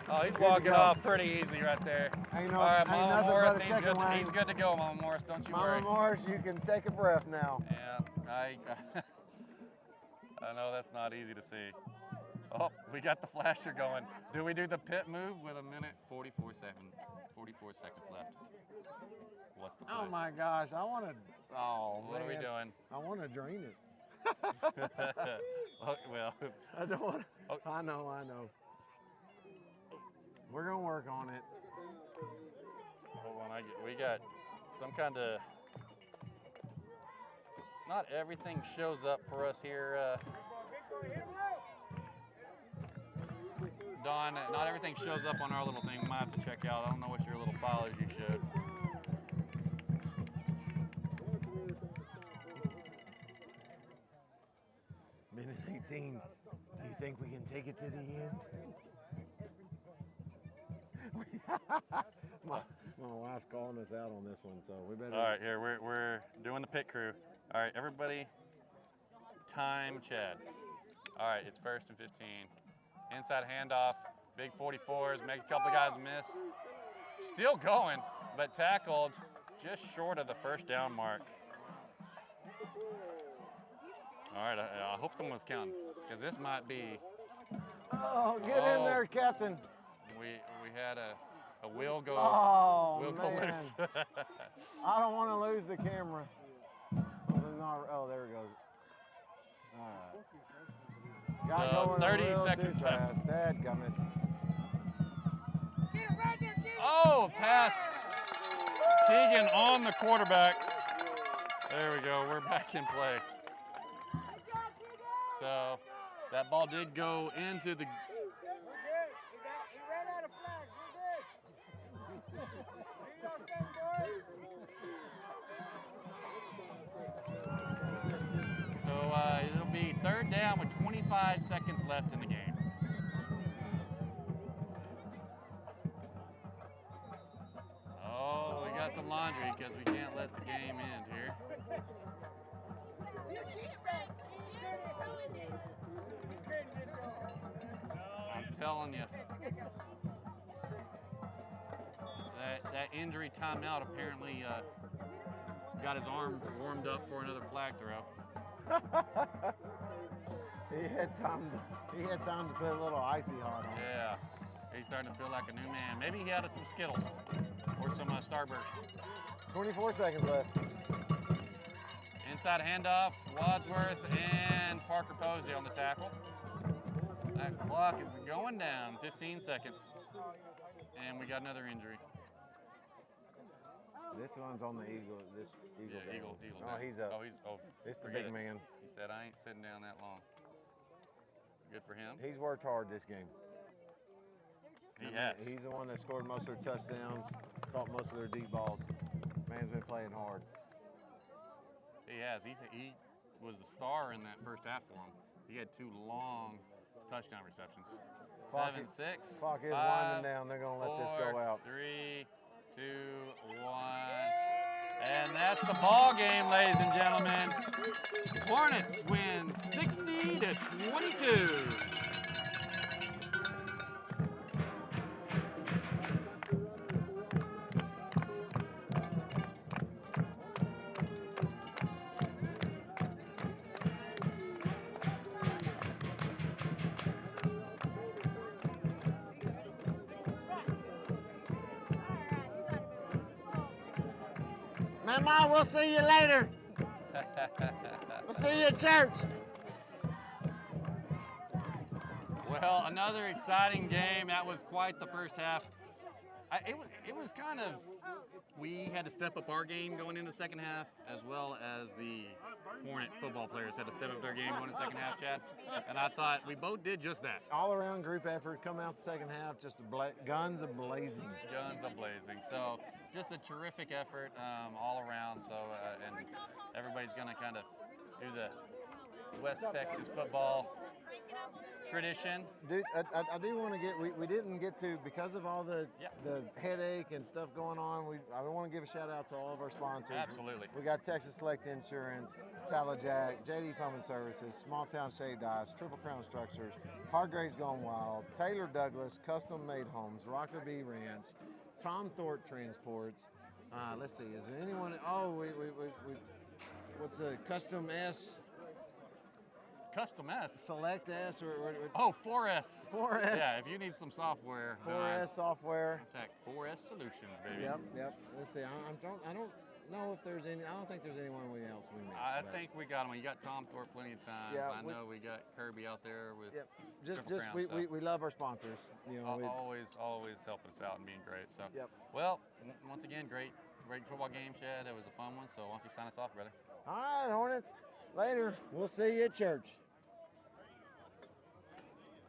Oh, he's to walking go. off pretty easy right there. Ain't All right, ain't Mama nothing Morris, but a chicken wing. he's good to go, Mama Morris. Don't you worry. Mama Morris, you can take a breath now. Yeah, I know that's not easy to see. Oh, we got the flasher going. Do we do the pit move with 1:44 seconds left? What's the push? Oh my gosh, I want to. Oh What man. are we doing? I want to drain it. Well, I don't want. Oh. I know. We're gonna work on it. hold on, we got some kind of. Not everything shows up for us here. Don, not everything shows up on our little thing. We might have to check out. I don't know what your little file is you showed. Minute 18. Do you think we can take it to the end? my wife's calling us out on this one, so we better. All right, here we're doing the pit crew. All right, everybody, time Chad. All right, it's 1st and 15. Inside handoff, big 44s, make a couple guys miss. Still going, but tackled just short of the first down mark. All right, I hope someone's counting, because this might be. Oh, get in there, Captain. We had a wheel go. Oh, Wheel go man. loose. I don't want to lose the camera. Oh, there it goes. All right. Got So, going 30 a little seconds too left. fast. Dadgummit. Oh, pass. Keegan on the quarterback. There we go. We're back in play. So that ball did go into the. He ran out of flags. You're good. You know what I'm saying, boys? So it'll be 3rd down with 25 seconds left in the game. Oh, we got some laundry because we can't let the game end here. I'm telling you. That injury timeout apparently got his arm warmed up for another flag throw. He had time to put a little icy hot on. Yeah, he's starting to feel like a new man. Maybe he had some Skittles or some Starburst. 24 seconds left. Inside handoff, Wadsworth and Parker Posey on the tackle. That clock is going down, 15 seconds. And we got another injury. This one's on the Eagle. This Eagle. Yeah, down. Eagle. Oh, he's up. It's the forget big it. man. He said, I ain't sitting down that long. Good for him. He's worked hard this game. He has. He's the one that scored most of their touchdowns, caught most of their deep balls. Man's been playing hard. He has. He was the star in that first half for him. He had 2 long touchdown receptions. Clock 7, 6. Clock is 5, winding down. They're going to let this go 4, out. 3, 2, 1. And that's the ball game, ladies and gentlemen. Hornets win 60-22. Mama, we'll see you later. We'll see you at church. Well, another exciting game. That was quite the first half. It was kind of, we had to step up our game going into the second half, as well as the Hornet football players had to step up their game going into the second half, Chad. And I thought we both did just that. All around group effort, come out the second half, just guns a-blazing. Guns a-blazing. So just a terrific effort all around. So and everybody's going to kind of do the West Texas football tradition. Dude, I do want to get. We didn't get to because of all the Yeah. the headache and stuff going on. I want to give a shout out to all of our sponsors. Absolutely. We got Texas Select Insurance, Talajack, JD Pumping Services, Small Town Shaved Ice, Triple Crown Structures, Hargrave's Gone Wild, Taylor Douglas Custom Made Homes, Rocker B Ranch, Tom Thorpe Transports. Let's see. Is there anyone? Oh, we what's the Custom S? Custom S. Select S or Oh, 4S. 4S. Yeah, if you need some software. 4S software. Contact 4S Solutions, baby. Yep. Let's see. I don't know if there's any. I don't think there's anyone else we missed. I but- think we got them. You got Tom Thorpe plenty of time. Yeah, I know we got Kirby out there with. Yep. Triple Just Crown, we love our sponsors. You know. always helping us out and being great. So. Yep. Well, once again, great football game, Shad. It was a fun one. So why don't you sign us off, brother? All right, Hornets. Later. We'll see you at church.